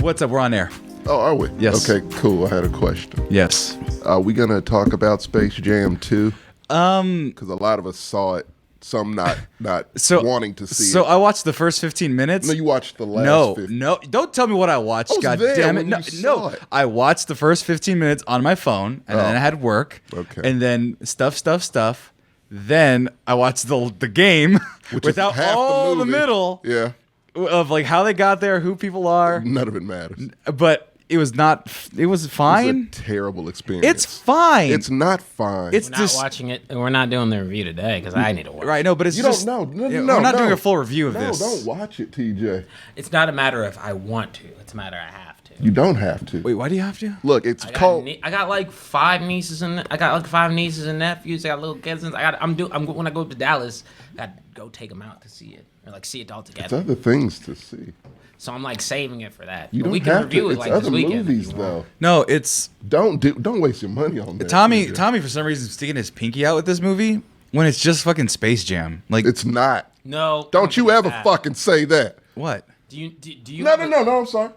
What's up? We're on air. Oh, are we? Yes. Okay, cool. I had a question. Yes. Are we going to talk about Space Jam 2? Because a lot of us saw it. Some not wanting to see it. So I watched the first 15 minutes. No, you watched the last 15. No, don't tell me what I watched. I was God there damn it. when No, you saw it. I watched the first 15 minutes on my phone, and then I had work. Okay. And then stuff. Then I watched the game without is half all the movie. middle Yeah. of like how they got there, who people are. None of it matters. But it was not. It was fine. It's a terrible experience. It's fine. It's not fine. It's We're not watching it. We're not doing the review today because I need to watch. Right, no, but it's you just don't know. we're No, not no. doing a full review of No, this. don't watch it, TJ. It's not a matter of I want to. It's a matter I have to. You don't have to. Wait, why do you have to? Look, it's called. I got like five nieces and nephews. I got little cousins. I'm when I go to Dallas, I got to go take them out to see it or like see it all It's together. other things to see. So I'm like saving it for that. You But don't we can have review to. it It's like other this weekend. if movies, you want. though. No, it's Don't waste your money on that. Tommy. TJ. Tommy, for some reason, sticking his pinky out with this movie when it's just fucking Space Jam. Like, It's not. No. Don't you ever fucking say that. what? Do you? No, I'm sorry.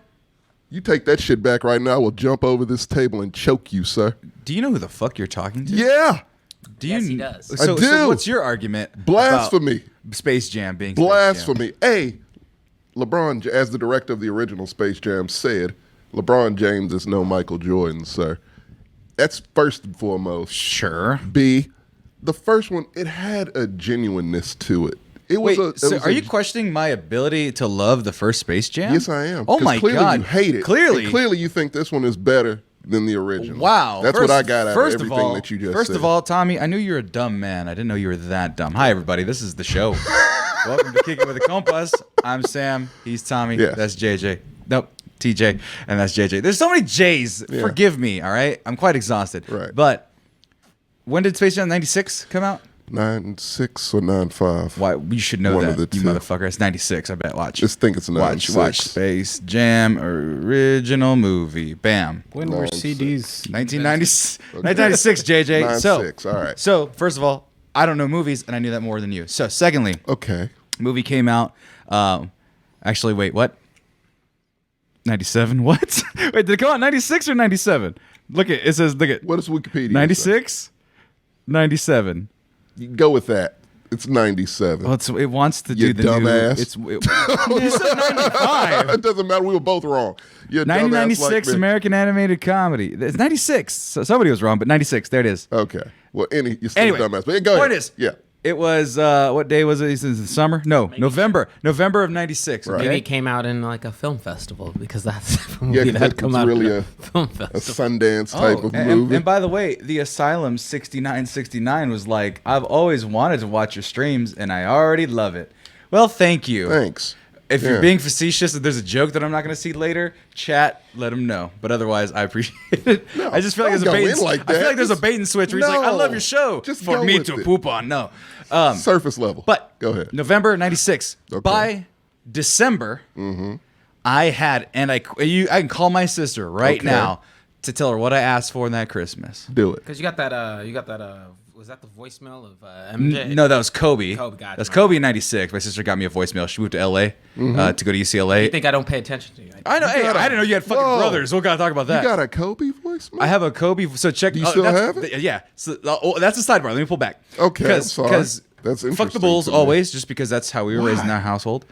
You take that shit back right now. I will jump over this table and choke you, sir. Do you know who the fuck you're talking to? Yeah. Do Yes, you? he does. So, I do. So what's your argument? Blasphemy. About Space Jam being Space Jam? Blasphemy. Hey, LeBron, as the director of the original Space Jam, said, LeBron James is no Michael Jordan, sir. That's first and foremost. Sure. B, the first one, it had a genuineness to it. It was Wait, so are you questioning my ability to love the first Space Jam? Yes, I am. Oh 'Cause my clearly god! you hate it. Clearly, And clearly you think this one is better than the original. Wow. That's what I got out of everything all, that you just First said. of all, Tommy, I knew you were a dumb man. I didn't know you were that dumb. Hi, everybody. This is the show. Welcome to Kick It with the Compas. I'm Sam. He's Tommy. Yes. That's JJ. Nope. TJ. And that's JJ. There's so many J's. Yeah. Forgive me, all right? I'm quite exhausted. Right. But when did Space Jam 96 come out? 9.6 or 9.5. Why? You should know One that, of the you two. motherfucker. It's 96, I bet. Watch. Just think it's 9.6. Watch Space Jam original movie. Bam. When were 9.6. CDs? 1996, JJ. 9.6, all right. So, first of all, I don't know movies, and I knew that more than you. So, secondly, Okay. movie came out. Actually, wait, what? 97? What? Wait, did it come out 96 or 97? Look at it says. Look at What does Wikipedia say? 96, 97. You can go with that. It's 97. Well, it wants to You do the dumbass. new. You said 95. It doesn't matter. We were both wrong. You're a dumbass 1996 like me. American animated comedy. It's 96. So somebody was wrong, but 96. There it is. Okay. Well, you're still Anyway, a dumbass. But go ahead. point is, Yeah. it was what day was it? Is it the summer? No, November of '96. Right. Okay? Maybe it came out in like a film festival because that's a Yeah, movie 'cause that it's come out really in a film A festival. Sundance type of and, movie. and by the way, the Asylum 6969 was like, I've always wanted to watch your streams, and I already love it. Well, thank you. Thanks. If Yeah. you're being facetious, if there's a joke that I'm not going to see later, chat, let him know. But otherwise, I appreciate it. No, I just feel like don't there's a go bait. in like I feel that. like there's a Just- bait and switch where he's like, I No. love your show. Just for go me with to it. poop on. No. Surface level. But go ahead. November '96. Okay. By December, I had, and I can call my sister right Okay. now to tell her what I asked for in that Christmas. Do it. Because you got that. Was that the voicemail of MJ? No, that was Kobe. Kobe, gotcha. That's Kobe in '96. My sister got me a voicemail. She moved to LA to go to UCLA. You think I don't pay attention to you? I know. Hey, got a- I didn't know you had fucking Whoa. brothers. We'll gotta talk about that. You got a Kobe voicemail? I have a Kobe. So check. Do you still that's- have it? Yeah. So that's a sidebar. Let me pull back. Okay, I'm sorry. Because That's fuck the interesting Bulls to me. always, just because that's how we were raised in Why? our household.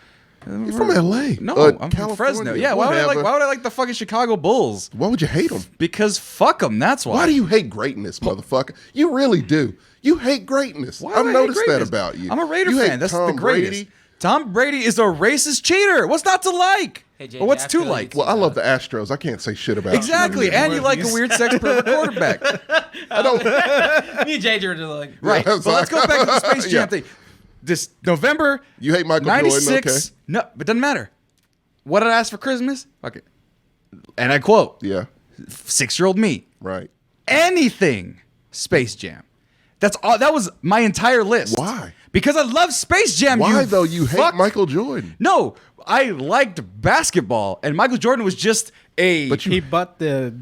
You're from LA. No, I'm from California. Fresno. Yeah. Why Whatever. would I like the fucking Chicago Bulls? Why would you hate them? Because fuck them. That's why. Why do you hate greatness, motherfucker? You really do. You hate greatness. Why do I I've hate noticed that greatness? about you. I'm a Raider You hate fan. That's Tom the greatest. Brady. Tom Brady is a racist cheater. What's not to like? Hey, JJ, or what's I to feel like? you Well, I love the Astros. I can't say shit about Exactly. you. And you like a weird sex pervert quarterback. I don't. Me and JJ were just like, Right. Yeah, But let's go back to the Space Jam Yeah. thing. This November You hate Michael Jordan, 96. okay. No, but it doesn't matter. What did I ask for Christmas? Okay. And I quote, Yeah. 6-year-old me. Right. Anything Space Jam. That's all. That was my entire list. Why? Because I love Space Jam. Why you though? You hate fuck. Michael Jordan. No, I liked basketball, and Michael Jordan was just a. But He got the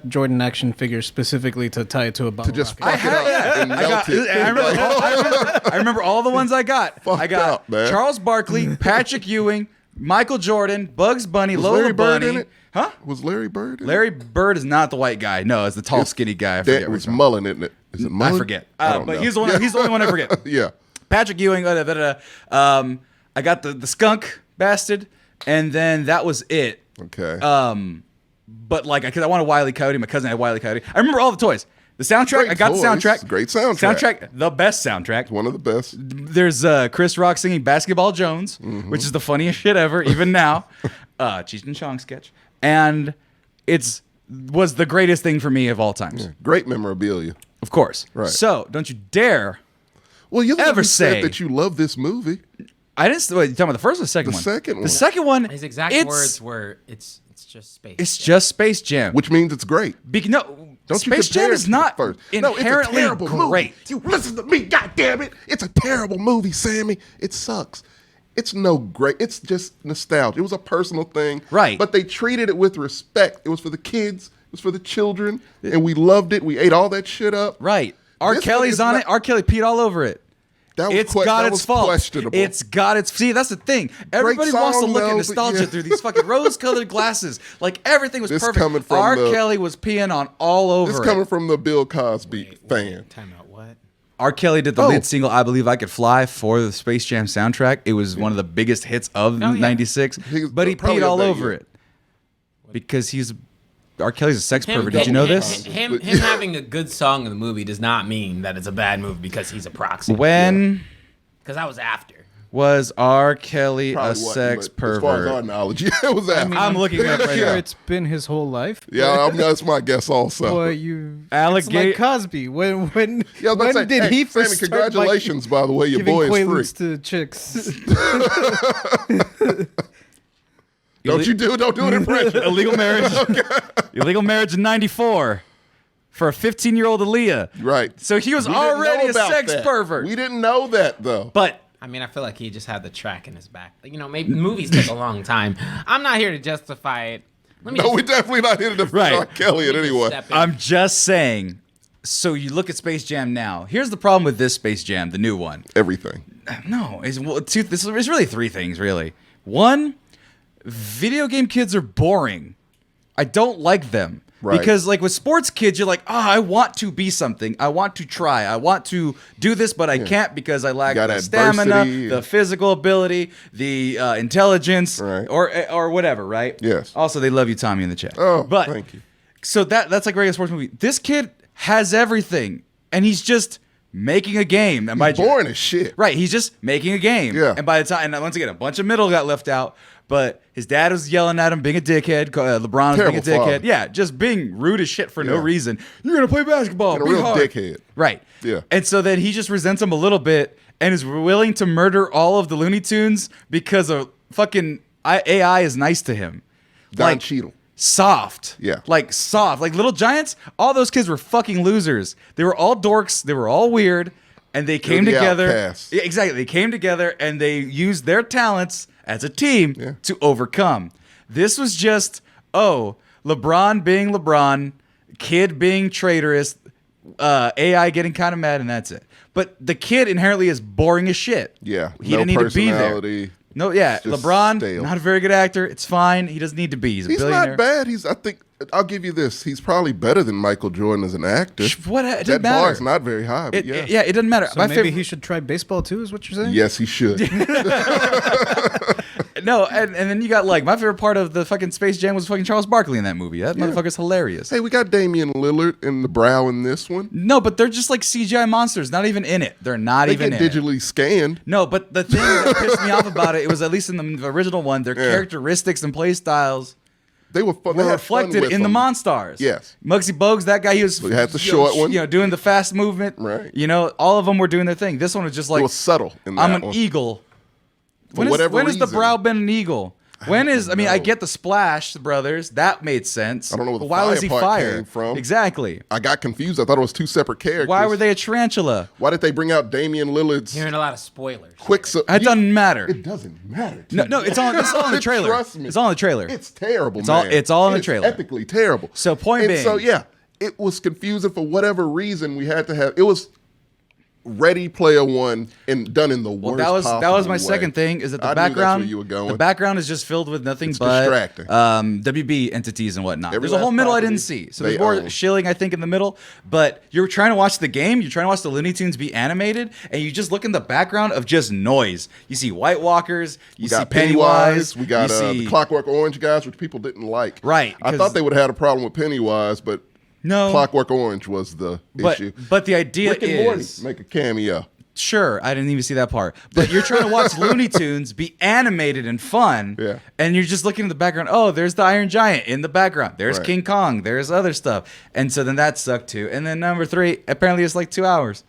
Jordan action figure specifically to tie it to a bottle. To just rocket. fuck it up and melt it. I remember all the ones I got. Fucked I got up, man. Charles Barkley, Patrick Ewing, Michael Jordan, Bugs Bunny, Was Lola Larry Bird Bunny. in it? Huh? Was Larry Bird in it? Larry Bird is not the white guy. No, it's the tall, skinny guy. I forget. That which was one. Mullen, isn't it? Is it Mullen? I forget. I don't But know. he's the one. He's the only one I forget. Yeah. Patrick Ewing. I got the skunk bastard, and then that was it. Okay. But like, because I wanted Wile E. Coyote. My cousin had Wile E. Coyote. I remember all the toys. The soundtrack. Great I got toys. the soundtrack. Great soundtrack. Soundtrack. The best soundtrack. One of the best. There's Chris Rock singing Basketball Jones, which is the funniest shit ever, even now. Cheech and Chong sketch. And was the greatest thing for me of all times. Yeah. Great memorabilia. Of course. Right. So, don't you dare. Well, you Ever never say- said that you love this movie. I didn't. Wait, you talking about the first or the second The one? second one. The second one. His exact it's- words were, "It's just space." It's just Space Jam. Which means it's great. No, Don't you Space compare Jam it is to the not first. inherently no, it's a terrible great. Movie. You listen to me, goddammit. It's a terrible movie, Sammy. It sucks. It's no great. It's just nostalgia. It was a personal thing. Right. But they treated it with respect. It was for the kids. It was for the children. And we loved it. We ate all that shit up. Right. R. This Kelly's one on is it. R. Kelly peed all over it. That was It's got that its was faults. questionable. It's got its. See, that's the thing. Everybody wants to song, look at though, but nostalgia yeah. through these fucking rose-colored glasses. Like everything was This perfect. coming from R. the- Kelly was peeing on all over This it. coming from the Bill Cosby fan. Time out. What? R. Kelly did the Oh. lead single "I Believe I Could Fly" for the Space Jam soundtrack. It was one of the biggest hits of yeah. '96. He's But he probably peed of all that over year. it because R. Kelly's a sex pervert. Did you know this? Him having a good song in the movie does not mean that it's a bad movie because he's a proxy. When Because that was after. was R. Kelly Probably a wasn't, sex but as far as our pervert? knowledge, yeah, it was after. I'm looking it up right Sure, now. it's been his whole life. That's my guess also. Boy, you. Alligator- It's like Cosby. When Yeah, I was about to say, did hey, he Sammy, first start congratulations, by the way, your giving boy is free. quaaludes to chicks? Don't do an impression. Illegal marriage. Illegal marriage in '94 for a 15-year-old Aaliyah. Right. So he was We didn't already know a about sex that. pervert. We didn't know that though. But I mean, I feel like he just had the track in his back. Like, maybe movies take a long time. I'm not here to justify it. Let me No, just- we're definitely not here to defend Right. R. Kelly let in me any just way. step in. I'm just saying. So you look at Space Jam now. Here's the problem with this Space Jam, the new one. Everything. No, it's really three things, really. One, video game kids are boring. I don't like them. Right. Because, like, with sports kids, you're like, I want to be something. I want to try. I want to do this, but I can't because I lack got the stamina, adversity. the physical ability, the intelligence, Right. or whatever, right? Yes. Also, they love you, Tommy, in the chat. Oh, but, thank you. So that's like a regular sports movie. This kid has everything, and he's just making a game. And by Boring as shit. Right, he's just making a game. Yeah. And by the time, and once again, a bunch of middle got left out, but his dad was yelling at him, being a dickhead. LeBron was being a Terrible dickhead. father. Yeah, just being rude as shit for no Yeah. reason. You're gonna play basketball. And a be real hard. dickhead. Right. Yeah. And so then he just resents him a little bit and is willing to murder all of the Looney Tunes because of fucking AI is nice to him. Don Cheadle. Soft. Yeah. Like soft. Like Little Giants, all those kids were fucking losers. They were all dorks. They were all weird. And they came the together. outcasts. Yeah, exactly. They came together and they used their talents as a team to overcome. This was just, LeBron being LeBron, kid being traitorous, AI getting kind of mad, and that's it. But the kid inherently is boring as shit. Yeah. He didn't need to be there. personality. No, yeah. It's just LeBron, stale. not a very good actor. It's fine. He doesn't need to be. He's a He's billionaire. not bad. I think I'll give you this. He's probably better than Michael Jordan as an actor. What? It That didn't bar matter. is not very high. But Yeah, it doesn't matter. So maybe he should try baseball too. Is what you're saying? Yes, he should. No, and then you got like my favorite part of the fucking Space Jam was fucking Charles Barkley in that movie. That motherfucker's hilarious. Hey, we got Damian Lillard in the brow in this one. No, but they're just like CGI monsters, not even in it. They're not They even get in it. digitally scanned. No, but the thing that pissed me off about it was at least in the original one, their characteristics and play styles They were fun. were they had fun reflected with in the them. Monstars. Yes. Muggsy Bogues, that guy, he was he had the short one. doing the fast movement. Right. All of them were doing their thing. This one was just It like was subtle in that I'm an one. eagle. For whatever when is the reason. brow been an eagle? I know. get the Splash Brothers. That made sense. I don't know where the But why fire was he part fired? came from. Exactly. I got confused. I thought it was two separate characters. Why were they a tarantula? Why did they bring out Damian Lillard's Hearing a lot of spoilers. It doesn't matter. It doesn't matter. No, it's all in the trailer. Trust me. It's all in the trailer. It's terrible, It's man. all in the trailer. Epically terrible. So point and being- So yeah, it was confusing for whatever reason. We had to have. It was Ready Player One and done in the Well, worst that was my way. second thing. Is that the I knew that's background? where you were going. The background is just filled with nothing It's but distracting. WB entities and whatnot. Every There's a whole last middle I property didn't see. So they there's more own. shilling, I think, in the middle. But you're trying to watch the game. You're trying to watch the Looney Tunes be animated, and you just look in the background of just noise. You see White Walkers. You We see got Pennywise. We got you see, the Clockwork Orange guys, which people didn't like. Right, I 'cause- thought they would have had a problem with Pennywise, but No. Clockwork Orange was the issue. But the idea Rick and Morty is make a cameo. sure, I didn't even see that part. But you're trying to watch Looney Tunes be animated and fun, Yeah. and you're just looking in the background. Oh, there's the Iron Giant in the background. There's Right. King Kong. There's other stuff. And so then that sucked too. And then number 3, apparently it's like 2 hours.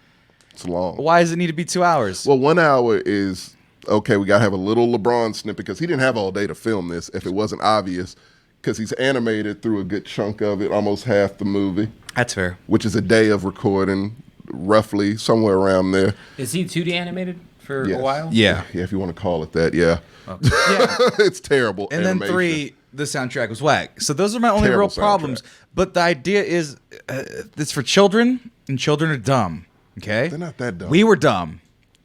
It's long. Why does it need to be 2 hours? Well, 1 hour is okay. We gotta have a little LeBron snippet because he didn't have all day to film this. If it wasn't obvious, because he's animated through a good chunk of it, almost half the movie, That's fair. which is a day of recording, roughly somewhere around there. Is he 2D animated for Yes. a while? Yeah. Yeah, if you want to call it that. Yeah, Yeah. it's terrible. And then animation. 3, the soundtrack was whack. So those are my only Terrible real problems. soundtrack. But the idea is it's for children, and children are dumb. Okay? They're not that dumb. We were dumb.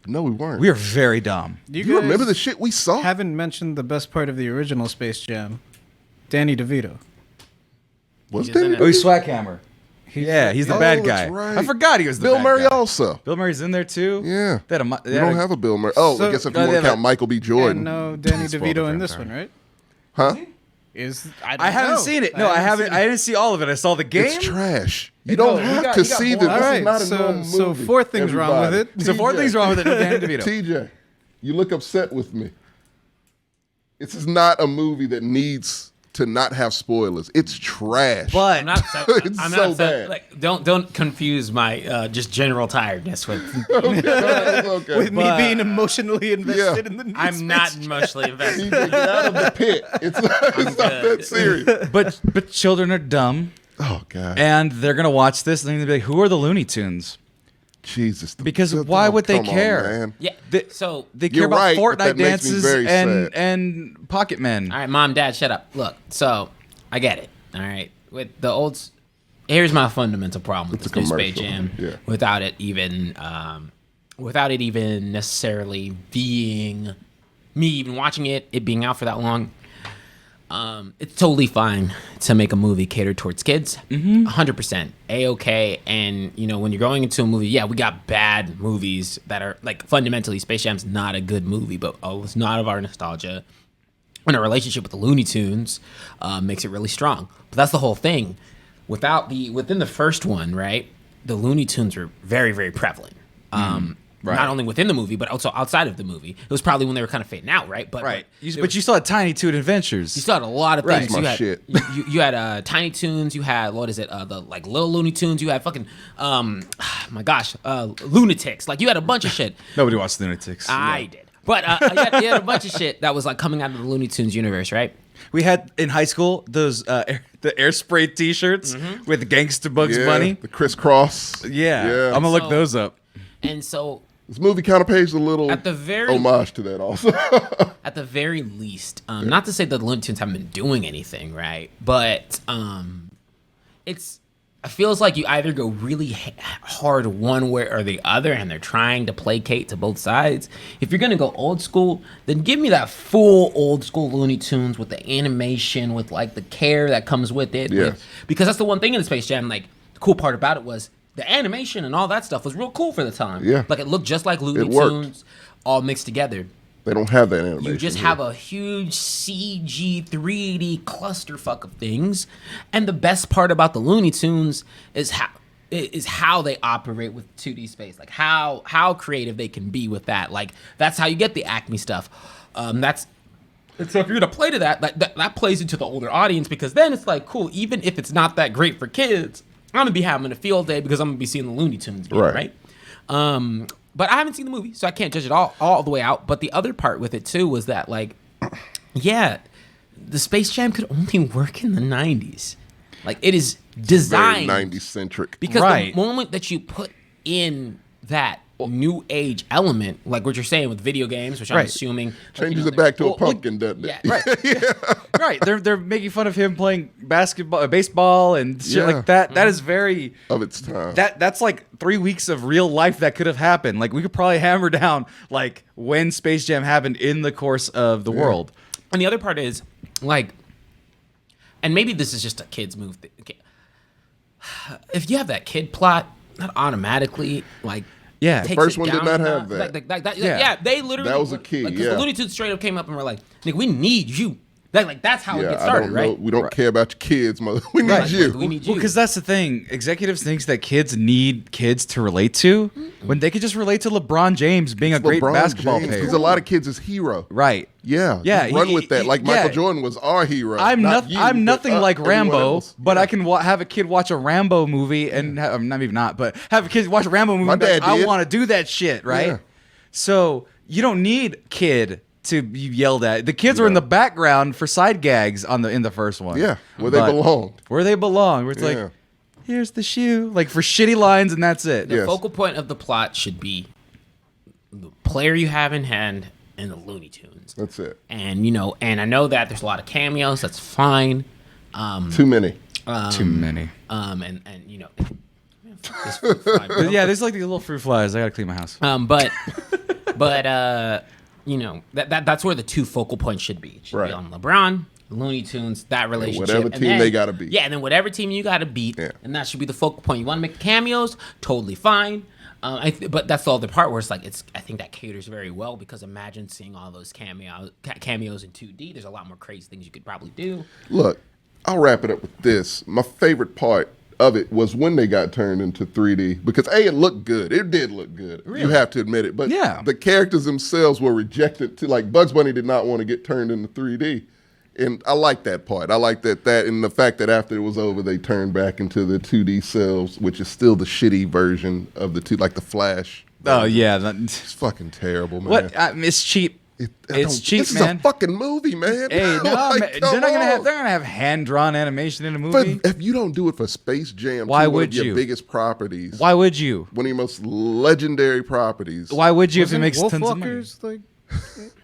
No, we weren't. We are very dumb. You remember the shit we saw? Haven't mentioned the best part of the original Space Jam, Danny DeVito. Was He's in there? it. Oh, he's Swaghammer. Yeah, he's the Oh, bad that's guy. right. I forgot he was the Bill bad Murray guy. also. Bill Murray's in there too. Yeah. They had a, You don't have a Bill Murray. Oh, So- I guess if No, you they want to have count Michael B. Jordan. And no Danny Spoiled DeVito it in for this him. one, right? Huh? I haven't seen it. No, I haven't. I didn't see all of it. I saw the game. It's trash. You No, don't you have got- to you got see more. that. All This right, is not a normal so movie. 4 things wrong with Everybody. it. So 4 things wrong with it. No Danny DeVito. TJ, you look upset with me. This is not a movie that needs to not have spoilers. It's trash. But I'm not upset. It's I'm so not upset. bad. Like, don't confuse my just general tiredness with. Okay. With me But- being emotionally invested Yeah. in the new I'm not Space emotionally invested. TJ, get out of the pit. It's not that serious. but children are dumb, Oh God. and they're gonna watch this and they're gonna be like, "Who are the Looney Tunes?" Jesus. Because why would they Come on, care? man. Yeah. They- So, They care You're about right, but Fortnite that makes me dances very sad. and Pocket Men. all right, mom, dad, shut up. Look, so I get it. All right, with the old. Here's my fundamental problem with It's this a new Space commercial, Jam. yeah. Without it even necessarily being me even watching it being out for that long. It's totally fine to make a movie catered towards kids. 100% A-okay. And you know, when you're going into a movie, yeah, we got bad movies that are like fundamentally Space Jam's not a good movie, but it's not of our nostalgia. And our relationship with the Looney Tunes makes it really strong. But that's the whole thing. Within the first one, right, the Looney Tunes were very, very prevalent. Right. Not only within the movie, but also outside of the movie. It was probably when they were kind of fading out, right? But Right. there But you still had Tiny Toon Adventures. you still had a lot of Right. things. That's You my had, shit. You had Tiny Toons. You had what is it? The like little Looney Tunes. You had fucking my gosh, Lunatics. Like you had a bunch of shit. Nobody watched Lunatics. I did, but you had a bunch of shit that was like coming out of the Looney Tunes universe, right? We had in high school those the air spray T-shirts with Gangsta Bugs Yeah, Bunny. the crisscross. Yeah, I'm gonna look So- those up. And so This movie kind of pays a little At the very- homage to that also. at the very least, not to say that the Looney Tunes haven't been doing anything, right? But it feels like you either go really hard one way or the other, and they're trying to placate to both sides. If you're gonna go old school, then give me that full old school Looney Tunes with the animation, with like the care that comes with it. Yes. Because that's the one thing in Space Jam. Like the cool part about it was the animation and all that stuff was real cool for the time. Yeah. Like it looked just like Looney It worked. Tunes, all mixed together. They don't have that animation. You just here. have a huge CG 3D clusterfuck of things, and the best part about the Looney Tunes is how they operate with 2D space, like how creative they can be with that. Like that's how you get the Acme stuff. And so if you're gonna play to that, that plays into the older audience because then it's like cool. Even if it's not that great for kids, I'm gonna be having a field day because I'm gonna be seeing the Looney Tunes, again, Right. right? But I haven't seen the movie, so I can't judge it all the way out. But the other part with it too was that, like, yeah, the Space Jam could only work in the 90s. Like, it is very designed 90s centric. because Right. the moment that you put in that new age element, like what you're saying with video games, which I'm Right. assuming Changes it back to a pumpkin, doesn't it? Yeah, Right. Right. They're making fun of him playing basketball, baseball, and shit like that. That is very Of its time. That's like 3 weeks of real life that could have happened. Like we could probably hammer down like when Space Jam happened in the course of the world. And the other part is like, and maybe this is just a kid's move. Okay. If you have that kid plot, that automatically like. Yeah. Takes First it one did down not a have notch. that. Yeah, they literally. That was a key, Because yeah. the Looney Tunes straight up came up and were like, "Nigga, we need you." Like that's how it Yeah, gets I started, don't know. right? We don't care about your kids, mother. We need Right. you. We need you. Well, because that's the thing. Executives think that kids need kids to relate to when they could just relate to LeBron James being a great LeBron basketball James, player. Because a lot of kids is hero. Right. Yeah. Yeah, Run he- with that. he- Like yeah. Michael Jordan was our hero. I'm not not. you, I'm but, nothing like everyone Rambo, else. but Yeah. I can have a kid watch a Rambo movie and not even not, but have a kid watch a Rambo movie. My and be like, dad I did. want to do that shit, right? Yeah. So you don't need kid to be yelled at. The kids were in the background for side gags in the first one. Yeah, where they But belonged. Where they belong. Where it's Yeah. like, here's the shoe, like for shitty lines, and that's it. The Yes. focal point of the plot should be the player you have in hand and the Looney Tunes. That's it. And and I know that there's a lot of cameos. That's fine. Too many. Too many. And this fruit fly, bro. But yeah, there's like these little fruit flies. I gotta clean my house. But that's where the two focal points should be. It should Right. be on LeBron, Looney Tunes, that relationship. whatever and team then- they gotta beat. Yeah, and then whatever team you gotta beat, Yeah. and that should be the focal point. You want to make cameos, totally fine. But that's the other part where it's like I think that caters very well because imagine seeing all those cameos in 2D. There's a lot more crazy things you could probably do. Look, I'll wrap it up with this. My favorite part of it was when they got turned into 3D because it looked good. It did look good. You have to admit it. But Yeah. the characters themselves were rejected to like Bugs Bunny did not want to get turned into 3D. And I like that part. I like that and the fact that after it was over, they turned back into the 2D selves, which is still the shitty version of the two, like the Flash. Oh yeah, It's fucking terrible, man. what? It's cheap. It's cheap, This man. is a fucking movie, man. Hey, no, Like, man, come they're on. gonna have hand drawn animation in a But movie. if you don't do it for Space Jam, Why one would of your you? biggest properties, Why would you? one of your most legendary properties. Why would you if it Wasn't makes Wolf tons of money? Walkers like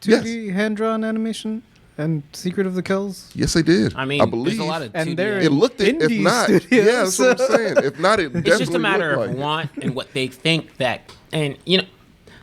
2D hand drawn animation and Secret of the Kells? Yes, they did. I mean, believe there's a lot of And 2D. they're- it looked it. If Indie not, studios. yeah, that's what I'm saying. If not, it definitely It's just a matter looked of like it. want and what they think that, and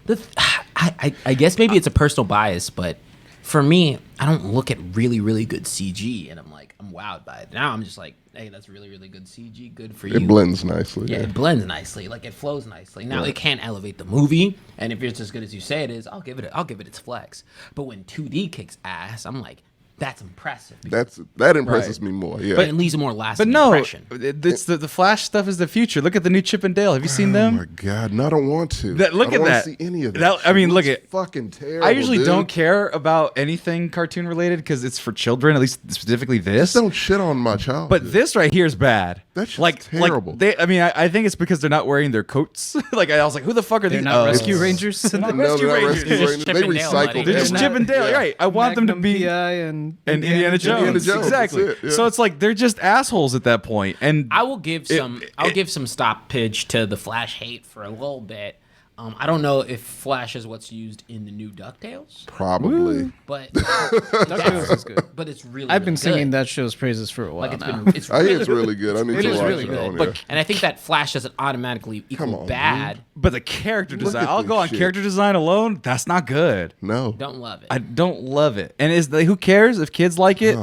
I guess maybe it's a personal bias, but for me, I don't look at really, really good CG and I'm wowed by it. Now I'm just like, hey, that's really, really good CG. Good for you. It blends nicely. Yeah, it blends nicely. Like it flows nicely. Now it can't elevate the movie, and if it's as good as you say it is, I'll give it its flex. But when 2D kicks ass, I'm like, that's impressive. That impresses me more. Yeah. But it leaves a more lasting But no, impression. it's the Flash stuff is the future. Look at the new Chip and Dale. Have you seen Oh them? my God! No, I don't want to. Look I don't at wanna that. See any of that? That- I mean, It look looks at- fucking terrible. I usually dude. don't care about anything cartoon related because it's for children. At least specifically this. Just don't shit on my child. But this right here is bad. That's just like terrible. I think it's because they're not wearing their coats. Like I was like, who the fuck are They're these? not Oh, Rescue it's- Rangers. They're not No, Rescue they're not Rangers. Rescue Just Rangers. Chip They and Dale, recycled. buddy. They're just They're Chip and Dale, Yeah. right? I want them to Magnum be PI and Indiana Jones. Indiana Jones, Exactly. that's it, yeah. So it's like they're just assholes at that point. And I will give some stoppage to the Flash hate for a little bit. I don't know if Flash is what's used in the new DuckTales, Probably. but DuckTales is good. but it's really I've been good. singing that show's praises for a while Like it's now. been it's I hear really, it's really good. I need it to is watch really it good. on But there. and I think that Flash doesn't automatically equal on, bad. but the character Look design, at I'll this go on shit. character design alone. That's not good. No. Don't love it. I don't love it. And who cares if kids like it?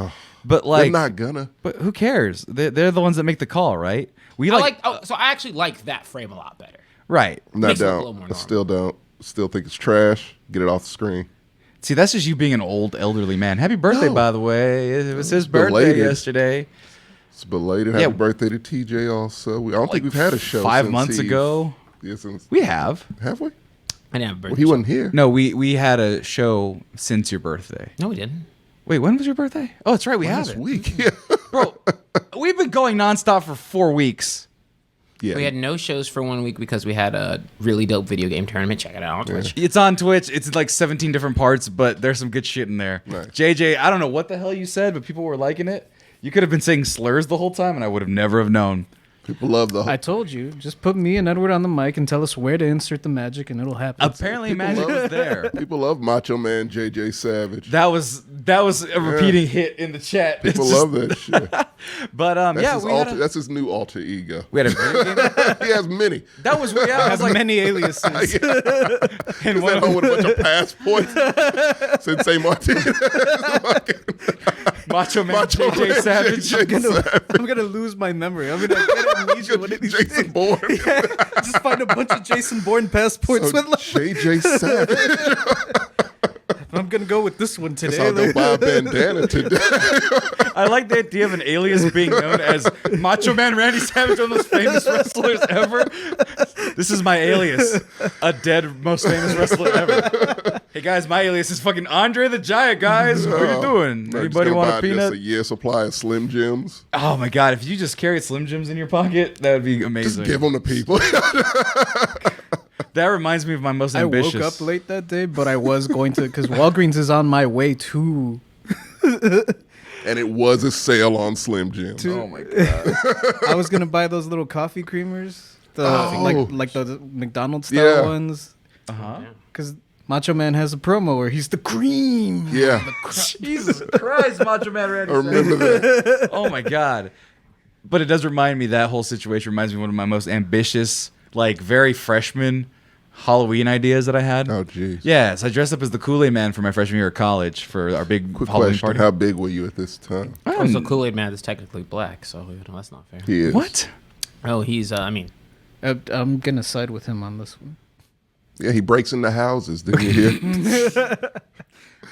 But They're like, not gonna. but who cares? They're the ones that make the call, right? We so I actually like that frame a lot better. right. I'm not Makes it look a down. little more I normal. still don't. Still think it's trash. Get it off the screen. See, that's just you being an old elderly man. Happy birthday, No. by the way. It was his birthday Belated. yesterday. It's belated. Yeah. Happy birthday to TJ also. I don't think we've had a show 5 since months he- ago. Yeah, since, We have. have we? I didn't have a birthday. Well, he wasn't here. No, we had a show since your birthday. No, we didn't. Wait, when was your birthday? Oh, that's right, we have Last it. week. Yeah. Bro, we've been going nonstop for 4 weeks. Yeah. We had no shows for 1 week because we had a really dope video game tournament. Check it out on Twitch. It's on Twitch. It's like 17 different parts, but there's some good shit in there. Nice. JJ, I don't know what the hell you said, but people were liking it. You could have been saying slurs the whole time, and I would have never have known. People love the. I told you, just put me and Edward on the mic and tell us where to insert the magic, and it'll happen. Apparently, magic was there. People love Macho Man JJ Savage. That was a repeating hit in the chat. People love that shit. But That's his new alter ego. we had a video game. He has many. That was I Has was like, many aliases. and He's at one, home with a bunch of passports. Sensei Martinez. Macho Man JJ Savage. I'm gonna lose my memory. I'm gonna get amnesia one of these Jason days. Bourne. Just find a bunch of Jason Bourne passports. So JJ Savage. I'm gonna go with this one today. I'll go buy a bandana today. I like the idea of an alias being known as Macho Man Randy Savage, one of those famous wrestlers ever. This is my alias, a dead most famous wrestler ever. Hey guys, my alias is fucking Andre the Giant. Guys, what are you doing? Anybody want a peanut? Just a year supply of Slim Jims. Oh my god, if you just carried Slim Jims in your pocket, that would be amazing. Just give them to people. That reminds me of my most ambitious. I woke up late that day, but I was going to, because Walgreens is on my way to. And it was a sale on Slim Jims. Oh my god. I was gonna buy those little coffee creamers, like the McDonald's style Yeah. ones, Uh-huh. because Macho Man has a promo where he's the cream. Yeah. Jesus Christ, Macho Man Randy I remember that. Oh my god. But it does remind me, that whole situation reminds me of one of my most ambitious, like very freshman Halloween ideas that I had. Oh, jeez. Yeah, so I dressed up as the Kool-Aid Man for my freshman year of college for our big Quick Halloween question. party. How big were you at this time? Also, Kool-Aid Man is technically black, so that's not fair. He is. What? Oh, he's, I'm gonna side with him on this one. Yeah, he breaks into houses. Didn't you hear?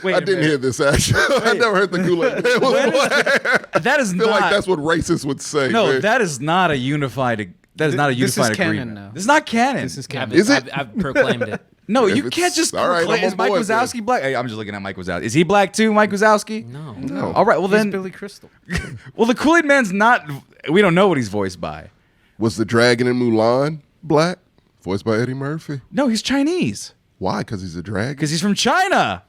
Wait, I didn't hear this actually. I never heard the Kool-Aid Man was black. That is I feel not. like that's what racists would say. no, man. that is not a unified. That is not a This is unified canon agreement. now. This is not canon. This is I've, canon. Is it? I've proclaimed it. No, If you it's- can't just all right, proclaim. I'm Is on Mike board Wazowski black? I'm just looking at Mike Wazowski. Is he black too, Mike Wazowski? No. No. All right, well He's then. Billy Crystal. Well, the Kool-Aid Man's not. We don't know what he's voiced by. Was the dragon in Mulan black? Voiced by Eddie Murphy. No, he's Chinese Why? Because he's a dragon? because he's from China.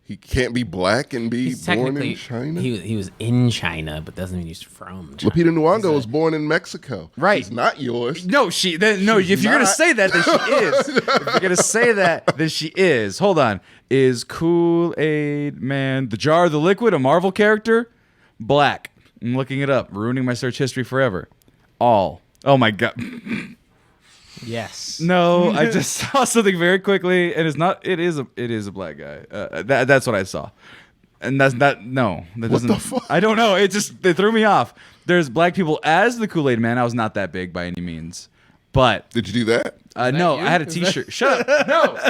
He can't be black and be He's born technically in China? he was in China, but doesn't mean he's from China. Lupita Nyong'o was born in Mexico. Right. She's not yours. No, she. No, if you're gonna not. say that, then she is. If you're gonna say that, then she is. Hold on. Is Kool-Aid Man the jar of the liquid a Marvel character? Black. I'm looking it up. Ruining my search history forever. All. Oh my god. Yes. No, I just saw something very quickly, and it's not. It is a black guy. That's what I saw, and that's not. No, that What doesn't. the fuck? I don't know. It threw me off. There's black people as the Kool-Aid Man. I was not that big by any means, but Did you do that? no, you? I had a Is T-shirt. Shut up. No.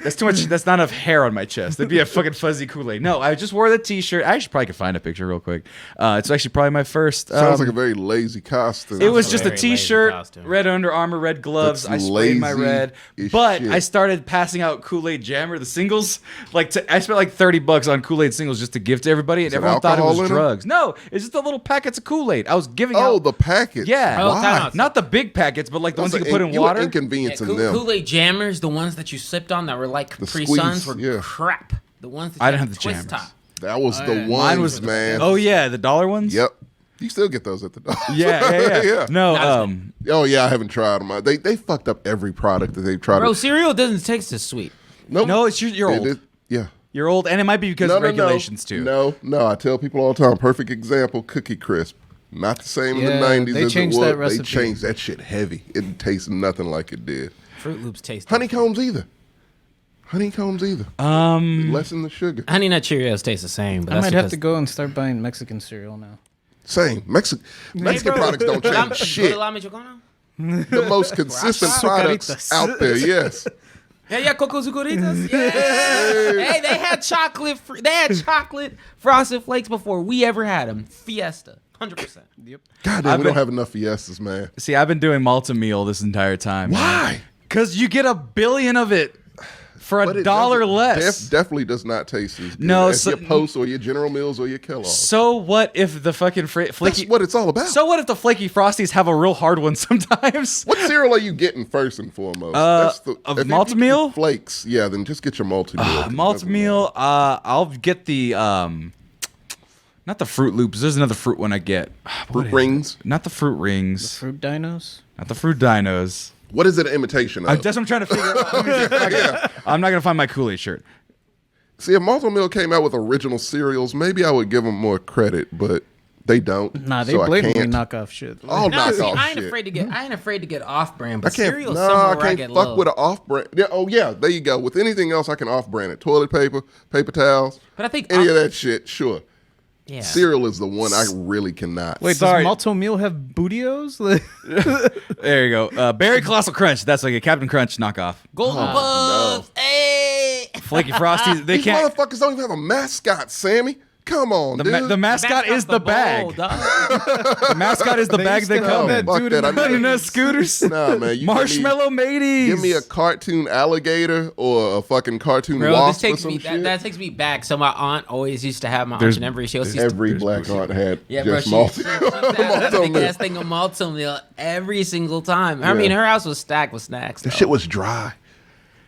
That's too much. That's not enough hair on my chest. That'd be a fucking fuzzy Kool-Aid. No, I just wore the T-shirt. I actually probably could find a picture real quick. It's actually probably my first. Sounds like a very lazy costume. It was a just a very lazy T-shirt, costume. red Under Armour, red gloves. That's I sprayed my lazy red, as but shit. I started passing out Kool-Aid Jammer, the singles. I spent like $30 on Kool-Aid singles just to give to everybody, and there everyone thought it alcohol was in 'em? drugs. No, it's just the little packets of Kool-Aid. I was giving Oh, out. the packets. Yeah. Oh, Why? time out. Not the big packets, but like the ones you That's can put in you were water. inconveniencing them. Kool-Aid Jammers, the ones that you sipped on that were like Capri squeeze, Suns, were yeah. crap. The ones that I you didn't had have the twist Jammers. top. That was the yeah. ones, Mine was man. Oh yeah, the dollar ones. Yep. You still get those at the dollar. Yeah. Yeah. No, Not Oh yeah, I haven't tried them. They fucked up every product that they've tried. Bro, cereal doesn't taste as sweet. Nope. no, it's you're They old. did- yeah. You're old, and it might be because of regulations too. No. I tell people all the time. Perfect example: Cookie Crisp. Not the same in Yeah, the '90s they as it changed was. that They recipe. changed that shit heavy. It tastes nothing like it did. Fruit Loops taste. Honeycombs either. Lessen the sugar. Honey Nut Cheerios taste the same, but I that's might have because to go and start buying Mexican cereal now. Same. Mexican products don't change shit. The most consistent products Sucaritas. out there. Yes. Yeah, Coco Zucaritas. Yeah. Hey, they had chocolate. They had chocolate Frosted Flakes before we ever had them. Fiesta, 100%. Yep. God damn, we don't have enough Fiestas, man. See, I've been doing malta meal this entire time. Why? Because you get 1 billion of it for But $1 it doesn't- less. definitely does not taste as good No, as so- your Post or your General Mills or your Kellogg's. So what if the fucking That's flaky? what it's all about. So what if the flaky frosties have a real hard one sometimes? What cereal are you getting first and foremost? Of if you malta get meal? flakes, yeah, then just get your malta meal. Malta meal. I'll get the not Not the Fruit Loops. There's another fruit one I get. Fruit Rings. Not the Fruit Rings. Fruit dinos. Not the Fruit Dinos. What is it an imitation of? That's what I'm trying to figure out. Yeah. I'm not gonna find my Kool-Aid shirt. See, if Malto Meal came out with original cereals, maybe I would give them more credit, but they don't. Nah, they so blatantly I can't. knock off shit. Oh, No, knock see, off I ain't shit. afraid to get off-brand, but I can't. cereal's No, somewhere I where I can't get fuck low. with an off-brand. Yeah, oh yeah, there you go. With anything else, I can off-brand it. Toilet paper, paper towels. But I think any of that shit, sure. Yeah. Cereal is the one I really cannot. Wait, Sorry. does Malto Meal have bootios? There you go. Berry Colossal Crunch. That's like a Captain Crunch knockoff. Golden Puffs. Hey. Flaky Frosties. They These can't. motherfuckers don't even have a mascot, Sammy. Come on, dude. The mascot is the bag. The mascot is the bag they used to come have in. that Fuck dude that. I in the need- Banana scooters. Nah, man. You Marshmallow mateys. Give me a cartoon alligator or a fucking cartoon Bro, wasp this or takes some me shit. that takes me back. So my aunt always used to have my There's- aunt and every show. Every black aunt had Yeah, bro, just she Malto used to have a Malto big Meal. ass thing of Malto Meal every single time. I mean, her house was stacked with snacks. The though. shit was dry.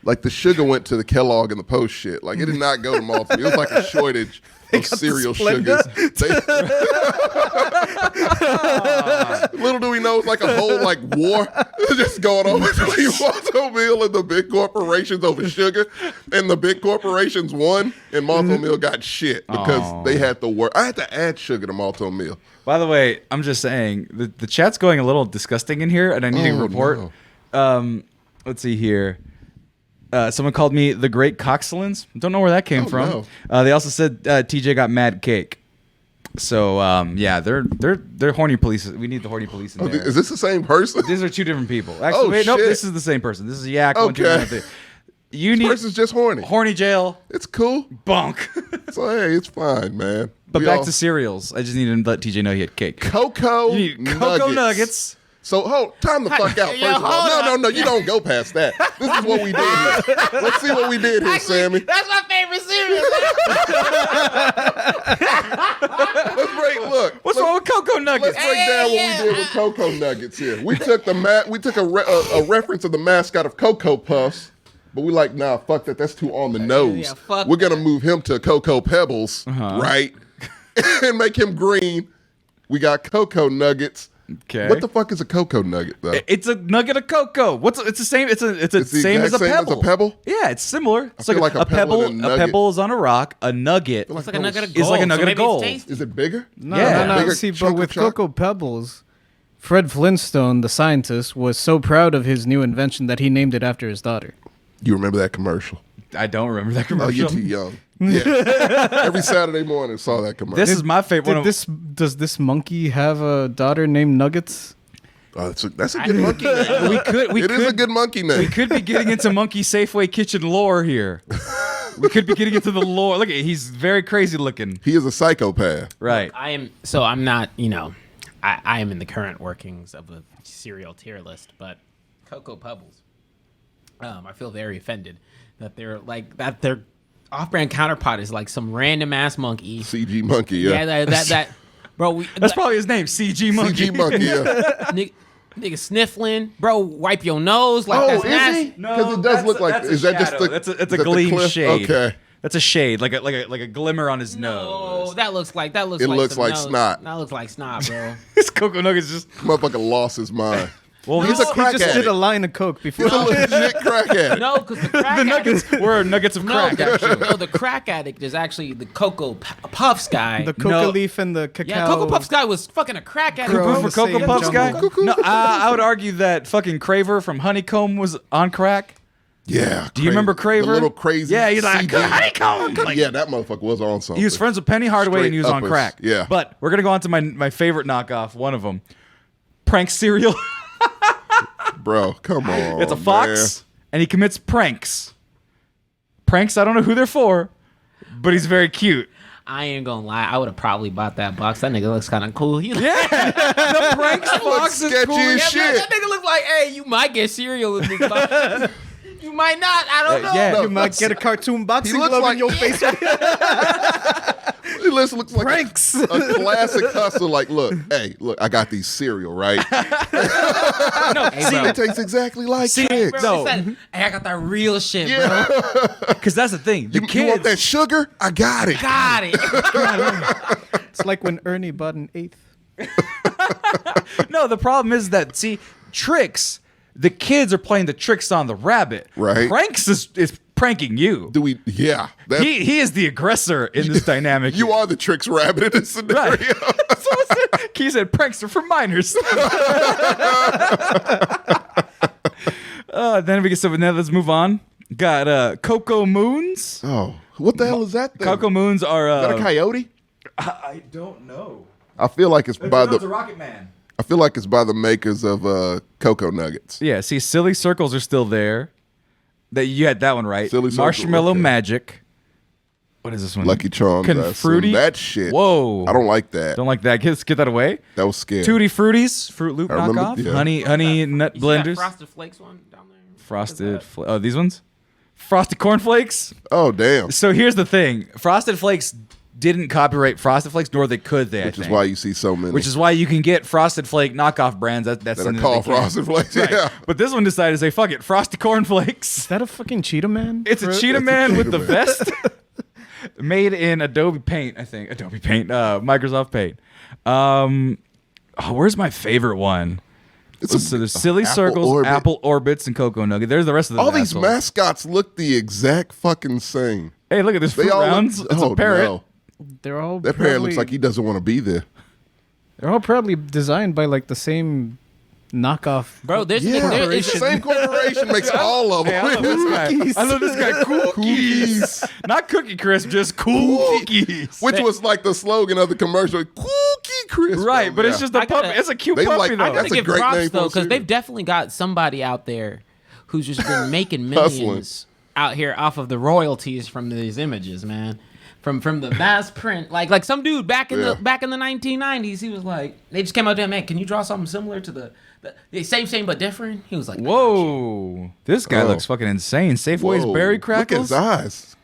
Like the sugar went to the Kellogg and the Post shit. Like it did not go to Malto Meal. It was like a shortage of cereal sugars. Little do we know, it's like a whole like war just going on between Malto Meal and the big corporations over sugar. And the big corporations won, and Malto Meal got shit because they had to work. I had to add sugar to Malto Meal. By the way, I'm just saying the chat's going a little disgusting in here, and I need to report. No. Let's see here. Someone called me the Great Coxellins. Don't know where that came from. no. They also said TJ got mad cake. So yeah, they're horny police. We need the horny police in there. Is this the same person? These are two different people. Actually, Oh, wait, nope. shit. This is the same person. This is Yak. Okay. You This need person's just horny. horny jail. It's cool. Bonk. So hey, it's fine, man. But We back all- to cereals. I just needed to let TJ know he had cake. Cocoa You need cocoa nuggets. So time the fuck out. First Yo, of all, hold no, you don't go past that. This is what we did here. Let's see what we did here, Sammy. That's my favorite cereal. Let's break. Look, What's wrong with cocoa nuggets? let's break down what we did with Cocoa Nuggets here. We took a reference of the mascot of Cocoa Puffs, but we like, nah, fuck that. That's too on the nose. fuck We're gonna move him to Cocoa Pebbles, right, and make him green. We got Cocoa Nuggets. Okay. What the fuck is a cocoa nugget though? It's a nugget of cocoa. It's the same. It's the same as a exact pebble. same as a pebble? Yeah, it's similar. It's feel like a pebble and a A nugget. pebble is on a rock. A nugget. It's like a nugget of It's gold. like a nugget so of maybe it's gold. tasty. Is it bigger? No, Yeah. no. Bigger See, but chunk of with chocolate? Cocoa Pebbles, Fred Flintstone, the scientist, was so proud of his new invention that he named it after his daughter. You remember that commercial? I don't remember that Oh, commercial. you're too young. Yeah. Every Saturday morning saw that commercial. This is my favorite. Does this monkey have a daughter named Nuggets? Oh, that's a good monkey name. we It is a good monkey We name. could be getting into Monkey Safeway Kitchen lore here. We could be getting into the lore. Look, he's very crazy looking. He is a psychopath. Right. I'm not, I am in the current workings of the cereal tier list, but Cocoa Pebbles, I feel very offended that their off-brand counterpart is like some random ass monkey. CG monkey, yeah. Yeah, that bro. That's probably his name, CG Monkey. CG monkey, yeah. Nigga sniffling, bro. Wipe your nose like Oh, that's is nasty. he? Because it does look like. Is that just the? That's a is that the gleam cliff? shade. Okay. That's a shade, like a glimmer on his No, nose. that looks like It some looks like nose. snot. That looks like snot, bro. His cocoa nuggets just. Motherfucker lost his mind. Well, He's a He crack just addict. did a line of coke before. He's a legit crack addict. No, because the crack the addict. nuggets were nuggets of crack. Actually, No, the crack addict is actually the Cocoa Puffs guy. The coca No. leaf and the cacao. Yeah, Cocoa Puffs guy was fucking a crack addict. Bro, Cuckoo on for the same Cocoa Puffs guy. jungle. No, I would argue that fucking Craver from Honeycomb was on crack. Yeah. Do you remember Craver? The little crazy. Yeah, he's like, CG. Honeycomb. Like, Yeah, that motherfucker was on something. he was friends with Penny Hardaway and he was Straight on uppers. crack. Yeah. But we're gonna go on to my favorite knockoff. One of them, prank cereal. Bro, come on. It's a fox, and he commits pranks. Pranks, I don't know who they're for, but he's very cute. I ain't gonna lie, I would have probably bought that box. That nigga looks kind of cool. Yeah, the pranks fox is sketchy cool. as Yeah, shit. That nigga look like, hey, you might get cereal with this box. You might not. I don't know. yeah. No, You might get a cartoon boxing looks glove like- in your face. He looks like Pranks. a classic hustle. Like, look, I got these cereal, right? No, See, it tastes exactly like Kix. bro, No. it's that- hey, I got that real shit, Yeah. bro. Because that's the thing. The You want that sugar? I got it. Got it. It's like when Ernie bought an eighth. No, the problem is that, see, tricks, the kids are playing the tricks on the rabbit. Right. Pranks is pranking you. Do we? Yeah. He is the aggressor in this dynamic. You are the tricks rabbit in this scenario. Right. He said pranks are for minors. Then we get so now let's move on. Got Cocoa Moons. Oh, what the hell is that thing? Cocoa Moons are Is that a coyote? I don't know. I feel like it's by It's a the. Rocket Man. I feel like it's by the makers of Cocoa Nuggets. Yeah, see, Silly Circles are still there. That you had that one right. Silly Circles, Marshmallow okay. Magic. What is this one? Lucky Charms. I assume. Fruity. That shit. Whoa. I don't like that. Don't like that. Get that away. That was scary. Tutti Fruities, Fruit Loop I remember- knockoff. yeah. Honey nut You see that blenders. Frosted Flakes one down there? Frosted. Oh, these ones. Frosted Cornflakes. Oh damn. So here's the thing: Frosted Flakes didn't copyright Frosted Flakes, nor they could they. Which I is think. why you see so many. Which is why you can get Frosted Flake knockoff brands. That's that are something called that they can. Frosted Flakes. Right. Yeah. But this one decided to say, "Fuck it, Frosted Cornflakes." Is that a fucking cheetah man? It's a cheetah It's a man with cheetah the man. vest. Made in Adobe Paint, I think. Adobe Paint, Microsoft Paint. Where's my favorite one? So there's Silly Apple Circles, Orbit. Apple Orbits, and Cocoa Nugget. There's the rest of the All these assholes. mascots look the exact fucking same. Hey, look at this They fruit all rounds. look, It's a parrot. No. They're all That parrot looks like he doesn't want to be there. They're all probably designed by like the same knockoff. Bro, there's Yeah, it's the same corporation makes all of them. Hey, I love this guy. I love this guy. Cookies. Not Cookie Crisp, just cookies. Which was like the slogan of the commercial, Cookie Crisp. Right, but it's just a I gotta- puppy. It's a cute They puppy, like- though. I gotta That's a give great name props for a though, because cereal. they've definitely got somebody out there who's just been making Hustling. millions out here off of the royalties from these images, man. From the mass print, like some dude back in Yeah. the 1990s, he was like, they just came out there, man, can you draw something similar to the same but different? He was like, Whoa. This guy Oh. looks fucking insane. Safeway's Whoa, berry Look at crackles. his eyes.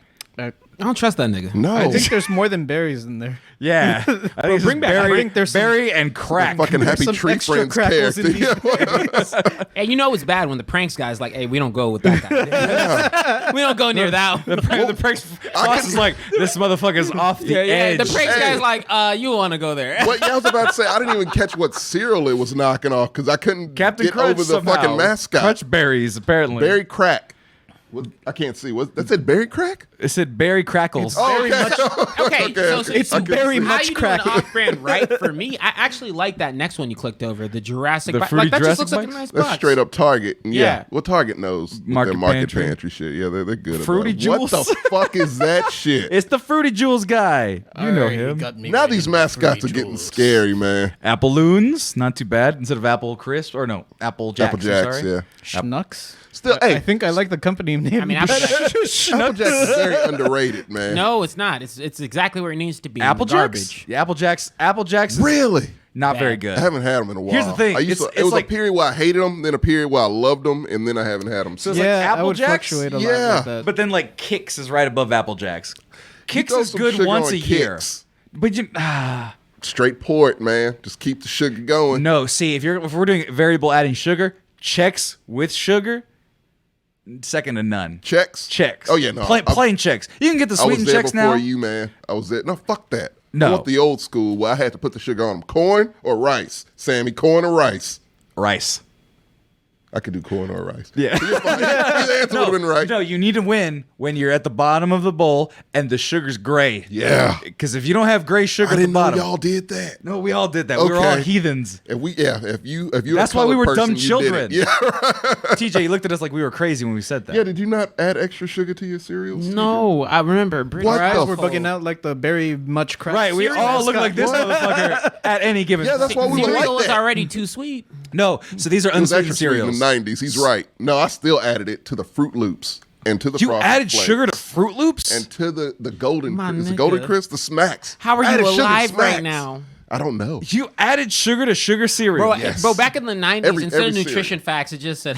I don't trust that nigga. No. I think there's more than berries in there. Yeah. I think it's bring just back- I berry, think there's some- berry and crack. Fucking Happy some Tree extra Friends crackles in character. And you know it's bad when the pranks guy's like, hey, we don't go with that guy. We don't go near that one. The pranks boss is like, this motherfucker's off the edge. The pranks Hey. guy's like, you want to go there. What I was about to say, I didn't even catch what cereal it was knocking off because I couldn't Captain get Crunch over the somehow. fucking mascot. Crunch berries, apparently. Berry crack. What, I can't see. What that said? Berry crack? It said berry crackles. Very much. Okay, so It's I can very see. how much you crack. doing off-brand right for me? I actually like that next one you clicked over, the Jurassic. The Like fruity that just looks Jurassic like a nice That's box. straight up Target. And Yeah. Well, Target knows Market their market Pantry. pantry shit. Yeah, they're good. Fruity about it. Jewels. What the fuck is that shit? It's the Fruity Jewels guy. You know him. Now these mascots are getting scary, man. Apple Loons, not too bad. Instead of Apple Crisp, or no, Apple Jacks. Apple Jacks, I'm sorry. yeah. Schnux. Still, I hey, think I like the company name. I mean, Apple Jacks. Apple Jacks is very underrated, man. No, it's not. It's exactly where it needs to be. Apple in the Jacks. garbage. Yeah, Apple Jacks. Is Really? not Bad. very good. I haven't had them in a while. Here's the thing, I used it's- to, it was like- a period where I hated them, then a period where I loved them, and then I haven't had them. So it's yeah, like Apple I would Jacks. fluctuate a lot Yeah. with that. But then like Kix is right above Apple Jacks. Kix throw is some good sugar once on a year. Kix. But you Straight pour it, man. Just keep the sugar going. no, see if we're doing variable adding sugar, checks with sugar, second to none. Checks? Checks. Oh, yeah, no. Plain checks. You can get the I was sweetened there checks before now. you, man. I was there. No, fuck that. No. I want the old school where I had to put the sugar on them. Corn or rice? Sammy, corn or rice? Rice. I could do corn or rice. Yeah. You're fine. Either answer would have been right. No, you need to win when you're at the bottom of the bowl and the sugar's gray. Yeah. Because if you don't have gray sugar I at the didn't know bottom, y'all did that. no, we all did that. We were all Okay. heathens. If you're That's a why we colored were person, dumb you did it. children. Yeah. TJ, you looked at us like we were crazy when we said that. Yeah, did you not add extra sugar to your cereals? No, I remember. What Our eyes the were fuck? bugging out like the very much crack. Right, we cereal all look mascot. like this motherfucker at any given Yeah, that's why we were Cereal like is that. already too sweet. No, so these are It was unsweetened extra sweet in cereals. the 90s. He's right. No, I still added it to the Fruit Loops and to the You Frosted added Flakes. sugar to Fruit Loops? And to the Golden My Crisp. Is it nigga. Golden Crisp? The Smacks. How are I you added sugar to alive right Smacks. now? I don't know. You added sugar to sugar cereal. Bro, back in the 90s, Every instead of cereal. nutrition facts, it just said,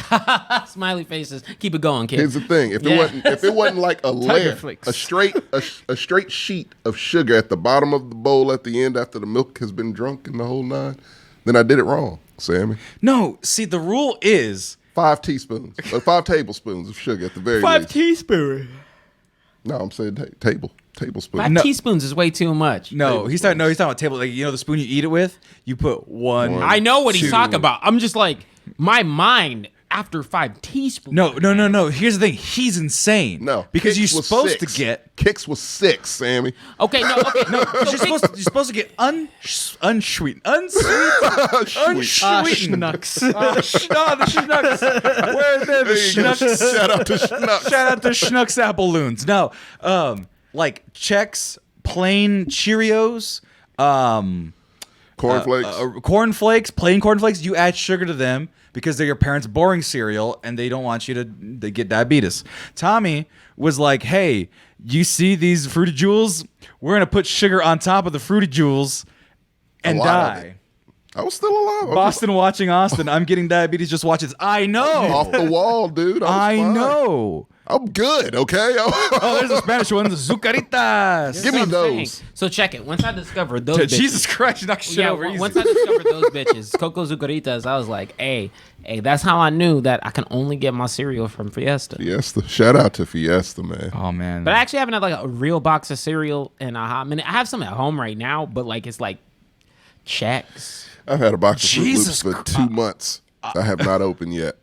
smiley faces. Keep it going, kid. Here's the thing: if Yeah. it wasn't like a layer, Flakes. a straight sheet of sugar at the bottom of the bowl at the end after the milk has been drunk and the whole nine, then I did it wrong, Sammy. No, see, the rule is 5 teaspoons, or 5 tablespoons of sugar at the very least. teaspoons. No, I'm saying table. tablespoon. 5 teaspoons is way too much. No, he's talking about table. Like, you know, the spoon you eat it with. You put one. I know what he's 2. talking about. I'm just like, my mind after 5 teaspoons. No. Here's the thing. He's insane. No, because Kix you're was supposed 6. to get. Kix was 6, Sammy. Okay, no. You're supposed to get unsweetened. Schnooks. The Schnooks. Where are they? The Schnooks. Shout out to Schnooks. Shout out to Schnooks Apple Loons. No, like Chex, plain Cheerios, Cornflakes. plain cornflakes. You add sugar to them because they're your parents' boring cereal, and they don't want you to get diabetes. Tommy was like, "Hey, you see these Fruity Jewels? We're gonna put sugar on top of the Fruity Jewels and A lot of die." it. I was still alive. Boston watching Austin. I'm getting diabetes. Just watch this. I know. Off the wall, dude. I fine. know. I'm good, okay? Oh, there's the Spanish ones, Zucaritas. Give me That's what I'm those. saying. So check it. Once I discovered those bitches. Jesus Christ, knock shit Yeah, over easy. once I discovered those bitches, Coco Zucaritas, I was like, hey, that's how I knew that I can only get my cereal from Fiesta. Fiesta. Shout out to Fiesta, man. Oh man. But I actually haven't had like a real box of cereal in a hot minute. I have some at home right now, but like it's like Chex. I've had a box of Fruit Jesus Loops for 2 months. I have not opened yet.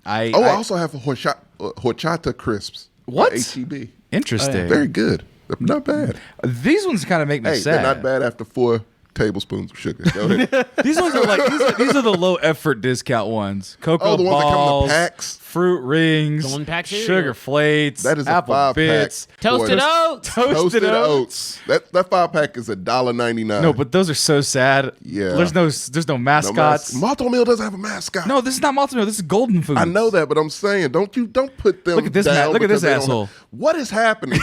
I also have a horchata crisps. What? HEB. Interesting. Very good. They're not bad. These ones kind of make me Hey, sad. they're not bad after 4 tablespoons of sugar. Go ahead. These ones are like these are the low effort discount ones. Cocoa The ones that come in balls, the packs. Fruit rings, The one pack cereal. sugar flakes, That is a apple 5-pack. bits, Toasted Boy, oats. toasted oats. That 5-pack is $1.99. No, but those are so sad. Yeah. There's no mascots. Malto Meal doesn't have a mascot. No, this is not Malto Meal. This is Golden Foods. I know that, but I'm saying, don't put them Look at this down look at this because they don't asshole. have- What is happening?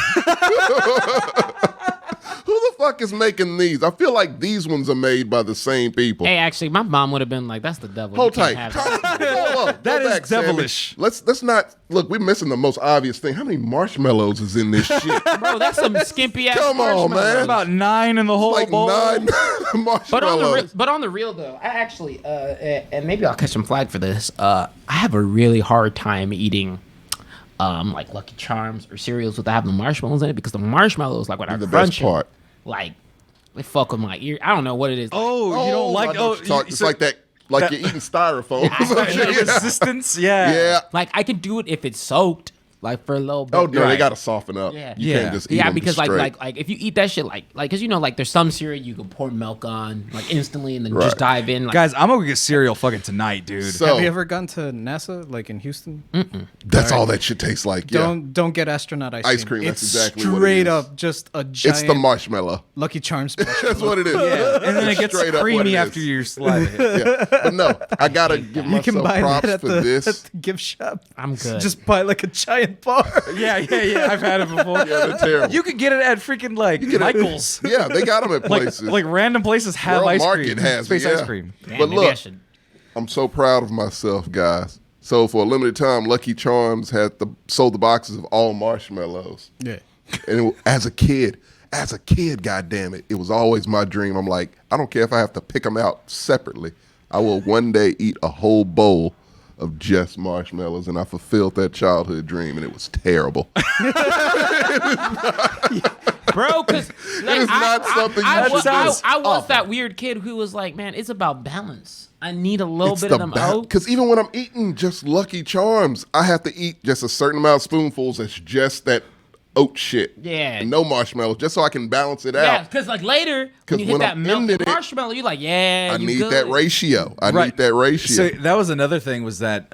Who the fuck is making these? I feel like these ones are made by the same people. Hey, actually, my mom would have been like, that's the devil. Hold You can't tight. have that. Hold on. That Go is back, Sammy. devilish. Let's not look. We're missing the most obvious thing. How many marshmallows is in this shit? Bro, that's some skimpy ass Come on, marshmallows. man. About 9 in the whole Like bowl. 9 marshmallows. But on the real though, I actually and maybe I'll catch some flag for this. I have a really hard time eating like Lucky Charms or cereals without having the marshmallows in it because the marshmallows, like when I The crunch best part. it, like they fuck with my ear. I don't know what it is. Oh, you don't like I know what you're talking- it's like that. Like you're eating styrofoam. or some that shit. resistance. Yeah. Yeah. Like I can do it if it's soaked, like for a little bit. Oh no, they Right. gotta soften up. Yeah. You Yeah. can't just eat Yeah, them because straight. like if you eat that shit like because you know like there's some cereal you can pour milk on like instantly and then Right. just dive in. Like, Guys, I'm gonna get cereal fucking tonight, dude. So- Have you ever gone to NASA, like in Houston? That's all that shit tastes like. Yeah. Don't get astronaut ice cream. Ice cream, that's It's exactly what it straight is. up just a giant It's the marshmallow. Lucky Charms. That's what it is. Yeah. And then it gets Straight up what creamy it after is. your saliva hits. Yeah. But no, I gotta give You can myself buy props that at for the, this. at the gift shop. I'm good. Just buy like a giant bar. Yeah. I've had it before. Yeah, they're terrible. You could get it at freaking like Michael's. Yeah, they got them at Like, places. like random places have World ice Market cream. has Space it, yeah. ice cream. Damn, but maybe I look, should. I'm so proud of myself, guys. So for a limited time, Lucky Charms sold the boxes of all marshmallows. Yeah. And as a kid, God damn it, it was always my dream. I'm like, I don't care if I have to pick them out separately. I will one day eat a whole bowl of just marshmallows, and I fulfilled that childhood dream, and it was terrible. Bro, because like, is not something you should do. I was that weird kid who was like, man, it's about balance. I need a little bit of them oats. Because even when I'm eating just Lucky Charms, I have to eat just a certain amount of spoonfuls that's just that oat shit. Yeah. And no marshmallows, just so I can balance it Yeah, out. because like later, 'Cause when you hit when that I'm melted into it, marshmallow, you're like, yeah, I you need good. that ratio. I Right. need that ratio. So that was another thing was that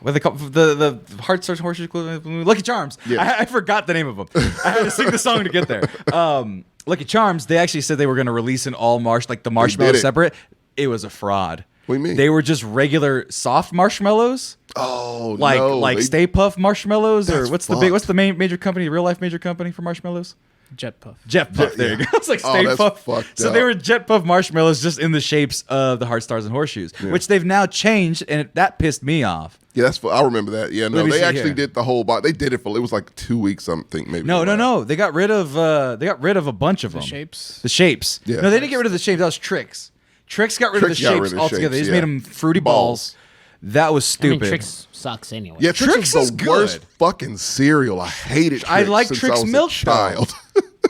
what are they called? The Heart Stars Horseshoe Lucky Charms. Yeah. I forgot the name of them. I had to sing the song to get there. Lucky Charms. They actually said they were going to release in all the marshmallows it. separate. It was a fraud. What do you mean? They were just regular soft marshmallows, oh, like no. like they- Stay Puft marshmallows, or That's what's fucked. the main major company, real life major company for marshmallows? Jet Puff. Jet Puff. There you go. It's like Oh, Stay that's Puff. fucked So up. they were Jet Puff marshmallows, just in the shapes of the Heart Stars and Horseshoes, which they've now changed, and that pissed me off. Yeah, I remember that. Yeah, no, Let me they see actually here. did the whole box. They did it for, it was like 2 weeks, I think, maybe. No. They got rid of a bunch of them. Shapes. The shapes. Yeah. No, they didn't get rid of the shapes. That was Trix. Trix got rid of the Trix got rid shapes of the altogether. They shapes, just yeah. made them fruity balls. That was I mean, stupid. Trix sucks anyway. Yeah, Trix Trix is is the good. worst fucking cereal. I hated Trix I like since Trix I was milk, a child.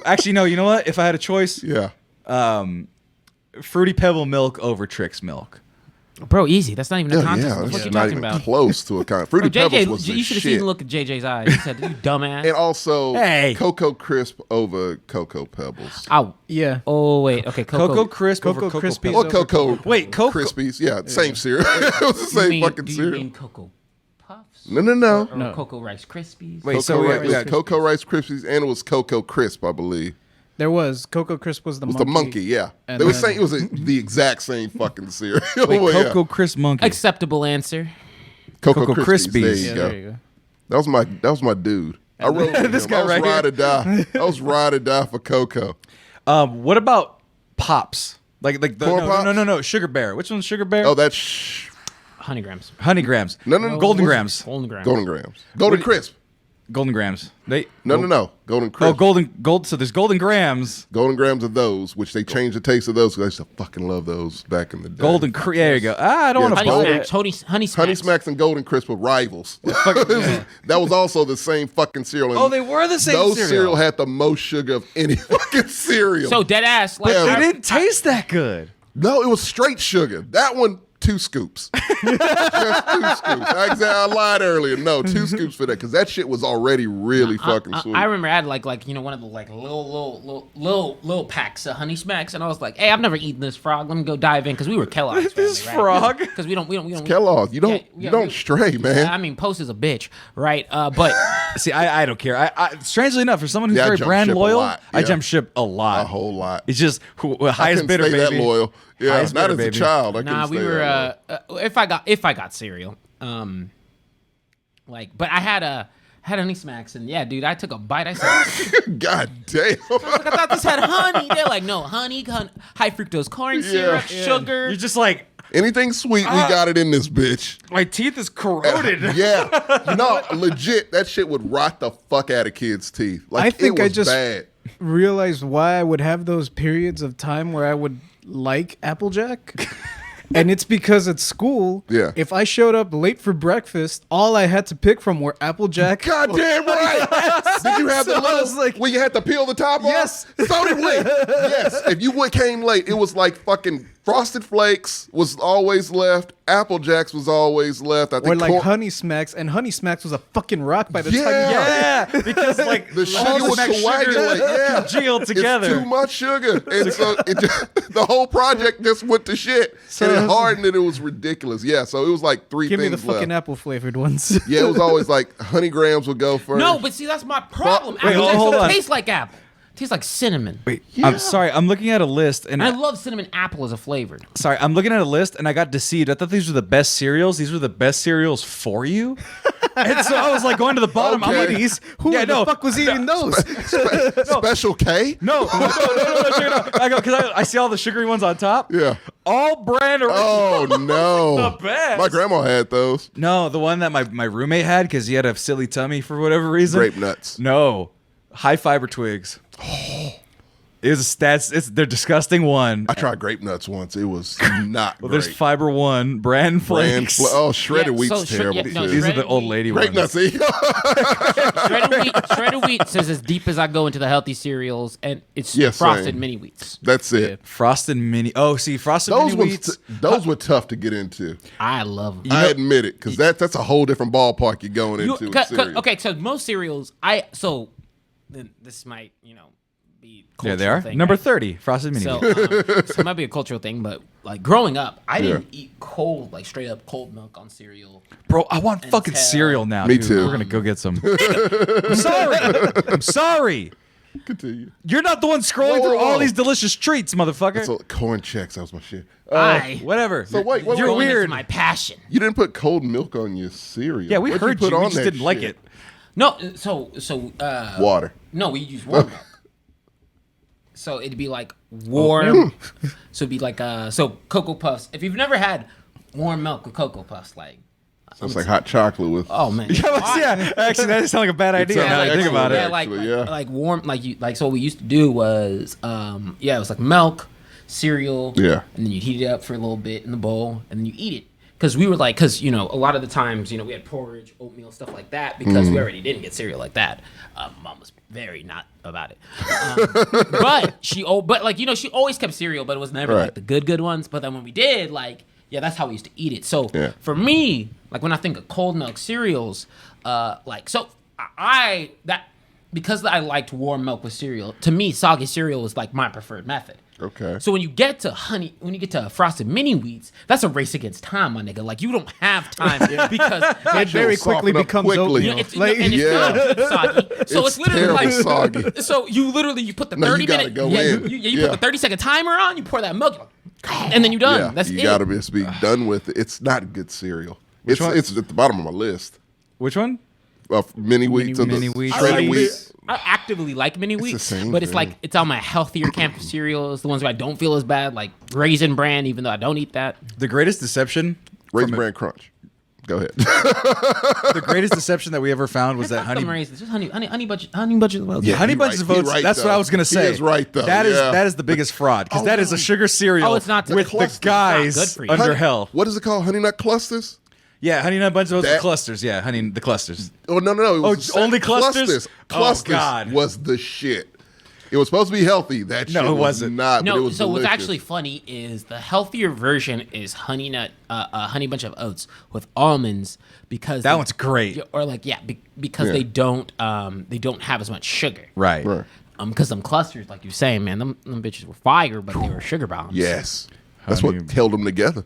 Actually, no. You know what? If I had a choice, Yeah. Fruity Pebble milk over Trix milk. Bro, easy. That's not even a contest. Yeah, What that's you not talking even about? close to a contest. Fruity Bro, Pebbles was JJ, the you should have seen shit. the look of JJ's eyes. He said, "You dumbass." And also, Hey. Cocoa Crisp over Cocoa Pebbles. Oh, Yeah. oh wait. Okay, Cocoa Crisp over Cocoa Cocoa Krispies Pebbles. Or Cocoa Wait, Cocoa. Krispies. Yeah, same cereal. It was the same fucking do you cereal. mean Cocoa Puffs? No. Or No. Cocoa Rice Krispies? Wait, Cocoa so Rice, we got Cocoa Rice Krispies, and it was Cocoa Crisp, I believe. There was Cocoa Crisp was the It was monkey. the monkey, yeah. And They were then- saying it was the exact same fucking cereal. Wait, Well, yeah. Cocoa Crisp Monkey. Acceptable answer. Cocoa Cocoa Krispies. There Krispies. you Yeah, go. there you go. That was my dude. I rode with This him. guy I was right ride here. or die. I was ride or die for Cocoa. What about Pops? Like the Corn Pops? no, Sugar Bear. Which one's Sugar Bear? Oh, that's Honey Grams. Honey Grams. No. Golden Grams. Golden Grams. Golden Grams. Golden Crisp. Golden Grams. No. Golden Crisp. Oh, gold. So there's Golden Grams. Golden Grams are those, which they changed the taste of those because I used to fucking love those back in the day. There you go. I don't Yeah, want to Honey buy Smacks. it. Honey Smacks. Honey Smacks and Golden Crisp were rivals. That was also the same fucking cereal. And Oh, they were the same those cereal. had the most sugar of any fucking cereal. So dead ass. Like, Yeah. They didn't taste that good. No, it was straight sugar. That one, 2 scoops. Just 2 scoops. I lied earlier. No, 2 scoops for that because that shit was already really fucking sweet. I remember I had like one of the like little packs of Honey Smacks, and I was like, "Hey, I've never eaten this frog. Let me go dive in," because we were Kellogg's. This family, right? frog? Because we don't. Kellogg's. You don't. Yeah, you don't we- stray, man. I mean, Post is a bitch, right? But See, I don't care. I strangely enough, for someone who's Yeah, I very jump brand ship a loyal, lot. I Yeah. jump ship a lot. A whole lot. It's just I highest couldn't bidder, stay baby. that loyal. Yeah, Highest not bidder, as a baby. child. I nah, couldn't we stay were. that If I got cereal, but I had Honey Smacks, and yeah, dude, I took a bite. I said, loyal. God damn. I thought this had honey. They're like, no, honey, high fructose corn syrup, Yeah. sugar. You're just like, Anything sweet, we got it in this bitch. my teeth is corroded. Yeah. No, legit, that shit would rot the fuck out of kids' teeth. Like, I think it I was just bad. realized why I would have those periods of time where I would like Applejack. And it's because at school, Yeah. if I showed up late for breakfast, all I had to pick from were Applejack. God damn right. Did you have So the I little, was like- where you had to peel the top Yes. off? So did we. Yes. If you came late, it was like fucking Frosted Flakes was always left. Apple Jacks was always left. I think Or like corn- Honey Smacks, and Honey Smacks was a fucking rock by the time you Yeah. got Yeah, because like the all sugar would Mac coagulate. Yeah. congealed together. It's too much sugar. And so the whole project just went to shit. So and it that's- hardened and it was ridiculous. Yeah, so it was like three Give me things the fucking left. apple flavored ones. Yeah, it was always like Honey Grams would go first. No, but see, that's my problem. Wait, Apple hold doesn't on. taste like apple. It tastes like cinnamon. Wait, I'm sorry. I'm looking at a list, and And I love cinnamon apple as a flavor. sorry, I'm looking at a list, and I got deceived. I thought these were the best cereals. These were the best cereals for you. And so I was like going to the bottom. I'm Okay. like, These? Who Yeah, the no. fuck was eating those? Special K? no, check it out. I go because I see all the sugary ones on top. Yeah. All brand original. Oh no. The best. My grandma had those. No, the one that my roommate had because he had a silly tummy for whatever reason. Grape nuts. No, high fiber twigs. They're disgusting one. I tried grape nuts once. It was not Well, great. there's fiber one, bran Brand flakes. oh, shredded Yeah, wheat's so terrible yeah, no, too. These are the Shredded old wheat. lady Grape ones. nuts. See? Shredded wheat says as deep as I go into the healthy cereals, and it's Yeah, frosted same. mini wheats. That's it. Frosted mini. Oh, see, frosted Those mini ones, wheats. those were tough to get into. I love them. I admit it, because that's a whole different ballpark you're going into. with cereal. Okay, so most cereals, then this might be There they cultural are. thing, Number right? 30, frosted mini. So, wheats. so it might be a cultural thing, but like growing up, I didn't eat cold, like straight up cold milk on cereal. Bro, I want fucking Until- cereal now. Me dude. too. We're gonna go get some. I'm sorry. I'm sorry. Continue. You're not the one scrolling Whoa, through whoa, all whoa. these delicious treats, motherfucker. So corn checks, that was my shit. Whatever. So wait, You're Going into weird. my passion. You didn't put cold milk on your cereal. Yeah, we What'd heard put you. We on just that didn't like shit? it. No, so Water. no, we use warm milk. So it'd be like warm. So it'd be like so Cocoa Puffs. If you've never had warm milk with Cocoa Puffs, like So it's like hot chocolate with. oh man, Yeah, actually, that doesn't sound like a bad idea. sounds Now that I think excellent, about it. yeah, like, actually, yeah. like warm, like so what we used to do was, it was like milk, cereal, Yeah. and then you heat it up for a little bit in the bowl, and then you eat it. because we were like, because a lot of the times we had porridge, oatmeal, stuff like that because we already didn't get cereal like that. Mom was very not about it, but she always kept cereal, but it was never like the good ones. But then when we did, that's how we used to eat it. So for me, like when I think of cold milk cereals, because I liked warm milk with cereal, to me, soggy cereal was like my preferred method. Okay. So when you get to frosted mini wheats, that's a race against time, my nigga. Like you don't have time because It very quickly becomes oatmeal. it's not good soggy. So it's literally like soggy. So you put the 30 minute go in. you put the 30-second timer on, you pour that milk, and then you're done. Yeah, That's you it. gotta just be done with it. It's not good cereal. Which one? It's at the bottom of my list. Which one? Mini wheats and Mini the wheats. shredded wheat. I actively like mini the wheats, same but it's thing. like it's on my healthier camp of cereals, the ones where I don't feel as bad, like Raisin Bran, even though I don't eat that. The greatest deception. Raisin Bran Crunch. Go ahead. The greatest deception that we ever found was that honey. Raisins, just honey bunches of oats. Yeah. Honey he Bunches right- of he Oats. right, That's what though. I was gonna say. He is right, though. That is Yeah. that is the biggest fraud because that is a sugar cereal. Oh, it's not with the clusters. guys It's not good for you. under hell. What is it called? Honey Nut Clusters? Yeah, Honey Nut Bunches of Oats That- with clusters. Yeah, the clusters. Oh, no. It was Oh, only clusters? Oh, Clusters God. was the shit. It was supposed to be healthy. That shit No, it was wasn't. not. But it No, was so what's delicious. actually funny is the healthier version is honey bunch of oats with almonds because That one's great. Or because they don't have as much sugar. Right. Right. Because them clusters, like you're saying, man, them bitches were fire, but they were sugar bombs. Yes. That's Honey- what held them together.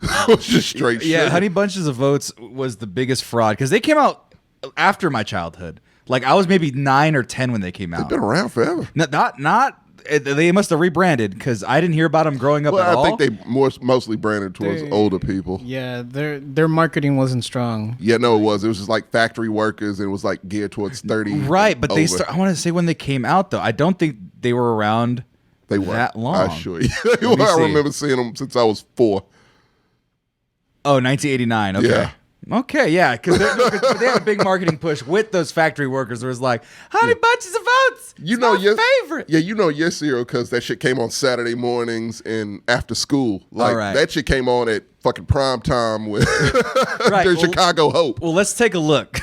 It was just straight Yeah, sugar. Honey Bunches of Oats was the biggest fraud because they came out after my childhood. Like I was maybe 9 or 10 when they came out. Been around forever. Not. They must have rebranded because I didn't hear about them growing up at Well, I all. think they mostly branded towards older people. Yeah, their marketing wasn't strong. Yeah, no, it was. It was just like factory workers, and it was like geared towards 30. Right, but over. I want to say when they came out though. I don't think they were around They were that long. I assure you. Let me I see. remember seeing them since I was 4. Oh, 1989. Okay. Yeah. Okay, yeah, because they had a big marketing push with those factory workers. There was like, Honey Bunches of Oats. You it's know my your favorite. Yeah, you know your cereal because that shit came on Saturday mornings and after school. Like All right. that shit came on at fucking prime time with Right, the well- Chicago Hope. Well, let's take a look.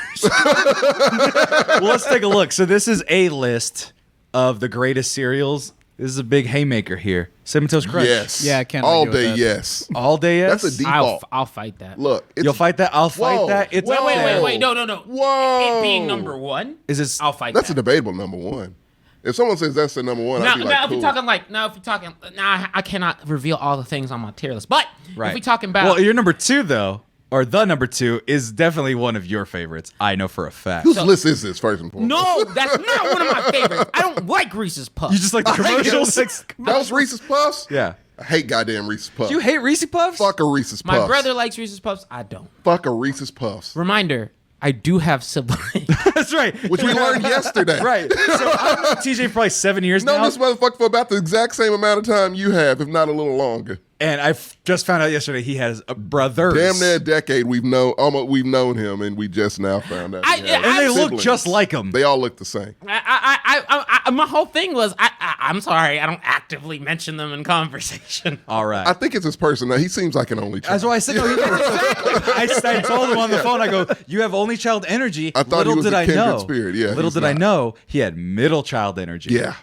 So this is a list of the greatest cereals. This is a big haymaker here. Cinnamon Toast Crunch. Yes. Yeah, I can't all argue with day. that. Yes. All day, yes. That's a default. I'll fight that. Look, it's, You'll fight that? I'll fight Whoa. that. It's up there. Wait. No. Whoa. It being number one, Is this? I'll fight That's a that. debatable number one. If someone says that's the number one, I'd be like, Now, cool. if you're talking, I cannot reveal all the things on my tier list. But Right. if we're talking about, Well, your number 2 though, or the number 2 is definitely one of your favorites. I know for a fact. Whose list is this, first and foremost? no, that's not one of my favorites. I don't like Reese's Puffs. You just like the commercials? That was Reese's Puffs? Yeah. I hate goddamn Reese's Puffs. You hate Reese's Puffs? Fuck a Reese's Puffs. my brother likes Reese's Puffs. I don't. Fuck a Reese's Puffs. Reminder: I do have siblings. That's right. Which we learned yesterday. Right. So I've known TJ for probably 7 years Known now. this motherfucker for about the exact same amount of time you have, if not a little longer. And I just found out yesterday he has a brother. Damn near a decade we've known him, and we just now found out. he has And they look siblings. just like him. They all look the same. My whole thing was, I'm sorry, I don't actively mention them in conversation. All right. I think it's his personality. He seems like an only child. That's why I said no. I told him on the phone. I go, "You have only child energy." I thought he Little was did a I kindred know. spirit. Yeah, Little he's did I not. know he had middle child energy. Yeah.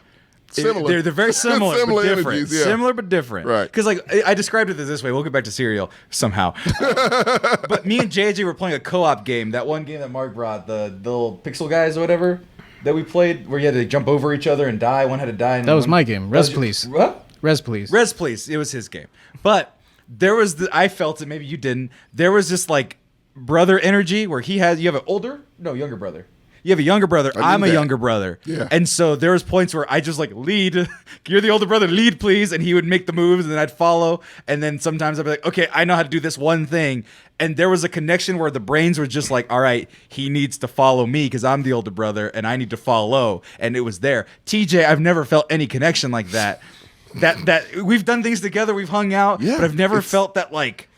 Similar. They're very similar, Similar but different. energies, yeah. Similar but different. Right. Because like I described it this way. We'll get back to cereal somehow. But me and JJ were playing a co-op game. That one game that Mark brought, the little pixel guys or whatever that we played, where you had to jump over each other and die. One had to die. And That was one- my game. That was Res Please. What? Res Please. Res Please. It was his game. But there was I felt it. Maybe you didn't. There was this like brother energy where you have an younger brother. You have a younger brother. I knew I'm a that. younger brother. Yeah. And so there was points where I just like lead. You're the older brother. Lead, please. And he would make the moves, and then I'd follow. And then sometimes I'd be like, okay, I know how to do this one thing. And there was a connection where the brains were just like, all right, he needs to follow me because I'm the older brother, and I need to follow. And it was there. TJ, I've never felt any connection like that. That we've done things together. We've hung out, Yeah, but I've never it's- felt that like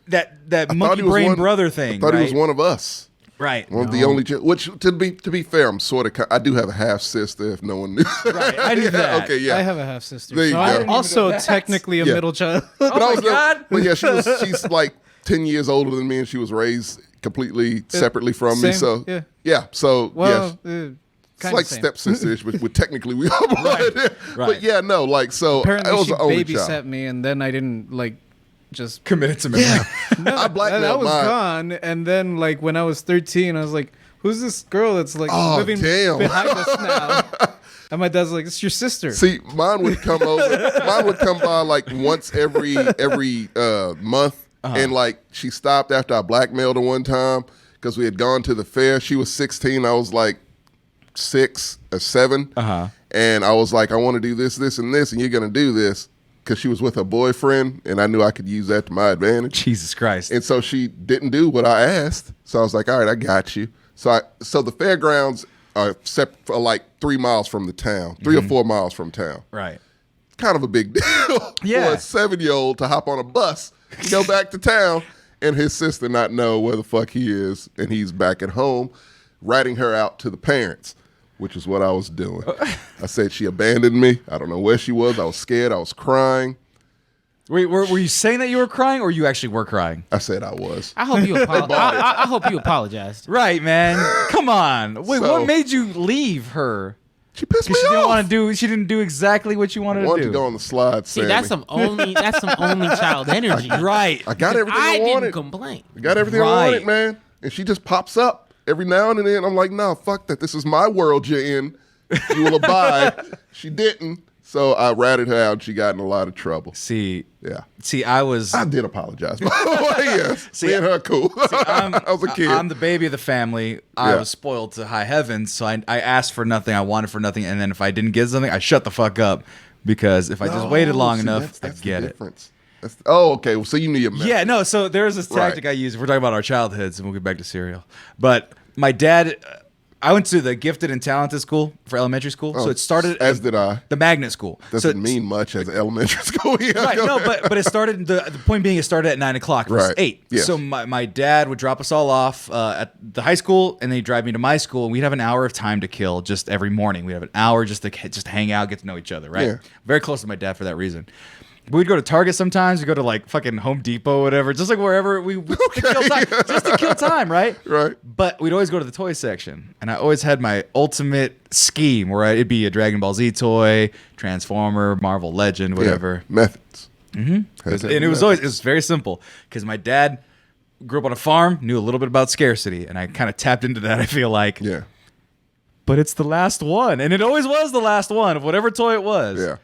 that I thought monkey he was brain one- brother thing. I thought he was right? one of us. Right. One of the only, which to be fair, I'm sort of. I do have a half sister. If no one knew, Right, I knew that. Okay, yeah. I have a half sister. There you So go. I I'm didn't also know that. technically a Yeah. middle child. But Oh my God. But yeah, she's like 10 years older than me, and she was raised completely separately from me. Same, So yeah. So Well, yes. It's kinda like same. stepsister-ish, but technically we are blood. Right. But yeah, no, like, so Apparently I was she the only babysat child. me, and then I didn't like just Committed to memory. Yeah. I blackmailed I was mine. gone, and then like when I was 13, I was like, "Who's this girl that's like Oh, living damn. behind us now?" And my dad's like, "It's your sister." See, mine would come over. Mine would come by like once every month, and like she stopped after I blackmailed her one time because we had gone to the fair. She was 16. I was like 6 or 7, and I was like, I want to do this, this, and this, and you're gonna do this because she was with her boyfriend, and I knew I could use that to my advantage. Jesus Christ. And so she didn't do what I asked. So I was like, all right, I got you. So the fairgrounds are for like 3 miles from the town, 3 or 4 miles from town. Right. Kind of a big deal Yeah. for a 7-year-old to hop on a bus, go back to town, and his sister not know where the fuck he is, and he's back at home, ratting her out to the parents, which is what I was doing. I said she abandoned me. I don't know where she was. I was scared. I was crying. Wait, were you saying that you were crying, or you actually were crying? I said I was. I hope you I hope you apologized. Right, man. Come on. Wait, So- what made you leave her? She pissed me Because she didn't off. want to do. She didn't do exactly what you wanted I to wanted do. to go on the slide, See, Sammy. that's some only child energy. Right. I got everything I, I didn't wanted. complain. I got everything I Right. wanted, man. And she just pops up every now and then. I'm like, nah, fuck that. This is my world you're in. You will abide. She didn't. So I ratted her out, and she got in a lot of trouble. See, Yeah. I did apologize, by the way, yes. See, Me and her cool. I was a kid. I'm the baby of the family. I Yeah. was spoiled to high heavens, so I asked for nothing. I wanted for nothing, and then if I didn't get something, I shut the fuck up. Because if I just waited long See, enough, that's I'd get the it. difference. Okay. Well, so you knew your method. Yeah, no. So there's this tactic I use. If we're talking about our childhoods, and we'll get back to cereal. But my dad, I went to the gifted and talented school for elementary school. So it started as did I. the magnet school. Doesn't mean much as elementary school. Yeah, Right, go no, ahead. but it started. The point being, it started at 9 o'clock versus Right. 8. Yes. So my dad would drop us all off at the high school, and then he'd drive me to my school, and we'd have an hour of time to kill just every morning. We'd have an hour just to hang out, get to know each other. Right. Yeah. Very close to my dad for that reason. But we'd go to Target sometimes. We'd go to like fucking Home Depot, whatever, just like wherever just to kill time, right? Right. But we'd always go to the toy section, and I always had my ultimate scheme where it'd be a Dragon Ball Z toy, Transformer, Marvel Legend, whatever. Yeah. Methods. And it was very simple because my dad grew up on a farm, knew a little bit about scarcity, and I kind of tapped into that. I feel like, Yeah. but it's the last one, and it always was the last one of whatever toy it was. Yeah.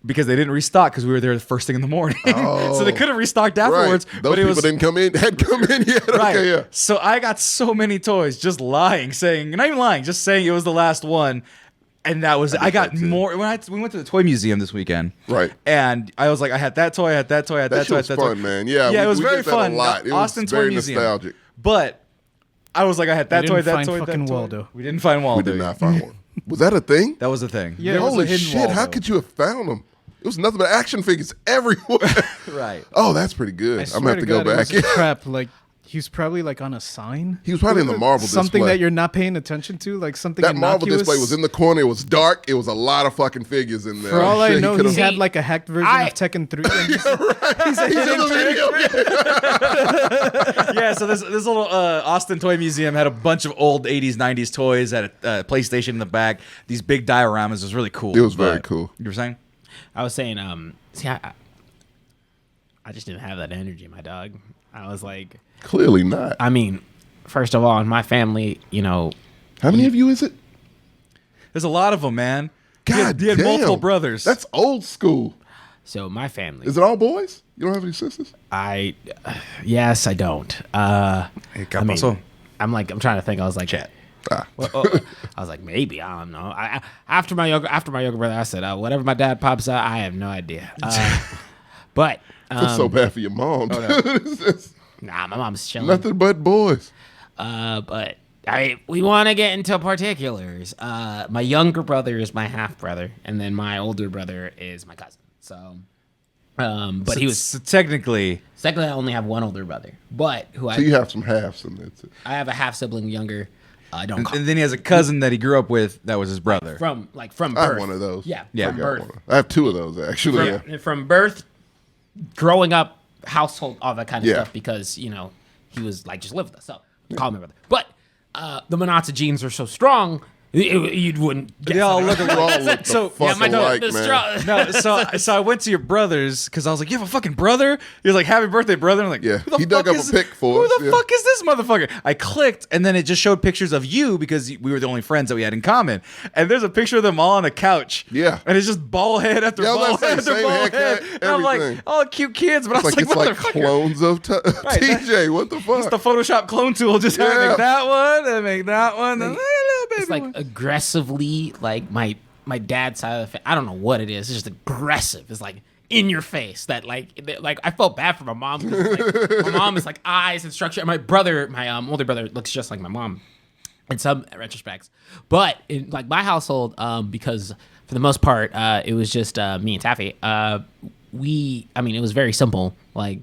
Because they didn't restock because we were there the first thing in the morning, so they could have restocked afterwards. Right. Those but it people was didn't come in. Had come in yet. right. Okay. Yeah. So I got so many toys, just lying, saying not even lying, just saying it was the last one. And that was I got that too. more when we went to the toy museum this weekend. Right. And I was like, I had that toy, I had that toy, I had That that toy, I shit had was that fun, toy. man. Yeah. Yeah, it was we very did that fun. A lot. It Austin was Toy very Museum. nostalgic. But I was like, I had that We toy, didn't that find toy, that fucking toy. Waldo. We didn't find Waldo. We did not find one. Was that a thing? That was the thing. Yeah, it was Holy a hidden shit! How Waldo. could you have found them? It was nothing but action figures everywhere. Right. Oh, that's pretty good. I I'm swear gonna have to go God, it back. was a trap. Like he was probably like on a sign. He was probably in the Marvel something display. that you're not paying attention to, like something That Marvel innocuous. display was in the corner. It was dark. It was a lot of fucking figures in there. For all I know, he could've- had like a hacked version of Tekken 3. And He's in the video. Yeah. Yeah, so this little Austin Toy Museum had a bunch of old 80s, 90s toys, had a PlayStation in the back, these big dioramas. It was really cool. It was very But- cool. You were saying? I was saying, see, I just didn't have that energy, my dog. I was like, Clearly not. I mean, first of all, in my family, you know, How many of you is it? There's a lot of them, man. God he had damn. multiple brothers. That's old school. so my family, Is it all boys? You don't have any sisters? yes, I don't. Hey, ¿qué pasó? I'm trying to think. I was like, Chat. I was like, maybe I don't know. After my younger brother, I said, whatever my dad pops out, I have no idea. But I feel so bad for your mom. It's just nah, my mom's chilling. nothing but boys. But we want to get into particulars. My younger brother is my half brother, and then my older brother is my cousin. So, but he was So technically, secondly, I only have one older brother, but who So you have some halves in it. I have a half sibling younger. I don't call and then he has a cousin that he grew up with that was his brother. from birth. I have one of those. Yeah, Yeah. from I got birth. one. I have two of those actually. Yeah. From birth, growing up, household, all that kind of stuff, because he was like just lived with us, so call me brother. But the Manatsa genes are so strong. You wouldn't guess. They all look alike. So I went to your brother's because I was like, "You have a fucking brother?" He was like, "Happy birthday, brother!" And I'm like, Yeah, who the he fuck dug up is a pic for Who us, the yeah. fuck is this motherfucker? I clicked, and then it just showed pictures of you because we were the only friends that we had in common. And there's a picture of them all on a couch. Yeah. and it's just bald head after bald head after same bald head. haircut, And I'm like, everything. "Oh, cute kids," but I was It's like, like "Motherfucker." clones of TJ. What the fuck? It's the Photoshop clone tool. Just how to Yeah. make that one and make that one. And, little baby It's like one. aggressively, like my dad's side of the family. I don't know what it is. It's just aggressive. It's like in your face. That like I felt bad for my mom. 'Cause my mom is like eyes and structure. And my brother, my older brother, looks just like my mom in some retrospects. But in like my household, because for the most part, it was just me and Taffy. It was very simple. Like,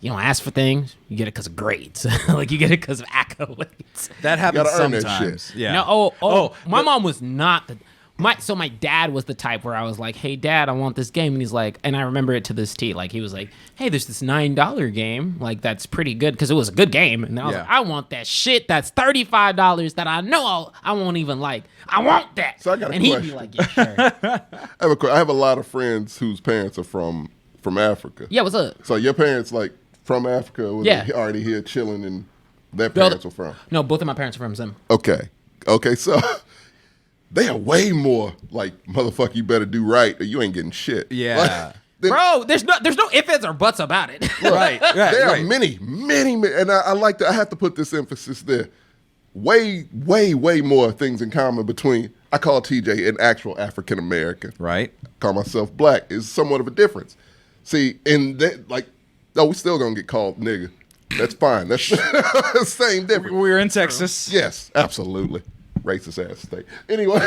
you don't ask for things, you get it because of grades. Like, you get it because of accolades. That happens gotta earn that sometimes. shit. Yeah. No, my mom was not the. My dad was the type where I was like, "Hey, Dad, I want this game," and he's like, and I remember it to this T. Like, he was like, "Hey, there's this $9 game, like that's pretty good because it was a good game," and I was Yeah. like, "I want that shit that's $35 that I know I won't even like. I want that." So I got a and he'd question. be like, "Yeah, sure." I have a lot of friends whose parents are from Africa. Yeah, what's up? So your parents like from Africa? Or were Yeah. they already here chilling, and their parents were from? No, both of my parents are from Zim. Okay, so they are way more like motherfucker. You better do right, or you ain't getting shit. Yeah. Bro, there's no ifs, ands, or buts about it. Right. There right. are many, and I like to. I have to put this emphasis there. Way more things in common between. I call TJ an actual African American. Right. Call myself black is somewhat of a difference. See, in that, like, we still gonna get called nigga. That's fine. That's the same difference. We were in Texas. Yes, absolutely. Racist ass state. Anyway,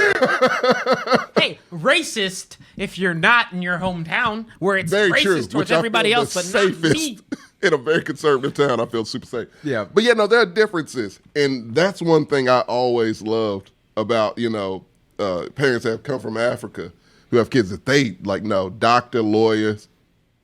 Hey, racist if you're not in your hometown where it's very racist true. towards Which I everybody feel else, the but not safest me. in a very conservative town. I feel super safe. Yeah. But yeah, no, there are differences, and that's one thing I always loved about parents that have come from Africa who have kids that they like. No, doctor, lawyers,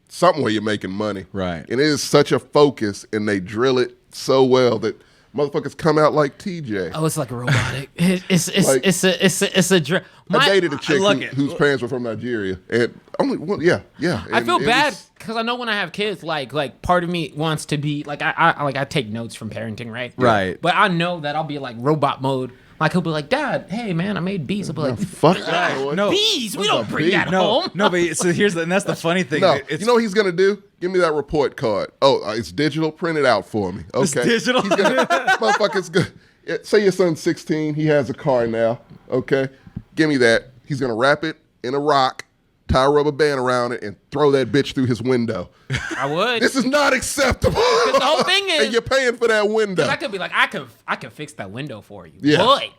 something where you're making money. Right. And it is such a focus, and they drill it so well that motherfuckers come out like TJ. Oh, it's like a robotic. It's a I dated a chick look it. whose parents were from Nigeria, and only one, yeah. I And feel it bad was- because I know when I have kids, like part of me wants to be like I take notes from parenting, right? Right. But I know that I'll be like robot mode. Like he'll be like, "Dad, hey man, I made bees." I'll be like, fuck that. boy. No. "Bees? We What's don't a bring bee? that No, home." no, but so and that's the funny thing. No, It's, you know what he's gonna do? Give me that report card. Oh, it's digital. Print it out for me. Okay, It's digital? He's gonna, motherfucker's good. Say your son's 16. He has a car now. Okay, give me that. He's gonna wrap it in a rock, tie a rubber band around it, and throw that bitch through his window. I would. This is not acceptable. the whole thing is- and you're paying for that window. I could be like, I can fix that window for you. Yeah. But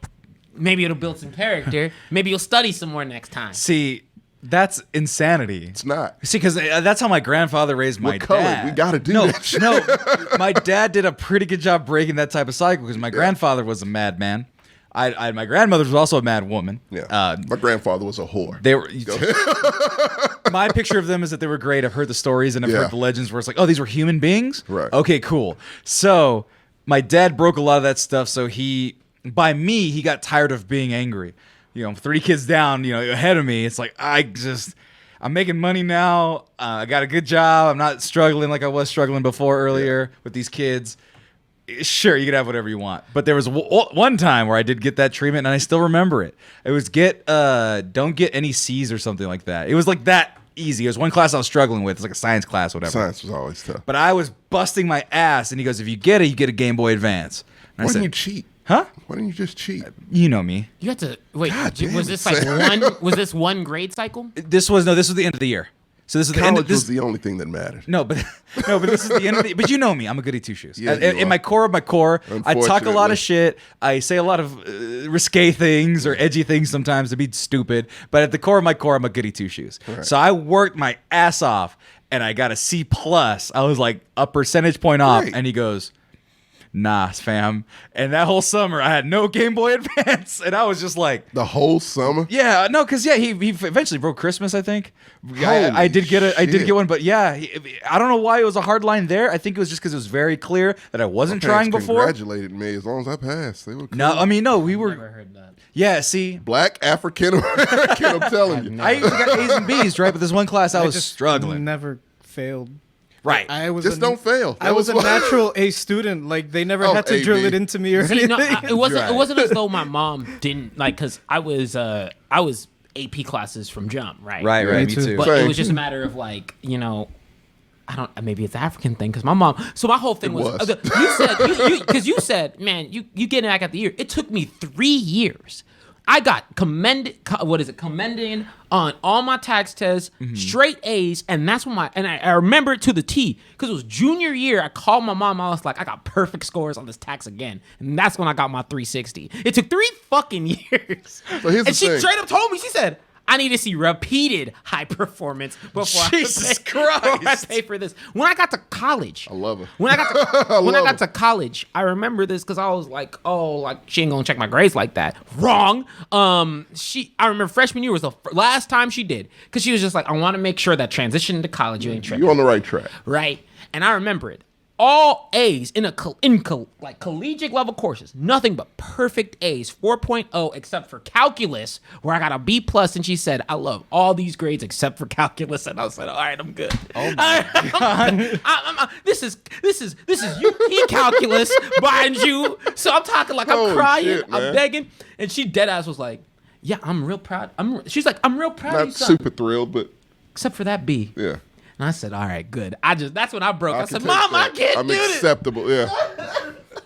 maybe it'll build some character. Maybe you'll study some more next time. see, that's insanity. It's not. See, because that's how my grandfather raised my We're colored. dad. We gotta do no, that shit. No, my dad did a pretty good job breaking that type of cycle because my grandfather was a madman. My grandmother was also a mad woman. Yeah. My grandfather was a whore. They were. My picture of them is that they were great. I've heard the stories and I've Yeah. heard the legends where it's like, oh, these were human beings. Right. Okay, cool. So my dad broke a lot of that stuff. So he got tired of being angry. 3 kids down, ahead of me. It's like I'm making money now. I got a good job. I'm not struggling like I was struggling before earlier with these kids. Sure, you can have whatever you want. But there was one time where I did get that treatment, and I still remember it. It was don't get any C's or something like that. It was like that easy. It was one class I was struggling with. It's like a science class, whatever. Science was always tough. But I was busting my ass, and he goes, if you get it, you get a Game Boy Advance. And Why I said, didn't you cheat? huh? Why didn't you just cheat? You know me. You had to wait. God damn Was it, this like Sam. was this one grade cycle? This was the end of the year. So this is the end College of this. was the only thing that mattered. No, but this is the end of the. But you know me, I'm a goody two shoes. Yeah, you In are. my core of my core, I talk a lot Unfortunately. of shit. I say a lot of risque things or edgy things sometimes to be stupid. But at the core of my core, I'm a goody two shoes. Right. So I worked my ass off, and I got a C+. I was like a percentage point off, Great. and he goes, Nah, fam. And that whole summer, I had no Game Boy Advance, and I was just like, The whole summer? yeah, no, because he eventually broke Christmas, I think. I did get one, but yeah, I don't know why it was a hard line there. I think it was just because it was very clear that I wasn't trying before. Congratulated me as long as I passed. They were cool. No, I mean, no, we were. Never heard that. Yeah, see, Black African American, I'm telling you. I even got A's and B's, right? But this one class, I was just struggling. Never failed. Right. I was Just don't fail. I was a natural A student. Like they never had to A, drill B. it into me or See, anything. no, it wasn't. Right. It wasn't as though my mom didn't like because I was AP classes from jump, right? Right, Yeah, right, me me too. too. But Same. it was just a matter of like, you know, I don't. Maybe it's an African thing because my mom. So my whole thing was. was. You said because you said, man, you get back at the year. It took me 3 years. I got commended. What is it? Commending on all my tax tests, straight A's, and that's when I remember it to the T because it was junior year. I called my mom. I was like, I got perfect scores on this tax again, and that's when I got my 360. It took 3 fucking years. So here's the and she thing. straight up told me. She said, I need to see repeated high performance before Jesus before I Christ. pay for this. When I got to college, I love her. When I got to I when I love got her. to college, I remember this because I was like, oh, like she ain't gonna check my grades like that. Wrong. I remember freshman year was the last time she did because she was just like, I want to make sure that transition into college you ain't tripping, You're on the right track. right? And I remember it. All A's in like collegiate level courses, nothing but perfect A's, 4.0 except for calculus, where I got a B plus. And she said, "I love all these grades except for calculus." And I was like, "All right, I'm good." Oh my god, this is UP calculus, mind you. So I'm talking like I'm Holy crying, shit, I'm man. begging, and she dead ass was like, "Yeah, I'm real proud." She's like, "I'm real proud of you, Not son, super thrilled, but except for that B." yeah. And I said, "All right, good." That's when I broke. I can said, take "Mom, I that. can't I'm do this." acceptable, yeah.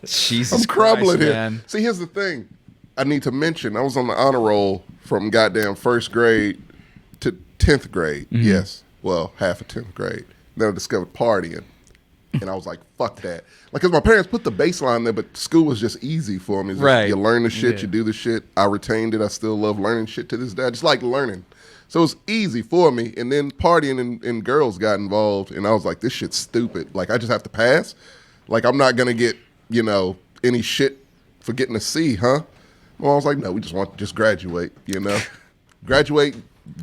Jesus I'm crumbling Christ, here. man. See, here's the thing. I need to mention, I was on the honor roll from goddamn first grade to 10th grade. Yes. Well, half of 10th grade. Then I discovered partying. And I was like, fuck that. Like, because my parents put the baseline there, but school was just easy for me. It's just, Right. You learn the shit, Yeah. you do the shit. I retained it. I still love learning shit to this day. I just like learning. So it's easy for me. And then partying and girls got involved. And I was like, this shit's stupid. Like, I just have to pass. Like, I'm not going to get, any shit for getting a C, huh? Well, I was like, no, we just want to just graduate, Graduate,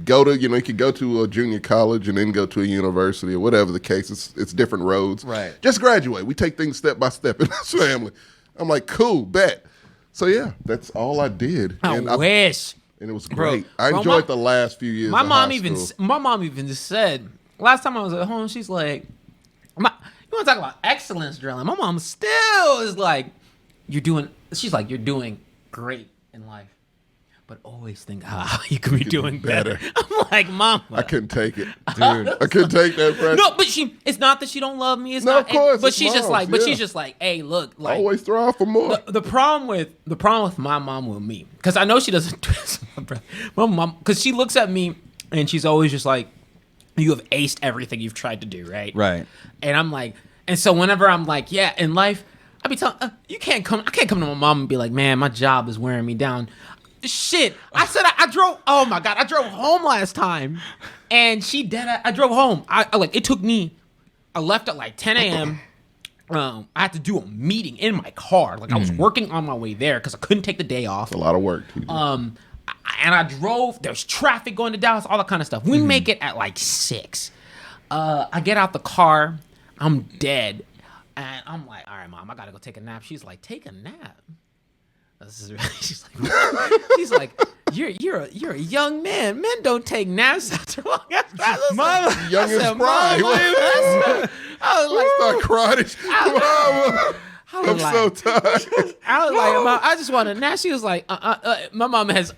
go to, you could go to a junior college and then go to a university or whatever the case. It's different roads. Right. Just graduate. We take things step by step in this family. I'm like, cool, bet. So, yeah, that's all I did. I wish. And it was Bro, great. I bro, enjoyed my- the last few years My of mom high even school. my mom even just said last time I was at home, she's like, you want to talk about excellence drilling? My mom still is like, you're doing great in life, but always think how you could be doing better. I'm like, Mom, I couldn't take it. Dude. I couldn't take that pressure. no, but it's not that she don't love me. It's No, not, of course, but it's she's just moms, like, yeah. she's just like, hey, look, like, Always throw out for more. the problem with my mom with me, because I know she doesn't do this with my brother. My mom, because she looks at me and she's always just like, you have aced everything you've tried to do, right? Right. And I'm like, and so whenever I'm like, yeah, in life, I be telling, I can't come to my mom and be like, man, my job is wearing me down. Shit, I said I drove. Oh my god, I drove home last time, and I drove home. I like it took me. I left at like 10 a.m. I had to do a meeting in my car. Like I was working on my way there because I couldn't take the day off. A lot of work. TJ. And I drove. There's traffic going to Dallas, all that kind of stuff. We make it at like 6. I get out the car. I'm dead, and I'm like, all right, Mom, I gotta go take a nap. She's like, take a nap. She's like, you're a young man. Men don't take naps after long. Mama, Young and Mom, spry. I was like, Start crying. Mama, I'm so tired. I was like, Mom, I just want to nap. She was like, my mom has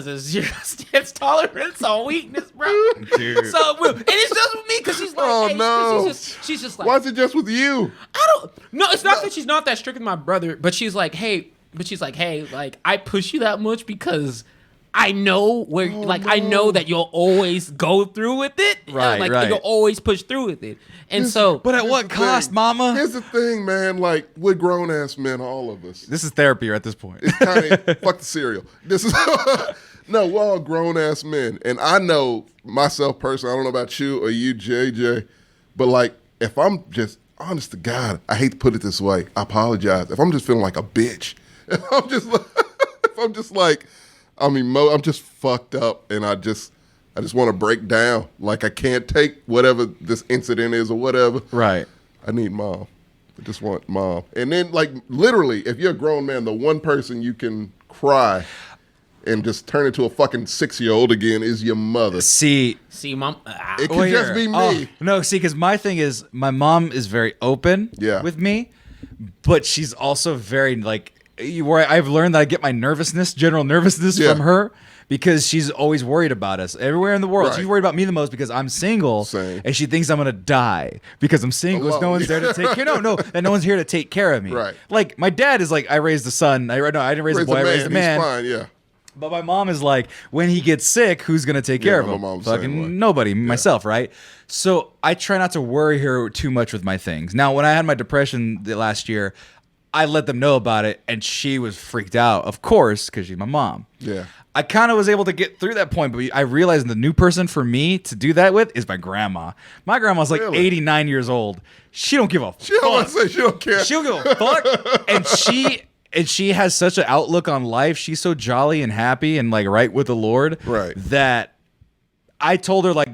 a 0 stance tolerance on weakness, bro. Dude. So, and it's just with me because she's like, Oh, hey, 'cause no. she's just like, Why is it just with you? no, it's not that she's not that strict with my brother, but she's like, hey, like I push you that much because I know where, I know that you'll always go through with it, Right, like right. you'll always push through with it, and so. But at Here's what the cost, thing. Mama? Here's the thing, man. Like, we're grown ass men, all of us. This is therapy at this point. Fuck the cereal. This is no, we're all grown ass men, and I know myself personally. I don't know about you or you, JJ, but like if I'm just honest to God, I hate to put it this way. I apologize if I'm just feeling like a bitch. If I'm just like, I'm just fucked up, and I just want to break down. Like, I can't take whatever this incident is or whatever. Right. I need mom. I just want mom. And then, like, literally, if you're a grown man, the one person you can cry and just turn into a fucking 6-year-old again is your mother. See, Mom. It can just be me. Oh, no, see, because my thing is, my mom is very open with me, but she's also very, like, where I've learned that I get my general nervousness from her, because she's always worried about us everywhere in the world. Right. She's worried about me the most because I'm single. Same. And she thinks I'm gonna die because I'm single. Alone. No one's there to take care. No, and no one's here to take care of me. Right. Like, my dad is like, I raised a son. I didn't raise a boy. I raised a man. He's fine, yeah. But my mom is like, when he gets sick, who's gonna take care of my him? mom's the same way. Fucking nobody, myself, right? So I try not to worry her too much with my things. Now, when I had my depression the last year, I let them know about it, and she was freaked out, of course, because she's my mom. Yeah. I kind of was able to get through that point, but I realized the new person for me to do that with is my grandma. My grandma's like Really? 89 years old. She don't give a fuck. She don't want to say she don't care. She don't give a fuck. And she has such an outlook on life. She's so jolly and happy and like right with the Lord. Right. That I told her, like,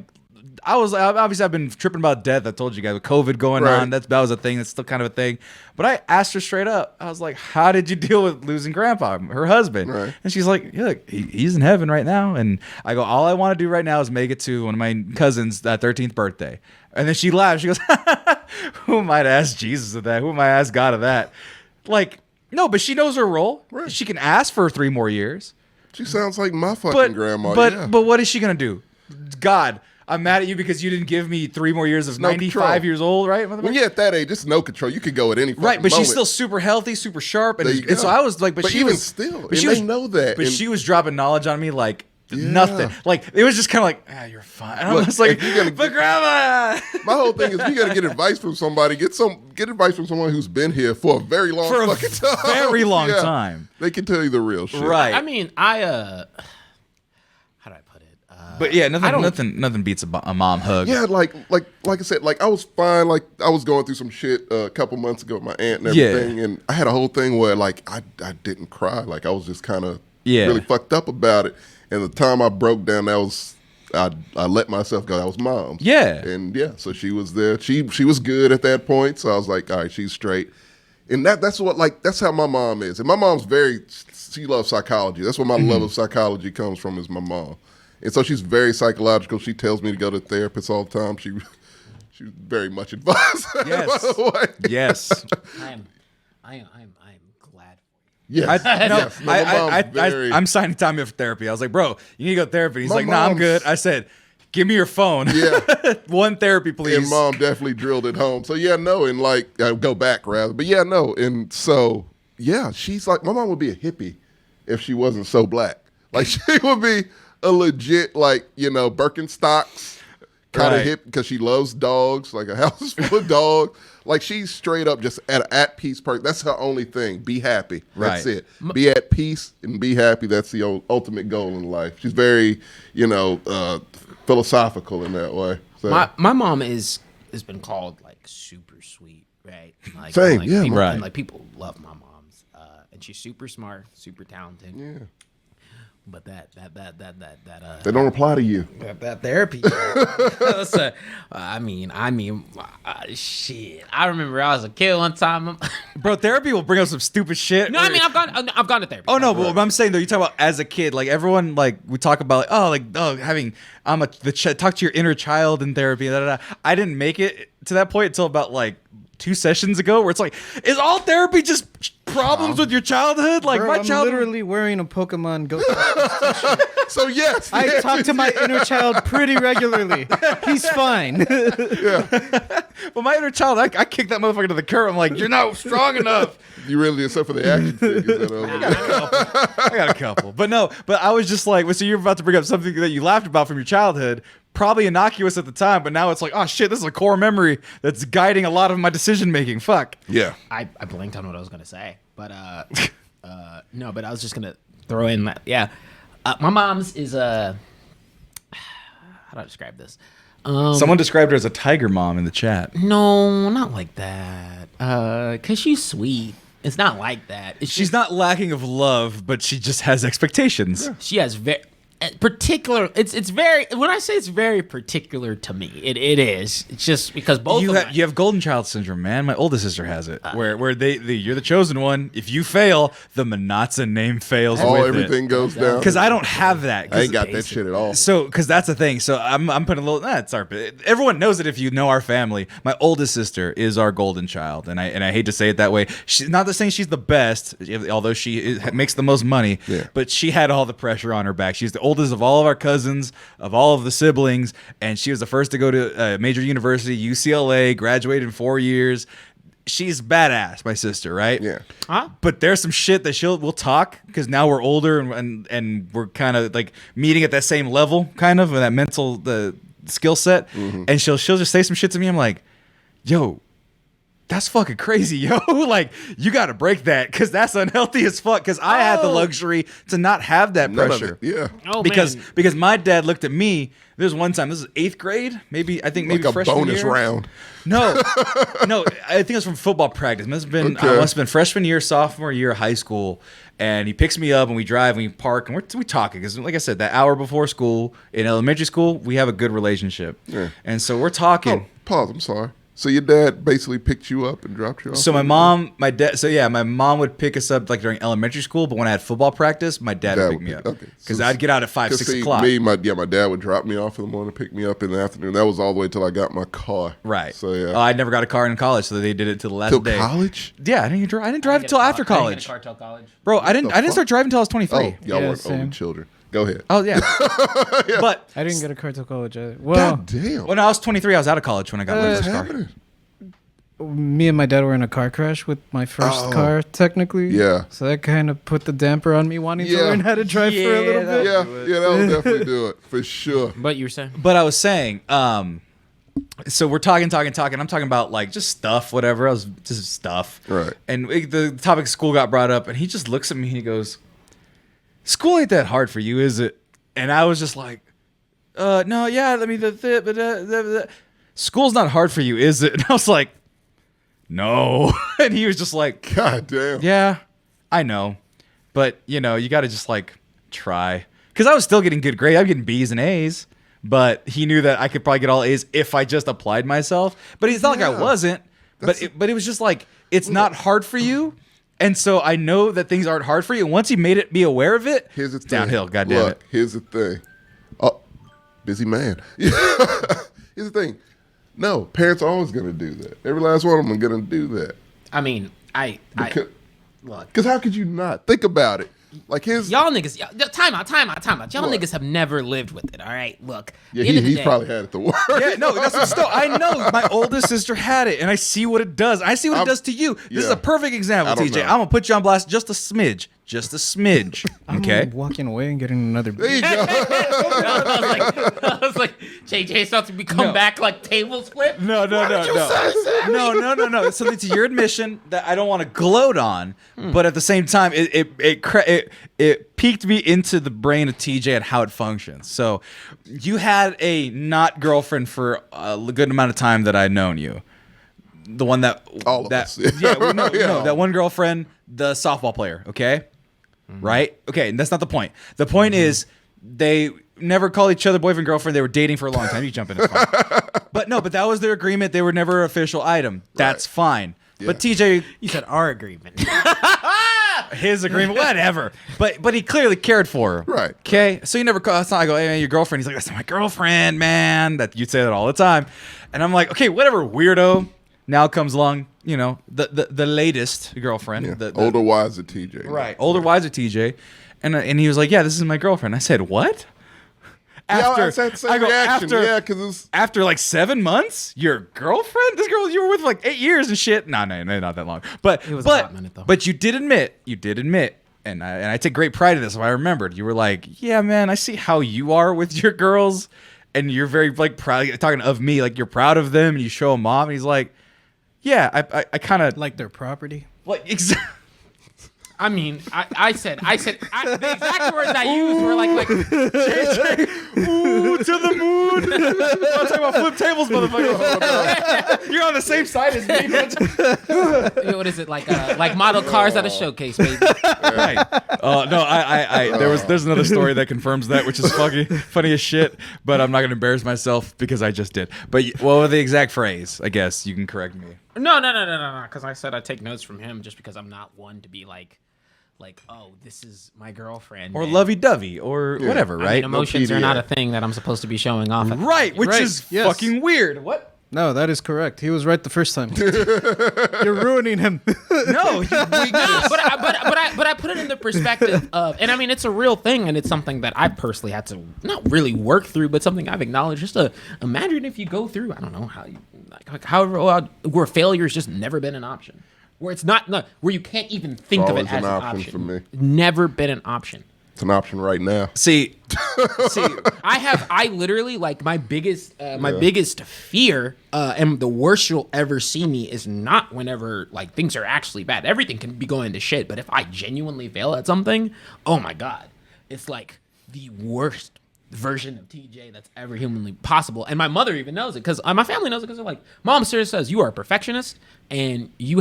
obviously I've been tripping about death. I told you guys with COVID going on. That was a thing. That's still kind of a thing. But I asked her straight up. I was like, "How did you deal with losing Grandpa, her husband?" Right. And she's like, "Yeah, look, he's in heaven right now." And I go, "All I want to do right now is make it to one of my cousins' 13th birthday." And then she laughed. She goes, "Who am I to ask Jesus of that? Who am I to ask God of that?" Like, no, but she knows her role. Right. She can ask for 3 more years. She sounds like my fucking grandma. But what is she gonna do? God, I'm mad at you because you didn't give me 3 more years of No 95 control. years old, right? When you're at that age, it's no control. You could go at any fucking Right, but moment. she's still super healthy, super sharp, and, There you and so go. I was like, But she even was still, but and she they was, know that, but and- she was dropping knowledge on me like Yeah. nothing. Like, it was just kind of like, you're fine. And I Look, was like, if you're gonna but grandma, My whole thing is, you got to get advice from somebody. Get advice from someone who's been here for a very long For a fucking time. very long time. They can tell you the real shit. right? I mean, how do I put it? But yeah, nothing beats a mom hug. Yeah, like I said, like I was fine. Like I was going through some shit a couple months ago with my aunt and everything, and I had a whole thing where like I didn't cry. Like I was just kind of really fucked up about it. And the time I broke down, that was I let myself go. That was Mom. Yeah. And yeah, so she was there. She was good at that point. So I was like, all right, she's straight. And that's how my mom is. And my mom's she loves psychology. That's where my love of psychology comes from, is my mom. And so she's very psychological. She tells me to go to therapists all the time. She's very much advised. Yes. By the way. Yes. I am glad. Yes. Yes. No, my mom's very- I'm signing time for therapy. I was like, bro, you need to go to therapy. He's My like, nah, I'm mom's- good. I said, give me your phone. Yeah. One therapy, please. And Mom definitely drilled it home. So yeah, no, and like go back rather. But yeah, no. And so yeah, she's like, my mom would be a hippie if she wasn't so black. Like she would be a legit, like, Birkenstocks kind of Right. hip, because she loves dogs, like a house full of dogs. Like she's straight up just at peace person. That's her only thing. Be happy. That's Right. it. Be at peace and be happy. That's the ultimate goal in life. She's very, philosophical in that way. So. My mom has been called like super sweet, right? Like, Same, like, yeah, people, right. And like people love my mom's, and she's super smart, super talented. Yeah. But that They don't apply to you. that therapy. Shit. I remember I was a kid one time. Bro, therapy will bring up some stupid shit. No, I mean I've gone to therapy. Oh no, but what I'm saying though, you talk about as a kid, like everyone, like we talk about, having talk to your inner child in therapy. I didn't make it to that point until about like 2 sessions ago, where it's like, is all therapy just problems with your childhood? Like Bro, my I'm childhood. literally wearing a Pokemon Go. So yes, I yes, talk to my inner child pretty regularly. He's fine. But my inner child, I kicked that motherfucker to the curb. I'm like, you're not strong enough. You really, except for the action figures that are over there. I got a couple, but I was just like, so you're about to bring up something that you laughed about from your childhood, probably innocuous at the time, but now it's like, oh shit, this is a core memory that's guiding a lot of my decision making. Fuck. Yeah. I blanked on what I was gonna say, but no, but I was just gonna throw in that. Yeah, my mom's is how do I describe this? Someone described her as a tiger mom in the chat. No, not like that. Cause she's sweet. It's not like that. She's not lacking of love, but she just has expectations. She has very particular. It's very. When I say it's very particular to me, it is. It's just because both You of you have golden child syndrome, man. My oldest sister has it, where you're the chosen one. If you fail, the Manatsa name fails. Everything goes down. Because I don't have that. I ain't got that shit at all. So, because that's the thing. So I'm putting a little. It's our. Everyone knows it if you know our family. My oldest sister is our golden child, and I hate to say it that way. She's not saying she's the best, although she makes the most money. Yeah. But she had all the pressure on her back. She's the oldest of all of our cousins, of all of the siblings, and she was the first to go to a major university, UCLA. Graduated in 4 years. She's badass, my sister, right? Yeah. Huh? But there's some shit that we'll talk because now we're older and we're kind of like meeting at that same level, kind of, with that mental skill set. And she'll just say some shit to me. I'm like, yo, that's fucking crazy, yo. Like, you got to break that because that's unhealthy as fuck. Because I had the luxury to not have that None of pressure. it. Yeah. Oh, because man. because my dad looked at me. There's one time. This is 8th grade, maybe. I think maybe Like a freshman bonus year. round. No, I think it was from football practice. It must have been freshman year, sophomore year of high school. And he picks me up and we drive and we park and we talking because, like I said, that hour before school in elementary school, we have a good relationship. Yeah. And so we're talking. Oh, pause. I'm sorry. So your dad basically picked you up and dropped you off? So my mom would pick us up like during elementary school, but when I had football practice, my dad would pick me up. Okay. Because I'd get out at 5, 6 o'clock. My dad would drop me off in the morning, pick me up in the afternoon. That was all the way till I got my car. Right. So yeah. I never got a car in college, so they did it till the last Till day. college? Yeah, I didn't drive until after college. Bro, I didn't start driving until I was 23. Oh, y'all Yeah, weren't only same. children. Go ahead. Oh yeah. But I didn't get a car till college either. Well, God damn. when I was 23, I was out of college when I got my What's first car. happening? me and my dad were in a car crash with my first car, technically. Yeah. So that kind of put the damper on me wanting to Yeah. learn how to drive for a little bit. Yeah, that would definitely do it for sure. But you were saying? But I was saying, so we're talking. I'm talking about like just stuff, whatever. I was just stuff. Right. And the topic of school got brought up, and he just looks at me and he goes, "School ain't that hard for you, is it?" And I was just like, "No, yeah. I mean, the school's not hard for you, is it?" And I was like, "No." And he was just like, God damn. "Yeah, I know, but you know, you got to just like try." Because I was still getting good grades. I'm getting B's and A's. But he knew that I could probably get all A's if I just applied myself. But it's not like I wasn't. But it was just like, it's not hard for you. And so I know that things aren't hard for you. And once he made it be aware of it, Here's the it's thing. downhill. God damn Look, it. here's the thing. Oh, busy man. Here's the thing. No, parents are always going to do that. Every last one of them are going to do that. I mean, look. Because how could you not? Think about it. Like his... Y'all niggas, time out. Y'all niggas have never lived with it, all right? Look. Yeah, at the end of the he's day- probably had it the worst. Yeah, no, that's what still. I know my oldest sister had it, and I see what it does. I see what it does to you. This is yeah. a perfect example, I don't TJ. know. I'm gonna put you on blast just a smidge. Okay. I'm walking away and getting another There beer. you go. I was like, JJ starts to become back like tables flip. No. So it's your admission that I don't want to gloat on, but at the same time, it piqued me into the brain of TJ and how it functions. So you had a not girlfriend for a good amount of time that I'd known you. The one that All of that us. no, that one girlfriend, the softball player. Okay, right? Okay, and that's not the point. The point is they never call each other boyfriend girlfriend. They were dating for a long time. You jump in, it's fine. But that was their agreement. They were never an official item. That's fine. Yeah. But TJ, You said our agreement. his agreement, whatever. But he clearly cared for her. Right. Okay. So you never call. It's not like, hey man, your girlfriend. He's like, that's not my girlfriend, man. That you'd say that all the time. And I'm like, okay, whatever, weirdo. Now comes along, the latest girlfriend, Yeah. the Older, wiser TJ. right, older, wiser TJ, and he was like, yeah, this is my girlfriend. I said, what? I had the same reaction. Yeah, because After like 7 months, your girlfriend? This girl you were with for like 8 years and shit. No, not that long. But It was a hot minute, though. But you did admit, and I take great pride in this. If I remembered, you were like, yeah, man, I see how you are with your girls, and you're very like proud. Talking of me, like you're proud of them, and you show them mom. And he's like, yeah, I kind of Like their property. like exactly. I mean, I said the exact words I used were like Ooh, to the moon. I'm talking about flip tables, motherfucker. You're on the same side as me, bitch. what is it like model cars at a showcase, baby? Right. No, I there's another story that confirms that, which is funny as shit, but I'm not going to embarrass myself because I just did. But what was the exact phrase? I guess you can correct me. No, because I said I take notes from him just because I'm not one to be like, oh, this is my girlfriend. Or lovey-dovey or whatever, right? I mean, emotions are not a thing that I'm supposed to be showing off. Right, which is fucking weird. What? No, that is correct. He was right the first time. You're ruining him. No, but I put it in the perspective of, and I mean, it's a real thing, and it's something that I personally had to not really work through, but something I've acknowledged. Just to imagine if you go through, I don't know how you, however, where failure's just never been an option, where it's not where you can't even think of it as an option for me. Never been an option. It's an option right now. See, I literally like my biggest fear, and the worst you'll ever see me is not whenever like things are actually bad. Everything can be going to shit, but if I genuinely fail at something, oh my God, it's like the worst version of TJ that's ever humanly possible. And my mother even knows it because my family knows it because they're like, Mom seriously says you are a perfectionist and your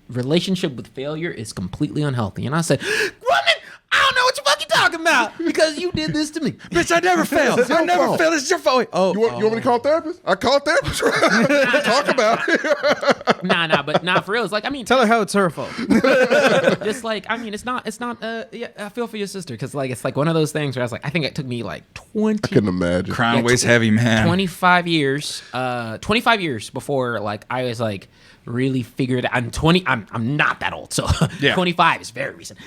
relationship with failure is completely unhealthy. And I said, woman, I don't know what you're fucking talking about because you did this to me. Bitch, I never fail. I never fail. This is your fault. Oh, you want me to call a therapist? I call a therapist. Talk about it. Nah, but not for real. It's like, I mean, Tell her how it's her fault. just like, I mean, it's not, yeah, I feel for your sister because like, it's like one of those things where I was like, I think it took me like 20. I couldn't imagine. Crown weighs heavy, man. 25 years before like I was like really figured out. I'm not that old, so Yeah. 25 is very recent.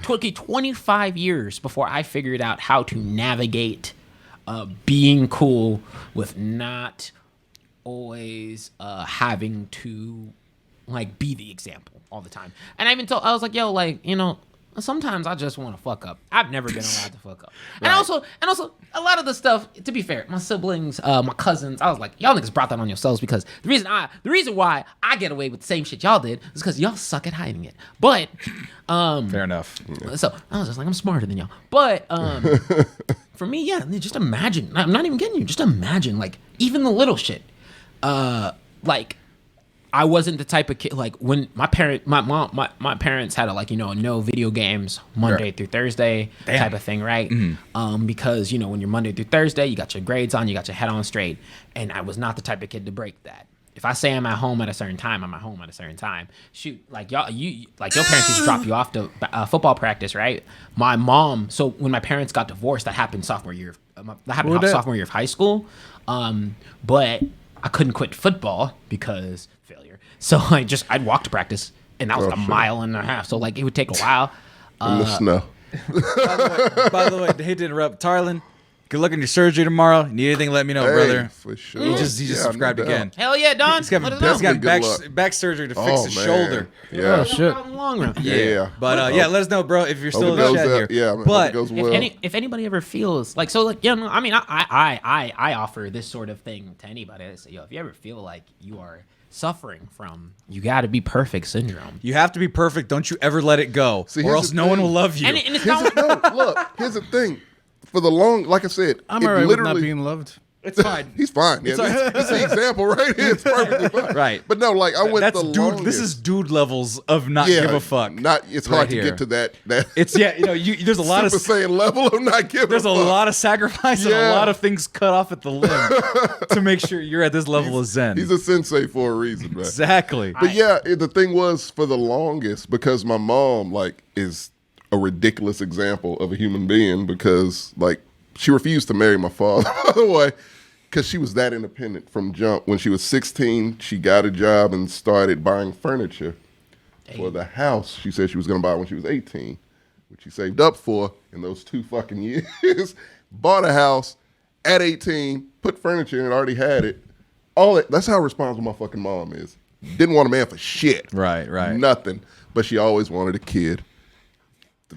25 years before I figured out how to navigate being cool with not always having to like be the example all the time. And I was like, yo, like, you know, sometimes I just want to fuck up. I've never been allowed to fuck up. And also a lot of the stuff, to be fair, my siblings, my cousins, I was like, y'all niggas brought that on yourselves because the reason why I get away with the same shit y'all did is because y'all suck at hiding it. But Fair enough. so I was just like, I'm smarter than y'all. But for me, yeah, just imagine. I'm not even kidding you. Just imagine, like, even the little shit. Like, I wasn't the type of kid like when my parents had a like, you know, no video games Monday through Thursday type of thing, right? Mm-hmm. Because, you know, when you're Monday through Thursday, you got your grades on, you got your head on straight, and I was not the type of kid to break that. If I say I'm at home at a certain time, I'm at home at a certain time. Shoot, like your parents used to drop you off to football practice, right? My mom. So when my parents got divorced, that happened sophomore year. Sophomore year of high school. But I couldn't quit football because failure. So I'd walk to practice, and that was a mile and a half. So like it would take a while. In the snow. By the way, hate to interrupt, Tarlin. Good luck on your surgery tomorrow. Need anything, let me know, brother. For sure. He just subscribed again. Hell yeah, Don. He's got back surgery to fix his shoulder. Yeah. Oh, shit. In the long run. Yeah. But let us know, bro, if you're still in the Hope it chat goes here. Yeah, man, but hope it goes well. If anybody ever feels like, so like, you know, I mean, I offer this sort of thing to anybody. I say, yo, if you ever feel like you are suffering from you got to be perfect syndrome, you have to be perfect. Don't you ever let it go, or else no one will love you. and it's not Look, here's the thing. For the long, like I said, I'm alright with not being loved. It's fine. He's fine. Yeah, this is the example right here. It's perfectly fine. Right. But no, like I went That's the dude. longest. This is dude levels of not give a fuck. It's right hard to here. get to that. It's there's a lot of Super Saiyan level of not giving. there's a fuck. lot of sacrifice and a Yeah. lot of things cut off at the limb to make sure you're at this level of zen. He's a sensei for a reason, man. Exactly. But the thing was for the longest because my mom like is a ridiculous example of a human being because like she refused to marry my father, by the way. Because she was that independent from jump. When she was 16, she got a job and started buying furniture for the house she said she was going to buy when she was 18, which she saved up for in those 2 fucking years. Bought a house at 18, put furniture in it, already had it. That's how responsible my fucking mom is. Didn't want a man for shit. Right. Nothing. But she always wanted a kid.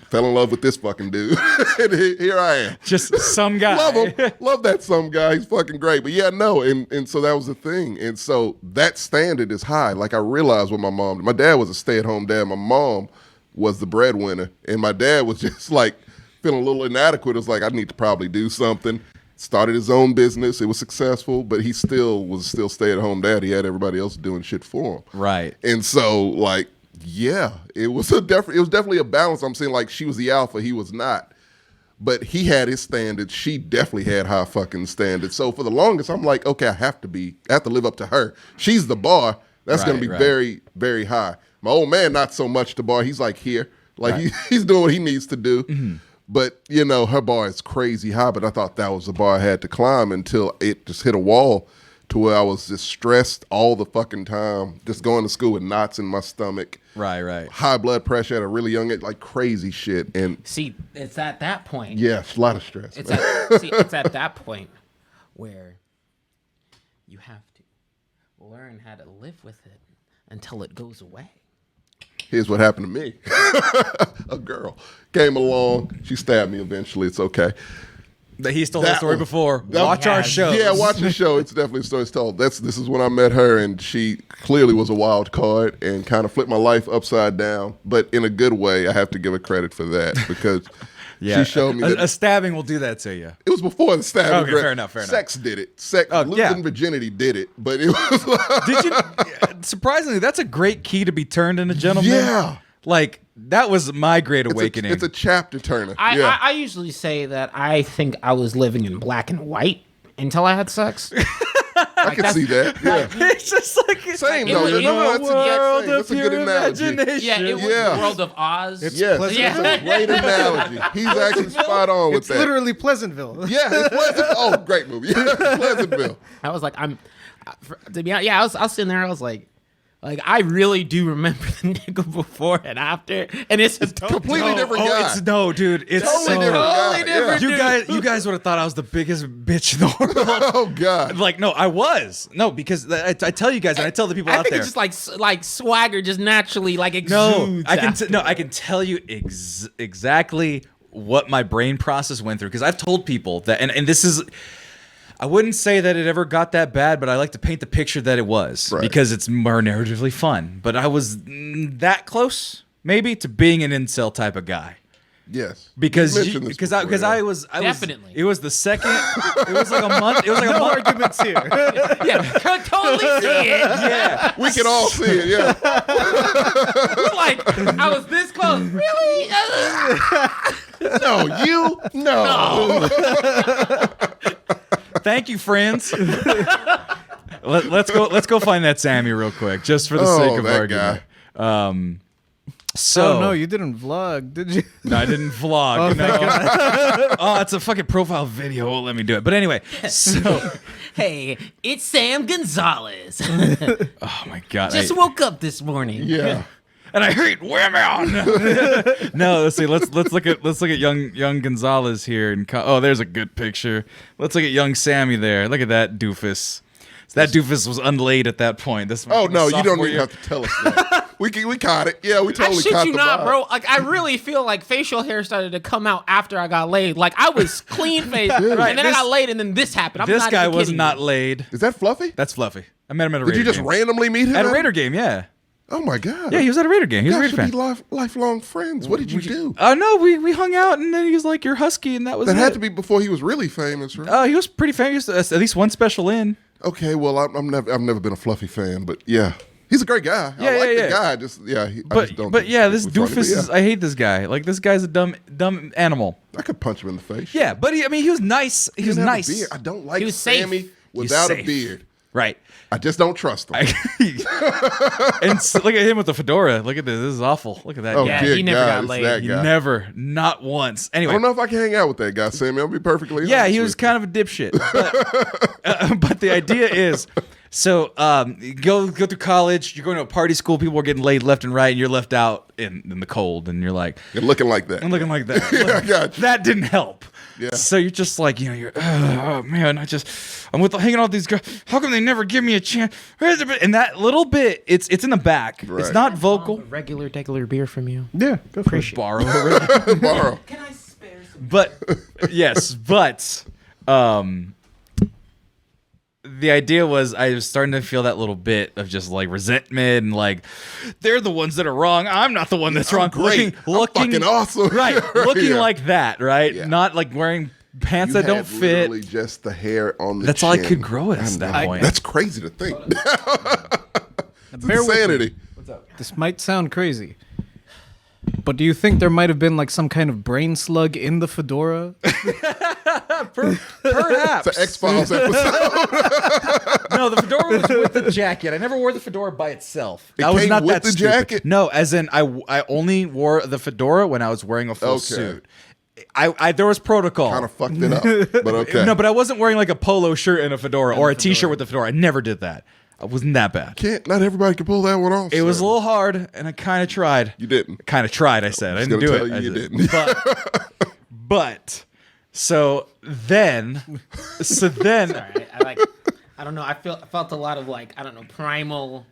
fell in love with this fucking dude. And here I am. Just some guy. Love him. Love that some guy. He's fucking great. But yeah, no. And so that was the thing. And so that standard is high. Like I realized with my dad was a stay-at-home dad. My mom was the breadwinner. And my dad was just like feeling a little inadequate. It was like, I need to probably do something. Started his own business. It was successful, but he was still stay-at-home dad. He had everybody else doing shit for him. Right. And so like, yeah, it was definitely a balance. I'm saying like she was the alpha, he was not. But he had his standards. She definitely had high fucking standards. So for the longest, I'm like, okay, I have to live up to her. She's the bar. That's going to be very, very high. My old man, not so much the bar. He's like here. Like he's doing what he needs to do. Mm-hmm. But, you know, her bar is crazy high. But I thought that was the bar I had to climb until it just hit a wall to where I was just stressed all the fucking time. Just going to school with knots in my stomach. Right. High blood pressure at a really young age, like crazy shit. And see, it's at that point. Yeah, a lot of stress. It's at that point where you have to learn how to live with it until it goes away. Here's what happened to me. A girl came along. She stabbed me eventually. It's okay. He's told that story before. Watch our show. Yeah, watch the show. It's definitely a story told. This is when I met her, and she clearly was a wild card and kind of flipped my life upside down. But in a good way, I have to give her credit for that because she showed me that a stabbing will do that to you. It was before the stabbing. Okay, fair enough. Sex did it. Losing virginity did it. But it was like... Did you? Surprisingly, that's a great key to be turned in a gentleman. Yeah. Like, that was my great awakening. It's a chapter turner. I usually say that I think I was living in black and white until I had sex. I can see that. Yeah. It's just like same. It was That's a good analogy. Yeah, it was the world of Oz. Yes, it's a great analogy. He's actually spot on with that. It's literally Pleasantville. Yeah, it's Pleasantville. Oh, great movie. Yeah, Pleasantville. I was like, I was sitting there. I was like, I really do remember the nigga before and after, and it's a completely different guy. Dude, it's totally different. You guys would have thought I was the biggest bitch in the world. Oh God! Like, no, I was because I tell you guys, and I tell the people out there, it's just like swagger just naturally exudes. No, I can tell you exactly what my brain process went through because I've told people that, and this is. I wouldn't say that it ever got that bad, but I like to paint the picture that it was because it's more narratively fun. But I was that close, maybe, to being an incel type of guy. Yes, because I was definitely. It was the second. It was like a month. It was like a month. Arguments here. Yeah, could totally see it. Yeah, we can all see it. Yeah, I was this close. Really? No. Thank you, friends. Let's go find that Sammy real quick, just for the sake of argument. So no, you didn't vlog, did you? No, I didn't vlog. Oh, no. Oh, it's a fucking profile video. Won't let me do it. But anyway, so hey, it's Sam Gonzalez. Oh my God! Just woke up this morning. Yeah. And I hate women. No, let's see. Let's look at young Gonzalez here. And there's a good picture. Let's look at young Sammy there. Look at that doofus. So that doofus was unlaid at that point. No, you don't even have to tell us that. We caught it. Yeah, we totally caught the I shit you not, vibe. bro. Like I really feel like facial hair started to come out after I got laid. Like I was clean faced, and then I got laid, and then this happened. This guy was not laid. Is that Fluffy? That's Fluffy. I met him at a Raider game. Did you just randomly meet him at a Raider game? Yeah. Oh my God! Yeah, he was at a Raider game. He was a Raider fan. Should be lifelong friends. What did you do? No, we hung out, and then he was like, "You're husky," and that was. That had to be before he was really famous, right? He was pretty famous. At least one special in. Okay, well, I've never been a Fluffy fan, but yeah, he's a great guy. I like the guy. I just don't. But yeah, this doofus is. I hate this guy. Like this guy's a dumb animal. I could punch him in the face. Yeah, but he was nice. He was nice. I don't like Sammy without a beard. Right. I just don't trust him. And look at him with the fedora. Look at this. This is awful. Look at that. Oh, guy. Yeah, he never got laid. He never, not once. Anyway, I don't know if I can hang out with that guy, Sammy. I'll be perfectly honest. Yeah, he was kind of a dipshit. But the idea is, So you go through college. You're going to a party school. People are getting laid left and right, and you're left out in the cold. And you're like, You're looking like that. I'm looking like that. Yeah, I got you. That didn't help. Yeah. So you're just like, you're, oh man, I'm hanging out with these girls. How come they never give me a chance? And that little bit, it's in the back. Right. It's not vocal. Regular beer from you. Yeah, go for it. Borrow. Borrow. Can I spare some? But yes, the idea was I was starting to feel that little bit of just like resentment and like they're the ones that are wrong. I'm not the one that's wrong. Great. Looking fucking awesome. Right. Looking Yeah. like that, right? Yeah. not like wearing pants You that don't had fit. literally just the hair on the That's all I chin. could grow at I that know. point. That's crazy to think. It's Bear with me. insanity. This might sound crazy, but do you think there might have been like some kind of brain slug in the fedora? Perhaps. It's an X-Files episode. No, the fedora was with the jacket. I never wore the fedora by itself. It I was came not with that the stupid. jacket? No, as in I only wore the fedora when I was wearing a full Okay. suit. I there was protocol. Kind of fucked it up, but okay. No, but I wasn't wearing like a polo shirt and a fedora or a t-shirt with a fedora. I never did that. I wasn't that bad. Not everybody can pull that one off. It was a sir. little hard, and I kind of tried. You didn't. Kind of tried. I said I I'm didn't just do gonna it. tell you I you did. didn't. But so then. Sorry, I don't know. I felt a lot of like, I don't know, primal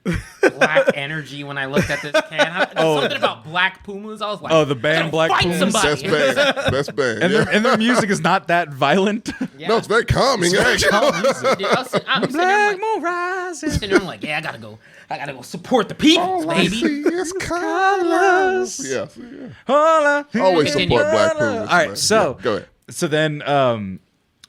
black energy when I looked at this can. Something about Black Pumas. I was like, Oh, the band Black fight Pumas? somebody. Best band. And yeah. their music is not that violent. Yeah. No, it's very calming. calm music. Dude, I'm sitting there Black like, moon rising. sitting there, I'm like, yeah, I gotta go support the people, All I baby. see is colors. Yeah. Hola. Always Continue. support Black Pumas. All right, man. so Yeah, go ahead.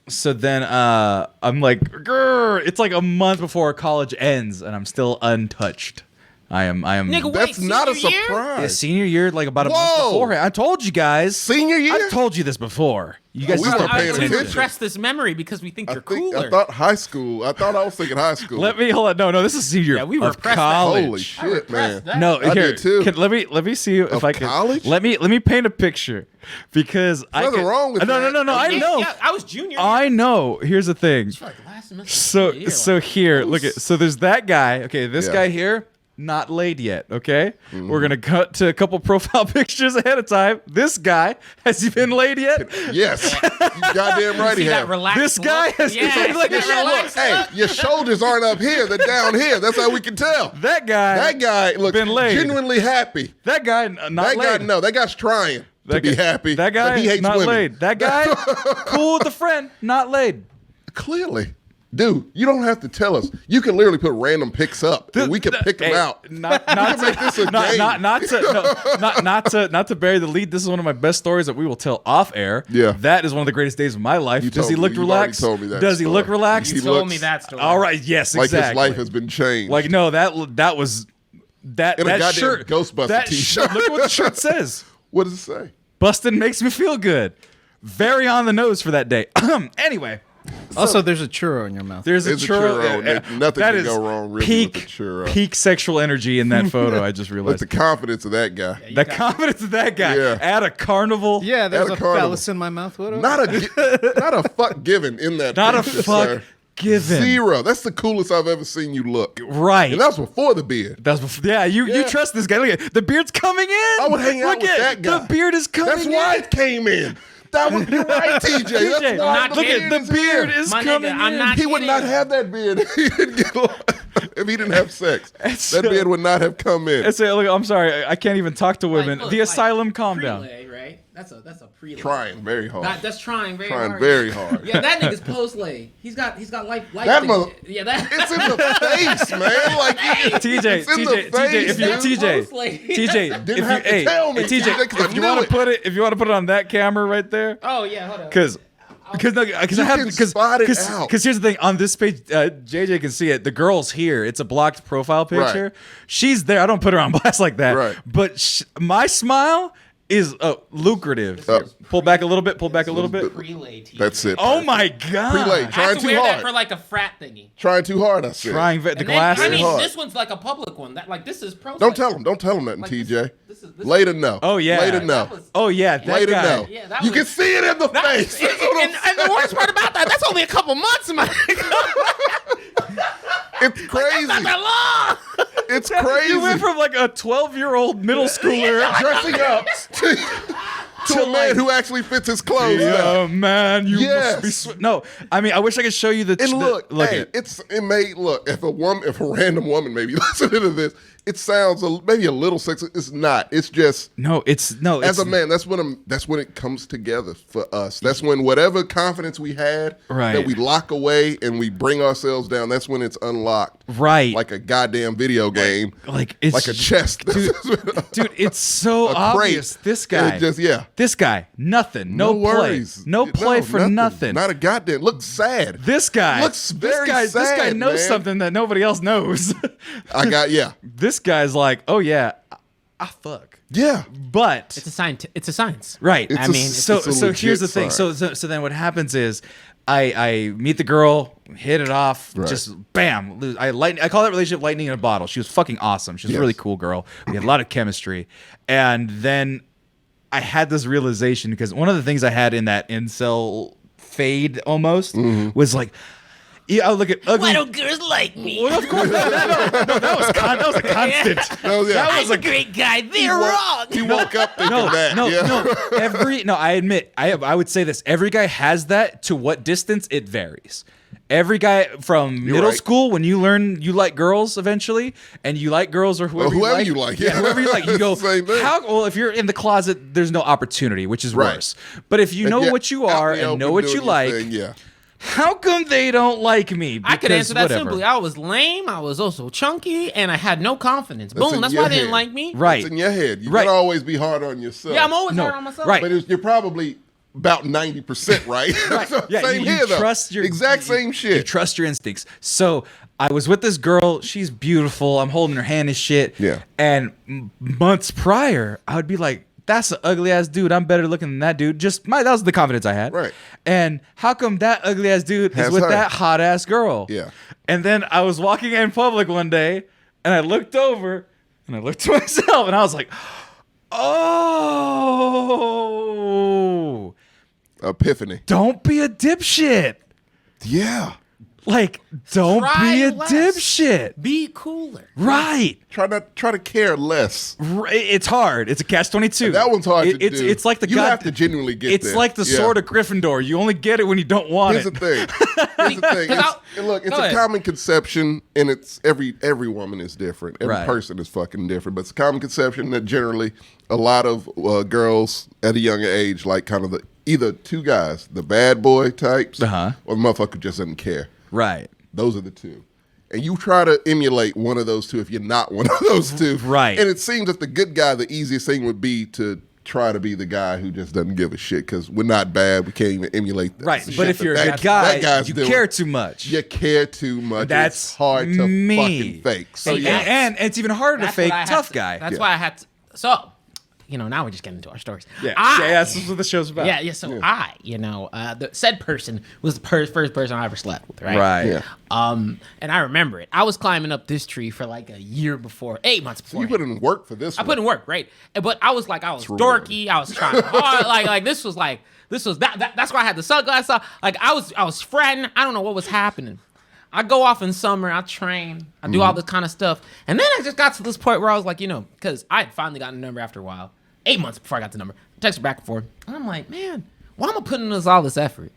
So then I'm like, grr, it's like a month before college ends, and I'm still untouched. I am. Nigga, That's wait, not a senior year? surprise. Yeah, senior year, like about a month Whoa. beforehand. I told you guys. Senior year? I've told you this before. You guys we just weren't don't pay paying We attention. repress this memory because we think you're cooler. I thought high school. I was thinking high school. Let me hold on. No, this is senior Yeah, we of repressed that. college. Holy shit, man. that. No, I here, did too. let me see if Of I can. college? Let me paint a picture because I nothing can, wrong with no, that. I Yeah, know. Yeah, I was junior. I know. Here's the thing. Like last semester. So here, look at. So there's that guy. Okay, this Yeah. guy here, not laid yet. Okay, Mm-hmm. we're gonna cut to a couple profile pictures ahead of time. This guy, has he been laid yet? Yes. You goddamn right he See that have. relaxed This guy look? has- Yeah, look at that that look. relaxed Hey, look. your shoulders aren't up here. They're down here. That's how we can tell. That guy. That guy looks been laid. genuinely happy. That guy, not laid. That guy's trying to be happy. That guy, but he hates not women. laid. That guy, cool with a friend, not laid. Clearly. Dude, you don't have to tell us. You can literally put random picks up, and we can pick them Hey, out. Not make this a game. not to bury the lead. This is one of my best stories that we will tell off air. Yeah. That is one of the greatest days of my life. Does he look you've already relaxed? told me that Does he story. look relaxed? He You told looks me that story. All right. Yes. Like Exactly. his life has been changed. Like no, that was that In a that goddamn shirt. Ghostbuster that t-shirt. Look at what the shirt says. What does it say? Bustin' makes me feel good. Very on the nose for that day. Anyway. Also, there's a churro in your mouth. There's a It's a churro. churro, Nick. Nothing that can is go wrong really peak, with a churro. Peak sexual energy in that photo. I just Look, realized. the confidence of that guy. The confidence of that guy Yeah. at a carnival. Yeah, there's At a a carnival. phallus in my mouth. What else? Not a fuck given in that Not a picture, fuck sir. given. Zero. That's the coolest I've ever seen you look. Right. And that was before the beard. That's before, yeah. You Yeah. trust this guy? Look at the beard's coming in. I would hang out Look with at that guy. The beard is coming That's in. why it came in. You're right, TJ. TJ, That's why not look kidding. at the beard here. is My coming nigga, I'm in. not He would kidding. not have that beard if he didn't if he didn't have sex. so- That beard would not have come in. It's a, look, I'm sorry. I can't even talk to women. Like, look, the like, asylum, calm down. Prelay, right? That's a prelay. Trying very hard. That's trying very Trying hard. very hard. Yeah, that nigga's post lay. He's got life. That things. mother- Yeah, that. It's in the face, man. Like TJ, It's in the face, if you dude. TJ, Mostly. TJ, Didn't if you have to hey, tell me, TJ, TJ, 'cause I if you knew want to it. put it, if you want to put it on that camera right there, Oh yeah, hold on. because I have can spot it out. because here's the thing on this page, JJ can see it. The girl's here. It's a blocked profile picture. Right. She's there. I don't put her on blast like that. Right. But my smile is lucrative. Pull back a little bit. Pull back a little bit. Prelay TV. That's it. Oh my god. Prelay. I have Trying to too wear that hard. for like a frat thingy. Trying too hard, I said. Trying the And then, glasses. I mean, hard. this one's like a public one. That like this is pro. Don't tell him. Don't tell him nothing, Like, TJ. this is- Later, no. Oh, yeah. Later, That no. was- Oh yeah, that Later, guy. no. Yeah, that you was- can see it in the That- face. That's what I'm and the worst part about that, that's only a couple months, man. It's crazy. That's not that long. It's crazy. You went from like a 12-year-old middle schooler dressing up to a man who actually fits his clothes. Yeah, now. man, you Yes. must be. No, I mean, I wish I could show you the. And look, look hey, at it. if a random woman maybe listening to this, it sounds maybe a little sexist. It's not. It's just As a man, that's when it comes together for us. That's when whatever confidence we had that we lock away and we bring ourselves down. That's when it's unlocked. Right. Like a goddamn video game. Like it's like a chest. dude, it's so obvious. This guy, this guy, nothing, no play, worries, no play for nothing. Not a goddamn. Looks sad. This guy looks very sad. This guy knows man. something that nobody else knows. This guy's like, oh yeah, I fuck. Yeah, but it's a science. It's a science, right? It's so here's the thing. So then what happens is, I meet the girl, hit it off, just bam. I call that relationship lightning in a bottle. She was fucking awesome. She was a really cool girl. We had a lot of chemistry, and then I had this realization because one of the things I had in that incel fade almost was like. Yeah, I look at ugly. Why don't girls like me? Well, of course, no, that was a constant. I'm a great guy. They're wrong. He woke up thinking that. No. I admit, I would say this. Every guy has that. To what distance it varies. Every guy from middle school, when you learn you like girls eventually, and you like girls or whoever you like, whoever you like, you go. Well, if you're in the closet, there's no opportunity, which is worse. But if you know what you are and know what you like. How come they don't like me? I could answer that simply. I was lame. I was also chunky, and I had no confidence. Boom. That's why they didn't like me. Right. It's in your head. You gotta always be hard on yourself. Yeah, I'm always hard on myself. Right. But you're probably about 90% right. So Yeah, same you here, though. Trust your exact same shit. You trust your instincts. So I was with this girl. She's beautiful. I'm holding her hand and shit. Yeah. And months prior, I would be like, that's an ugly ass dude. I'm better looking than that dude. That was the confidence I had. Right. And how come that ugly ass dude is with that hot ass girl? Yeah. And then I was walking in public one day and I looked over and I looked to myself and I was like, oh. Epiphany. Don't be a dipshit. Yeah. Like, don't be a dipshit. Be cooler. Right. Try to care less. It's hard. It's a catch-22. That one's hard to do. It's like you have to genuinely get it's there. Like the sword of Gryffindor. You only get it when you don't want Here's it. The thing. It's a common conception, and it's every woman is different. Every person is fucking different. But it's a common conception that generally a lot of girls at a younger age like kind of either two guys, the bad boy types, or the motherfucker just doesn't care. Right. Those are the two. And you try to emulate one of those two if you're not one of those two. Right. And it seems that the good guy, the easiest thing would be to try to be the guy who just doesn't give a shit because we're not bad. We can't even emulate that. Right. But if you're a good guy, you care too much. You care too much. That's it's hard to fucking fake. So and it's even harder to fake tough guy. That's why I had to. So, now we're just getting into our stories. Yeah, that's what the show's about. Yeah. So the said person was the first person I ever slept with, right? Right. Yeah. And I remember it. I was climbing up this tree for like a year before, 8 months before. So you put in work for this. I put in work, right? But I was dorky. I was trying hard. like this was that. That's why I had the sunglasses on. Like I was fretting. I don't know what was happening. I go off in summer, I train, I do all this kind of stuff. And then I just got to this point where I was like, because I had finally gotten a number after a while. 8 months before I got the number. Text her back and forth. And I'm like, man, why am I putting in all this effort?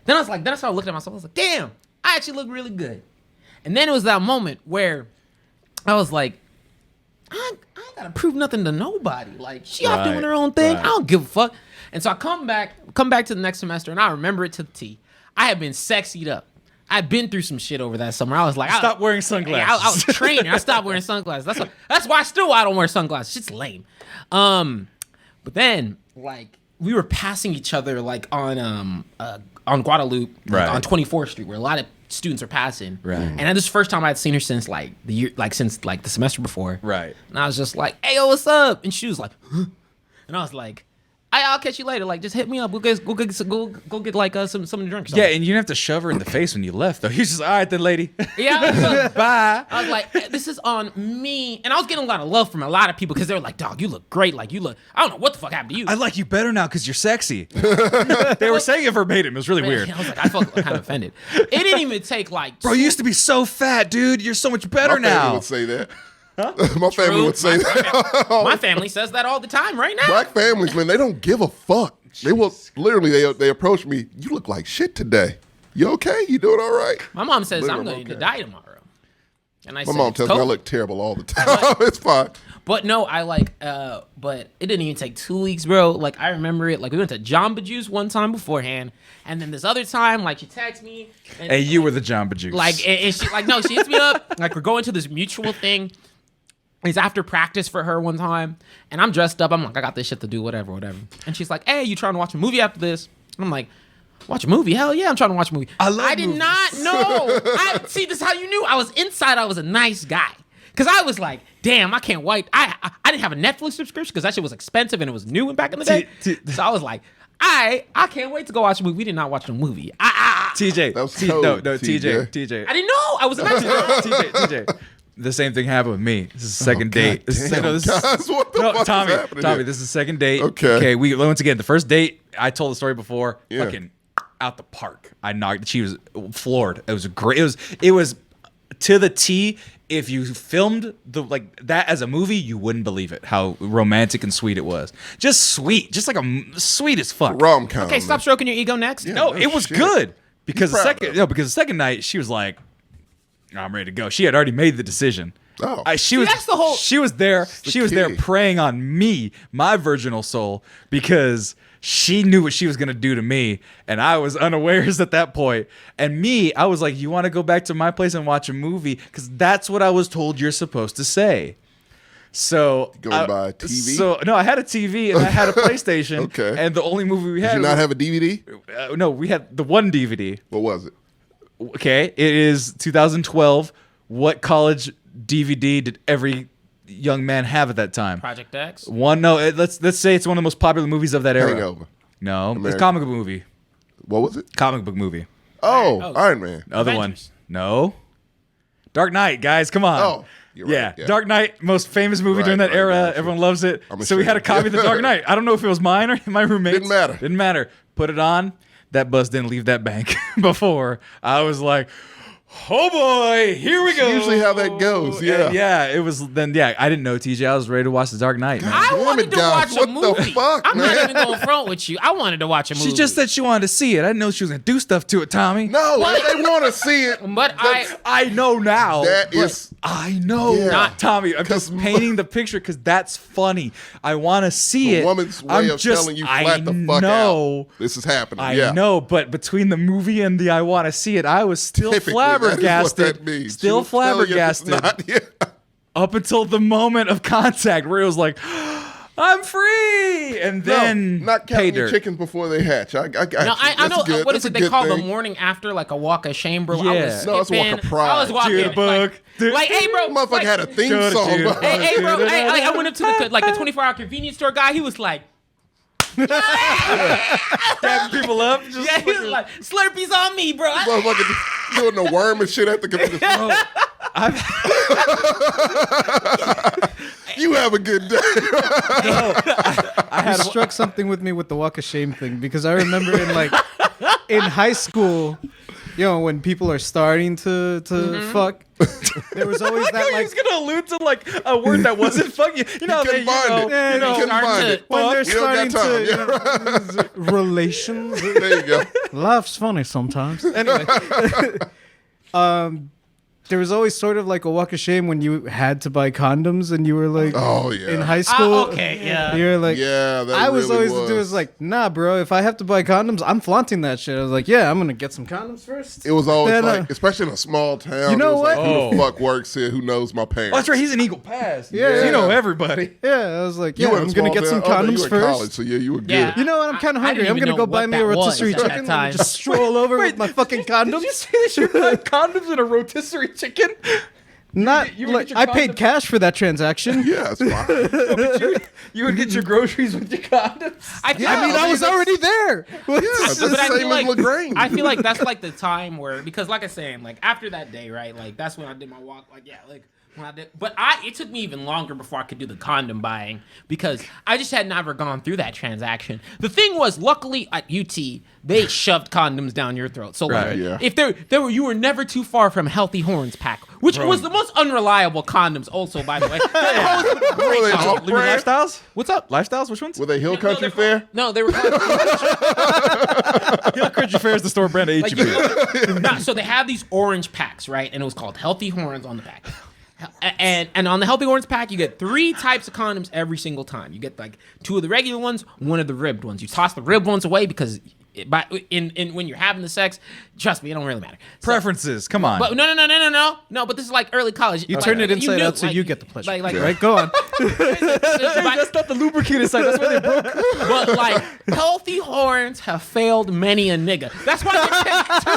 Then I started looking at myself. I was like, damn, I actually look really good. And then it was that moment where I was like, I ain't got to prove nothing to nobody. Like, she off doing her own thing. I don't give a fuck. And so I come back to the next semester, and I remember it to the T. I had been sexied up. I'd been through some shit over that summer. I was like, stop wearing sunglasses. I was training. I stopped wearing sunglasses. That's why I don't wear sunglasses. Shit's lame. But then, like, we were passing each other, like, on Guadalupe, like, on 24th Street, where a lot of students are passing. Right. And this is the first time I'd seen her since, like, since the semester before. Right. And I was just like, hey, yo, what's up? And she was like, huh? And I was like, I'll catch you later. Like, just hit me up. Go get like something to drink. Yeah, and you didn't have to shove her in the face when you left, though. He's just, all right then, lady. Yeah. Bye. I was like, this is on me. And I was getting a lot of love from a lot of people because they were like, dog, you look great. Like, I don't know what the fuck happened to you. I like you better now because you're sexy. They were saying it verbatim. It was really weird. I was like, I felt kind of offended. It didn't even take like. Bro, you used to be so fat, dude. You're so much better My family now. would say that. My family would say that. My family says that all the time right now. Black families, man, they don't give a fuck. They will literally. They approach me. You look like shit today. You okay? You doing all right? My mom says Literally, I'm going to okay. die tomorrow. And I My said, mom tells me I look terrible all the time. It's fine. But no, I like, but it didn't even take 2 weeks, bro. Like, I remember it. Like, we went to Jamba Juice one time beforehand. And then this other time, like, she texts me. And, Hey, you were the Jamba Juice. Like, and she, like, no, she hits me up. Like, we're going to this mutual thing. It's after practice for her one time. And I'm dressed up. I'm like, I got this shit to do, whatever. And she's like, hey, you trying to watch a movie after this? And I'm like, watch a movie? Hell yeah, I'm trying to watch a movie. I did movies. not know. See, this is how you knew. I was inside. I was a nice guy. Because I was like, damn, I can't wait. I didn't have a Netflix subscription because that shit was expensive and it was new back in the day. So I was like, I can't wait to go watch a movie. We did not watch a movie. TJ. That was No, code, TJ. I didn't know. I was about to. TJ. The same thing happened with me. This is the second date. This is, Damn, guys, what the fuck is happening Tommy, here? this is the second date. Okay. We once again, the first date, I told the story before. Yeah. Fucking out the park. I knocked. She was floored. It was great. It was to the T. If you filmed that as a movie, you wouldn't believe it. How romantic and sweet it was. Just sweet. Just like sweet as fuck. Rom-com. Okay, stop stroking your ego next. Yeah. No, no it was shit. good because You proud, though. because the second night she was like, I'm ready to go. She had already made the decision. Oh. that's the whole- She was there. She was there key. preying on me, my virginal soul, because she knew what she was gonna do to me, and I was unawares at that point. And me, I was like, "You want to go back to my place and watch a movie?" Because that's what I was told you're supposed to say. So Going by TV? So no, I had a TV and I had a PlayStation. Okay. And the only movie we had. Did you not have a DVD? No, we had the one DVD. What was it? Okay, it is 2012. What college DVD did every young man have at that time? Project X. Let's say it's one of the most popular movies of that era. Hangover. No, it's a American. comic book movie. What was it? Comic book movie. Oh, Iron Man. Other Avengers. one. No. Dark Knight, guys, come on. Oh, you're right, yeah. Dark Knight, most famous movie during that Right, era. gotcha. Everyone loves it. I'm So we had a ashamed. copy of The Dark Knight. I don't know if it was mine or my roommate's. Didn't matter. Put it on. That bus didn't leave that bank before. I was like, oh boy, here we go. usually how that goes, yeah. And it was then. Yeah, I didn't know TJ. I was ready to watch The Dark Knight. Man. I Damn wanted it, to guys. watch a What the movie. fuck, I'm man? not even going front with you. I wanted to watch a movie. She just said she wanted to see it. I didn't know she was gonna do stuff to it, Tommy. No, they want to see it. But I know now. That but is- I know. Yeah. Not Tommy. I'm just 'Cause painting the picture because that's funny. I want to see A it. woman's way I'm of just, telling you flat the fuck know, out. This is happening. I know, but between the movie and the I want to see it, I was still Typically, flabbergasted. That is what that means. Still She will tell you if it's flabbergasted. not- yeah. Up until the moment of contact where it was like, I'm free, and then no, not pay counting your dirt. chickens before they hatch. I got No, you. I That's know. good. What That's is a it they good call the thing. morning after, like a walk of shame, bro? I Yeah. was No, it's a walk of skipping. pride. I was walking. Jude book. Like, hey, bro. Motherfucker like, had a theme Jude, song. Jude. behind Hey, it. bro. Hey, I went up to the 24-hour convenience store guy. He was like, Dapping people up. Just yeah, he was like, Slurpees on me, bro. Motherfucker doing the worm and shit at the computer. You have a good day. It struck something with me with the walk of shame thing because I remember in high school, when people are starting to fuck, there was always that He was gonna allude to like a word that wasn't fucking. You know, couldn't find it. Yeah, You couldn't starting find to- it. when they're You don't starting got to relations. There you go. Life's funny sometimes. Anyway, there was always sort of like a walk of shame when you had to buy condoms and you were like, Oh, yeah. in high school. okay, yeah. You were like, Yeah, that I was really always the dude was like, nah, bro. If I have to buy condoms, I'm flaunting that shit. I was like, yeah, I'm gonna get some condoms first. It was always Then, like, especially in a small town. You know it was like, what? who the Oh. fuck works here? Who knows my parents? Oh, that's right. He's an Eagle Pass. Yeah. You know everybody. Yeah, I was like, You yeah, were in I'm a gonna small get some town? Oh, no, you condoms were in first. college, so yeah, you were good. Yeah. You know what? I'm kind of I hungry. didn't I'm even gonna know go buy what me a that was rotisserie at that chicken time. and just stroll over with my fucking condoms. Did you say that you bought condoms and a rotisserie chicken? Not. You would Like, get your I paid condom- cash for that transaction. Yeah, it's fine. You would get your groceries with your condoms. I Yeah, mean, I was that's- already there. Yeah, that's the but I same feel as like LaGrange. I feel like that's like the time where, because like I saying, like after that day, right? Like that's when I did my walk. Like yeah, like when I did. But it took me even longer before I could do the condom buying because I just had never gone through that transaction. The thing was, luckily at UT, they shoved condoms down your throat. So like, Right, yeah. if you were never too far from Healthy Horns pack, which was the most unreliable condoms. Also, by the way, Were they all Living brand? lifestyles? what's up? Lifestyles? Which ones? Were they Hill Country Fair? No, they were. Hill Country Fair is the store brand of Like, H-E-B. nah, so they have these orange packs, right? And it was called Healthy Horns on the pack. And on the Healthy Horns pack, you get 3 types of condoms every single time. You get like 2 of the regular ones, 1 of the ribbed ones. You toss the ribbed ones away because when you're having the sex, trust me, it don't really matter. So, Preferences. Come on. but no. But this is like early college. You turn it inside out so you get the pleasure. right? Go on. That's not the lubricated side. That's why they broke. But like Healthy Horns have failed many a nigga. That's why they pack 2.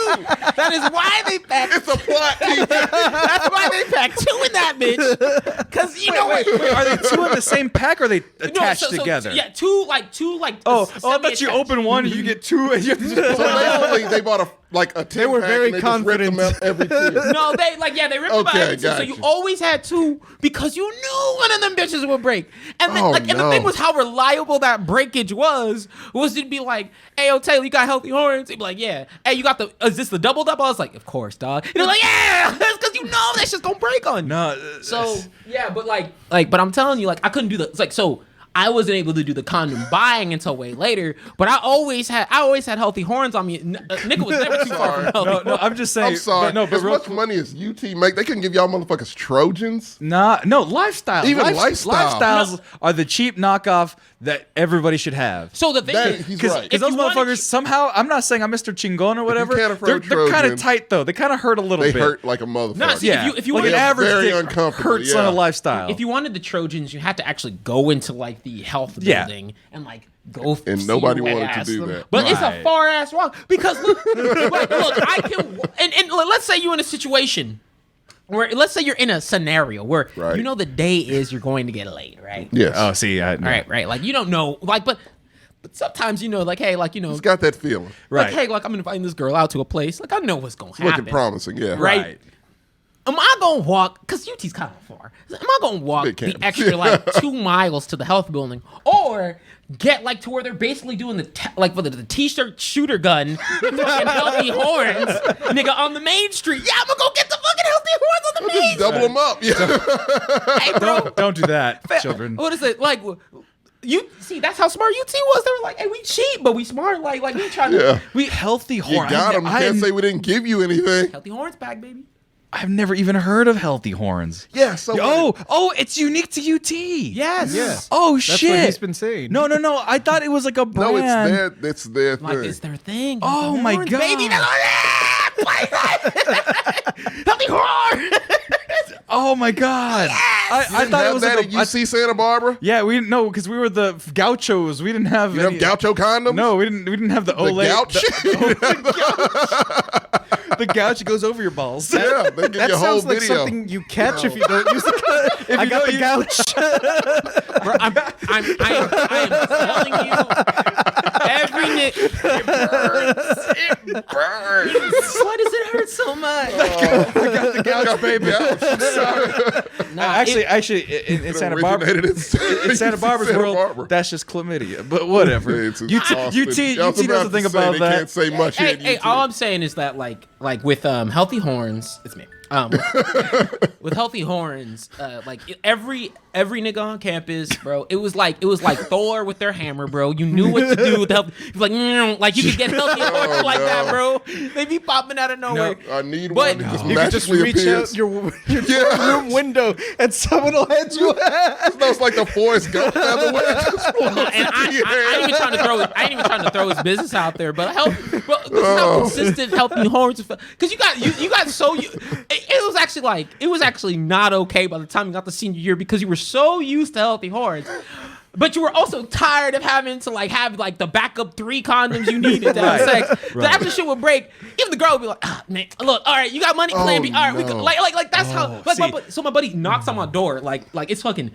That is why they pack. It's a plot. That's why they pack 2 in that bitch. Because you know what? Wait, are they 2 in the same pack or are they attached so together? Yeah, two like. Oh, I thought you open one and you get 2 and you have to just So they bought a 10 were pack very and they just ripped them confident. out every 2. No, they ripped them Okay, out. So you gotcha. always had 2 because you knew one of them bitches would break. And then, Oh, and the no. thing was how reliable that breakage was it'd be like, hey, yo, Taylor, you got Healthy Horns? He'd be like, yeah. Hey, you got is this the double? I was like, of course, dog. And they're like, yeah, that's because you know that shit's gonna break on you. No. So yeah, but but I'm telling you, like I couldn't do the. It's like so. I wasn't able to do the condom buying until way later, but I always had Healthy Horns on me. Nigga was never too far from Healthy. No, I'm just saying. I'm sorry. But As much money as UT make, they couldn't give y'all motherfuckers Trojans. No, lifestyles. Even lifestyle. Lifestyles are the cheap knockoff that everybody should have. So the thing is, He's Because right. those you wanna motherfuckers somehow, I'm not saying I'm Mr. Chingon or whatever. can't afford They're kind of Trojan, tight though. They kind of hurt a little They bit. hurt like a motherfucker. Nah, see, Yeah, if you like wanted- an average very dick uncomfortable, hurts on yeah. a lifestyle. if you wanted the Trojans, you had to actually go into like the health Yeah. building and like go. And see nobody your wanted to ass. do that. But it's Right. a far ass walk because look, I can. And let's say you're in a situation. Where, let's say you're in a scenario where Right. you know the day is you're going to get laid, right? Yes. Oh, see, Right. Like you don't know, like, but sometimes you know, like, hey, like you know, He's got that feeling. right. like, hey, like I'm inviting this girl out to a place, like I know what's gonna It's happen. looking promising, yeah. Right. Am I gonna walk? Cause UT's kind of far. Am I gonna walk Big the campus. extra like 2 miles to the health building, or get like to where they're basically doing like for the t-shirt shooter gun, fucking Healthy Horns, nigga, on the main street? Yeah, I'm gonna go get the fucking Healthy Horns on the main Just double them up. Yeah. street. Hey, bro, Don't do that, children. what is it like? You see, that's how smart UT was. They were like, "Hey, we cheap, but we smart. Like we trying to Yeah. we Healthy You horn. got them. You can't say we didn't give you anything. Healthy Horns back, baby." I've never even heard of healthy horns. Yeah, so Oh, it's unique to UT. Yes. Yeah. Oh That's shit. what he's been saying. No. I thought it was like a brand. no, it's their thing. Like it's their thing. Oh, Healthy my Horns, God. baby! Healthy Horn. Oh my god. I Didn't thought it have was that like at a, UC Santa Barbara. yeah, we didn't know because we were the gauchos. We didn't have You have any, gaucho condoms. No, we didn't have the the Olay. gouch. The gouch goes over your balls. Yeah, they give That you a whole sounds like video. something you catch if you don't use the. I got the gouch. Bro, I am telling you, every nick. It burns. Why does it hurt so much? The gouch, baby. Actually, in Santa Barbara, Originated in Santa Barbara's world, Barbara. that's just chlamydia. But whatever. It's in UT Austin. I was doesn't think to say about they that. Can't say much here Hey, at UT. all I'm saying is that like with Healthy Horns, it's me. With Healthy Horns, like every nigga on campus, bro, it was like Thor with their hammer, bro. You knew what to do with help. Like you could get Healthy Horns like that, bro. They be popping out of nowhere. I need But- one that just You could just magically reach appears. out your Yeah. room window and someone will hand you a Smells like the Forrest Gump feather when it just floats And into your I ain't even trying to throw. I ain't even trying to throw his business out there, but this is how consistent Healthy Horns. Because you got so it was actually not okay by the time you got the senior year because you were so used to Healthy Horns. But you were also tired of having to like have like the backup 3 condoms you needed to have sex. So after shit would break, even the girl would be like, "Ah, man, look, all right, you got money, plan B. All right, we could, like that's how. Like, so my buddy knocks on my door, like it's fucking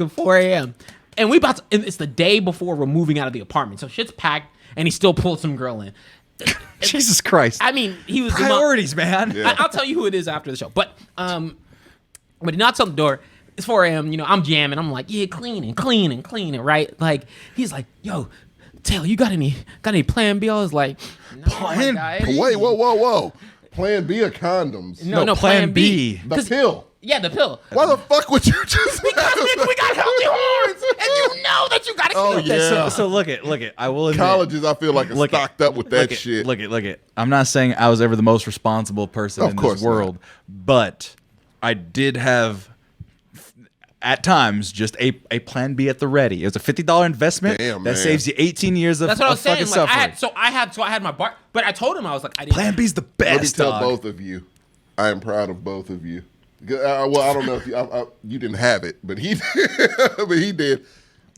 4 a.m. and and it's the day before we're moving out of the apartment, so shit's packed, and he still pulled some girl in. Jesus Christ. I mean, he was priorities, man. Yeah. I'll tell you who it is after the show, but he knocks on the door. It's 4 a.m. You know, I'm jamming. I'm like, yeah, cleaning, right? Like, he's like, yo, Taylor, you got any plan B? I was like, no, Plan B. Wait, whoa. Plan B or condoms? No, plan B. The pill. Yeah, the pill. Why the fuck would you just? Because nigga, we got healthy horns, and you know that you gotta keep it. Yeah. So look it. I will admit, Colleges, I feel like, are stocked up with that shit. Look it. I'm not saying I was ever the most responsible person in this world, but I did have, at times, just a plan B at the ready. It was a $50 investment that saves you 18 years of That's what I was saying. fucking Like, suffering. I had my bar, but I told him I was like, I didn't. Plan B's the best. Let me tell dog. both of you, I am proud of both of you. Well, I don't know if you didn't have it, but he did. But he did.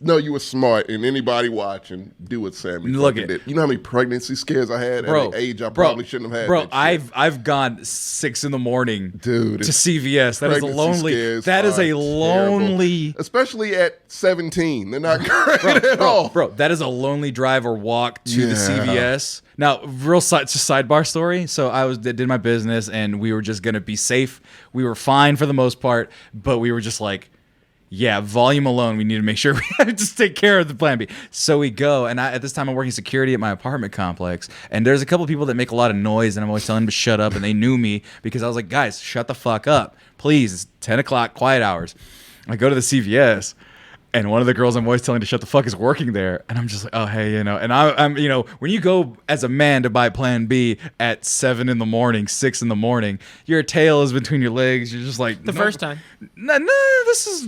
No, you were smart, and anybody watching, do what Sammy Look fucking it. did. You know how many pregnancy scares I had at an age I probably shouldn't have had. Bro, that shit? I've gone 6 a.m, Dude, to CVS. That is a pregnancy lonely. scares That is a are lonely. terrible. Especially at 17. They're not great at all. Bro, that is a lonely drive or walk to the Yeah. CVS. Now, just a sidebar story. So I did my business, and we were just gonna be safe. We were fine for the most part, but we were just like, yeah, volume alone, we need to make sure we have to just take care of the plan B. So we go, and at this time I'm working security at my apartment complex, and there's a couple people that make a lot of noise, and I'm always telling them to shut up, and they knew me because I was like, guys, shut the fuck up. Please, it's 10 o'clock, quiet hours. I go to the CVS, and one of the girls I'm always telling to shut the fuck is working there. And I'm just like, oh, hey, you know. And I'm you know, when you go as a man to buy Plan B at 7 a.m, 6 a.m, your tail is between your legs. You're just like, The first time. No, this is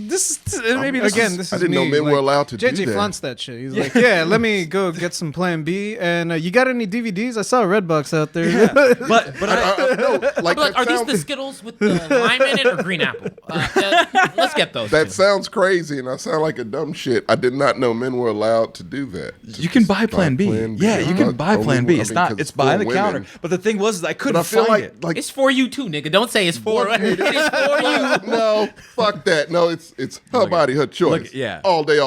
maybe this Again, is, this I is didn't know me. men were allowed to do JJ that. flaunts that shit. He's like, yeah, let me go get some Plan B. And you got any DVDs? I saw a Redbox out there. but No, like, Like, that are these sounds- the Skittles with the lime in it or green apple? Let's get those. That two. sounds crazy, and I sound like a dumb shit. I did not know men were allowed to do that. you can buy Plan B. Yeah, you can buy Plan B. It's not. 'cause It's behind the for counter. women. But the thing was, I couldn't But I feel find it. like It's for you too, nigga. Don't say it's for. It's for you. No, fuck that. No, it's her body, her choice. yeah. All day,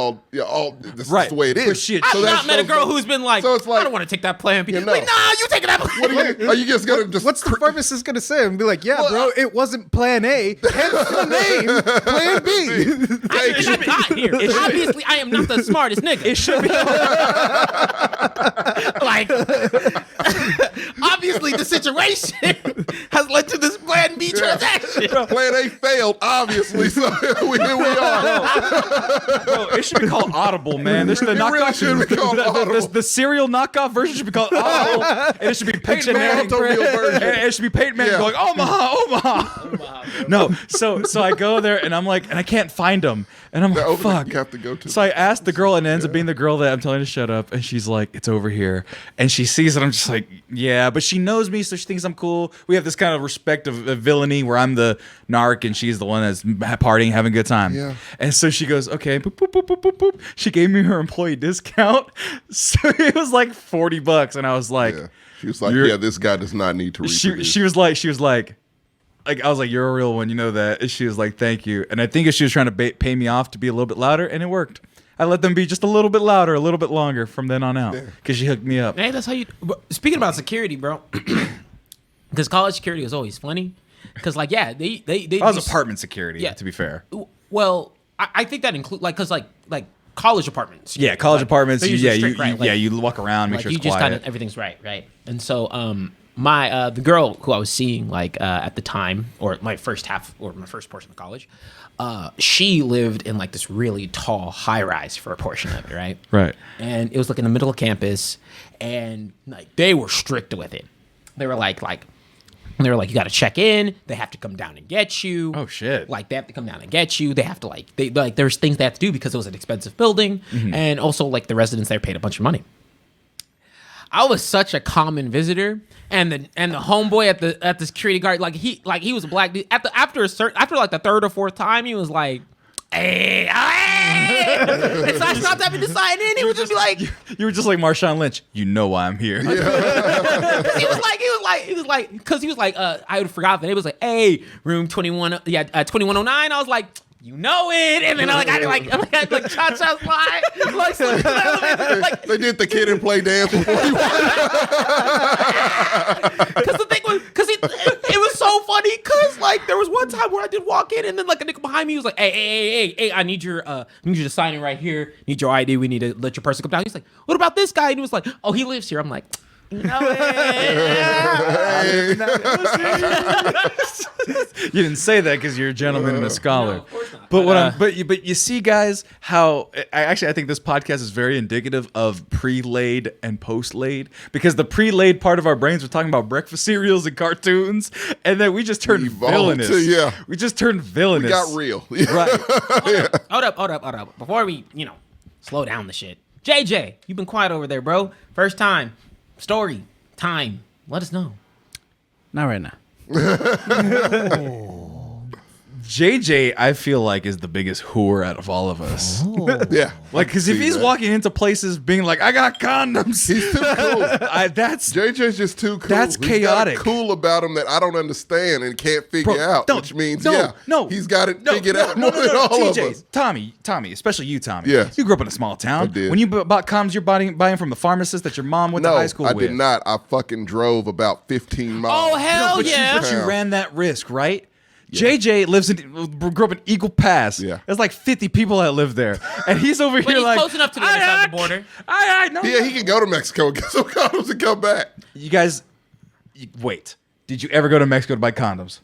this Right. is the way it But is. shit, I've that not met a shows girl no- who's been like, So it's like, I don't want to take that Plan B. you know. Like, nah, you taking that Plan B. are you just gonna just What's the pharmacist gonna say? And be like, yeah, bro, it wasn't Plan A. Hence the name, Plan B. I should have got here. Obviously, I am not the smartest nigga. it should be. Like, obviously, the situation has led to this Plan B transaction. Plan A failed, obviously. So here we are. Bro, it should be called Audible, man. This the It really knockoff should be called Audible. The cereal knockoff version should be called Audible, and it should be Peyton Manning. automobile version. And it should be Peyton Manning Yeah. going Omaha. No, so I go there and I'm like, and I can't find them, and I'm like, over there, fuck. you have to go to So I asked the girl, and it ends up being the girl that I'm telling to shut up, and she's like, it's over here, and she sees it. I'm just like, yeah, but she knows me, so she thinks I'm cool. We have this kind of respect of villainy where I'm the narc and she's the one that's partying, having a good time. Yeah. And so she goes, okay, boop, boop, boop, boop, boop, boop. She gave me her employee discount, so it was like $40, and I was like, Yeah. She was like, You're- yeah, this guy does not need to reproduce. she was like, I was like, you're a real one, you know that. And she was like, thank you. And I think she was trying to pay me off to be a little bit louder, and it worked. I let them be just a little bit louder, a little bit longer from then on out, because she hooked me up. Hey, that's how you. Speaking about security, bro, because college security is always funny. Because like, yeah, they I was apartment security, Yeah. to be fair. Well, I think that include because like college apartments. Yeah, college apartments. they're Yeah, usually strict, right? Like, you walk around, make like sure you it's just quiet. kind of everything's right. And so my the girl who I was seeing like at the time, or my first portion of college, she lived in like this really tall high rise for a portion of it, right? Right. And it was like in the middle of campus, and like they were strict with it. They were like you got to check in. They have to come down and get you. Oh, shit. Like they have to come down and get you. They have to there's things they have to do because it was an expensive building, and also like the residents there paid a bunch of money. I was such a common visitor, and the homeboy at the security guard, he was a black dude. After like the third or fourth time, he was like, hey, And so I stopped having to sign in. He would just be like, You were just like Marshawn Lynch. You know why I'm here. he was like, because he was like, I would forgot that it was like, hey, room 2109. I was like, you know it, and then I had cha-cha slide, like They did the kid and play dance before you because the thing was, because it was so funny, because like there was one time where I did walk in, and then like a nigga behind me was like, hey, I need you to sign in right here, need your ID, we need to let your person come down. He's like, what about this guy? And he was like, oh, he lives here. I'm like, you know it. You didn't say that because you're a gentleman and a scholar. No, of course not. But you see, guys, how I think this podcast is very indicative of pre-laid and post-laid, because the pre-laid part of our brains were talking about breakfast cereals and cartoons, and then we just turned villainous. We just turned villainous. We got real. Right. Hold up. Before we, slow down the shit. JJ, you've been quiet over there, bro. First time. Story. Time. Let us know. Not right now. JJ, I feel like, is the biggest whore out of all of us. Yeah. Like, because if he's walking into places being like, I got condoms. He's too cool. That's JJ's just too cool. That's chaotic. He's got a cool about him that I don't understand and can't figure out, which means, he's got it figured out more than all of us. Tommy, especially you, Tommy. Yeah. You grew up in a small town. I did. When you bought condoms, you're buying from the pharmacist that your mom went to high school with. No, I did not. I fucking drove about 15 miles. Oh, hell yeah. But you ran that risk, right? Yeah. JJ grew up in Eagle Pass. Yeah. There's like 50 people that live there. And he's over But here he's like, close enough to the other side of the border. He can go to Mexico and get some condoms and come back. You guys, wait. Did you ever go to Mexico to buy condoms?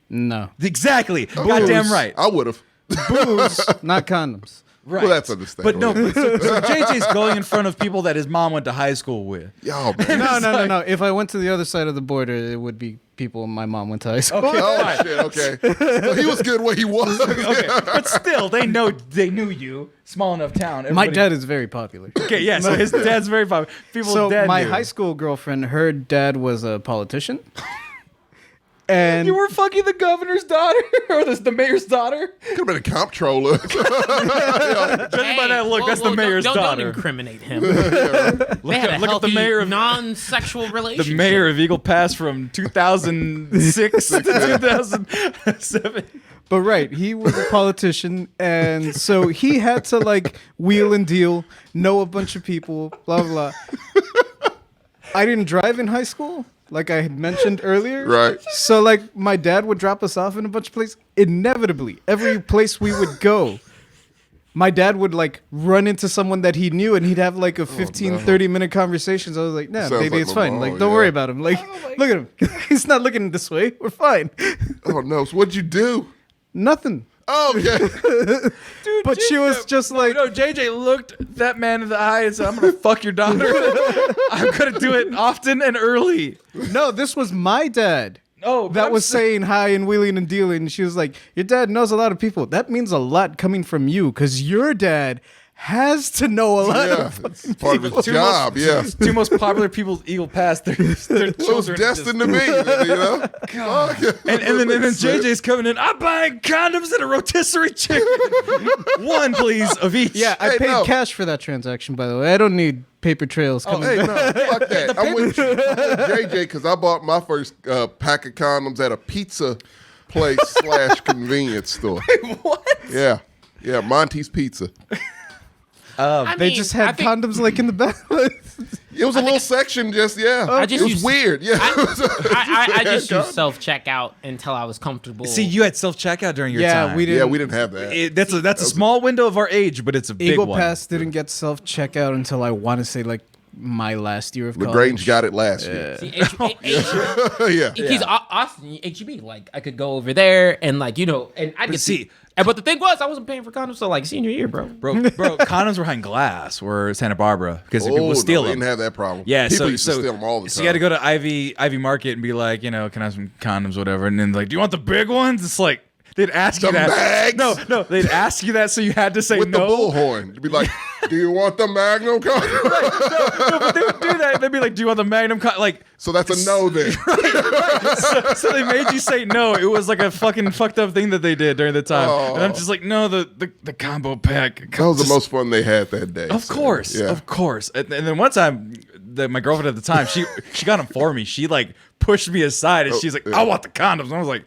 No. Exactly. Goddamn right. I would have. Booze, not condoms. Right. Well, that's understandable. But no, so JJ's going in front of people that his mom went to high school with. Yo, man. No. If I went to the other side of the border, it would be people my mom went to high school. Okay. Oh, shit, okay. So he was good where he was. Okay. But still, they knew you. Small enough town. My dad is very popular. Okay, yeah, so his dad's very popular. My high school girlfriend, her dad was a politician. And you were fucking the governor's daughter or the mayor's daughter? Could have been a comptroller. Judging by that look, that's the mayor's daughter. Don't incriminate him. Look They had a at healthy, the mayor of non-sexual relationship. the mayor of Eagle Pass from 2006 to 2007. But right, he was a politician, and so he had to like wheel and deal, know a bunch of people, blah blah blah. I didn't drive in high school, like I had mentioned earlier. Right. So like my dad would drop us off in a bunch of places. Inevitably, every place we would go, my dad would like run into someone that he knew, and he'd have like a 30-minute conversation. So I was like, nah, Sounds baby, like it's my fine. mom, Like, don't worry about him. Like, look at him. He's not looking this way. We're fine. Oh, no. So what'd you do? Nothing. Oh, okay. Dude, But she was just like... No, JJ looked that man in the eye and said, I'm going to fuck your daughter. I'm going to do it often and early. No, this was my dad. Oh, That was saying hi and wheeling and dealing. And she was like, your dad knows a lot of people. That means a lot coming from you, because your dad has to know a lot Yeah. of It's part of his job, yeah. Two most popular people at Eagle Pass, their It was children. destined to be, you know? God. And then JJ's coming in, I'm buying condoms and a rotisserie chicken. One, please, of each. Yeah, I Hey, paid no. cash for that transaction, by the way. I don't need paper trails coming Hey, back. no, fuck that. I'm with JJ because I bought my first pack of condoms at a pizza place / convenience store. What? Yeah. Yeah, Monty's Pizza. They just had condoms like in the back. It was a little section, it was weird. Yeah. I just used self-checkout until I was comfortable. See, you had self-checkout during your time. we didn't. Yeah, we didn't have that. That's a small window of our age, but it's a big Eagle one. Pass didn't get self-checkout until I want to say like my last year of college. LaGrange got it last year. See, Yeah. He's Austin, HEB. Like, I could go over there and, like, and I could see- But the thing was, I wasn't paying for condoms till, like, senior year, bro. Bro, condoms were behind glass or Santa Barbara because people would steal we them. didn't have that problem. Yeah, People so used to steal them all the time. So you had to go to Ivy Market and be like, can I have some condoms, whatever, and then like, do you want the big ones? It's like they'd ask you The that. bags? No, they'd ask you that, so you had to say with no. the bullhorn. You'd be like, Do you want the Magnum condom? No, but they would do that. They'd be like, "Do you want the Magnum?" Like, So that's a no then. so they made you say no. It was like a fucking fucked up thing that they did during the time, and I'm just like, no, the combo pack. That was the most fun they had that day. Of course, Yeah. of course. And then one time, my girlfriend at the time, she got them for me. She like pushed me aside, and she's like, "I want the condoms." And I was like,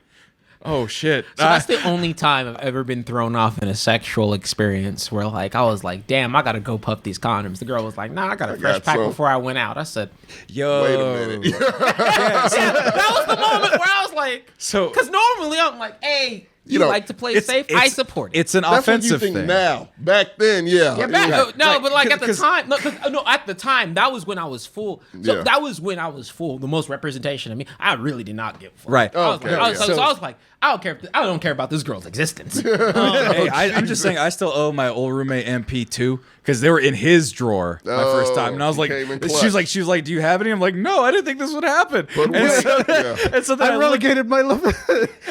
"Oh shit!" So that's the only time I've ever been thrown off in a sexual experience where like I was like, damn, I gotta go puff these condoms. The girl was like, nah, I got a fresh got pack some. before I went out. I said, Yo, Wait a minute. yeah, that was the moment where I was like, So- because normally I'm like, hey, you know, like to play safe? I support it. It's an That's what you offensive think thing. now. Back then, yeah. Yeah, back, Yeah. no, Right. but like at the 'Cause- time, no, at the time, that was when I was full. So Yeah. that was when I was full. The most representation of me, I really did not get full. Right. I was Okay, like, yeah. so I was like, I don't care. I don't care about this girl's existence. Hey, I'm just saying, I still owe my old roommate MP2 because they were in his drawer my first time, and I was you like, came in she was like, "Do you have any?" I'm like, "No, I didn't think this would happen." But And wait, so, yeah. and so then I I looked- relegated my love.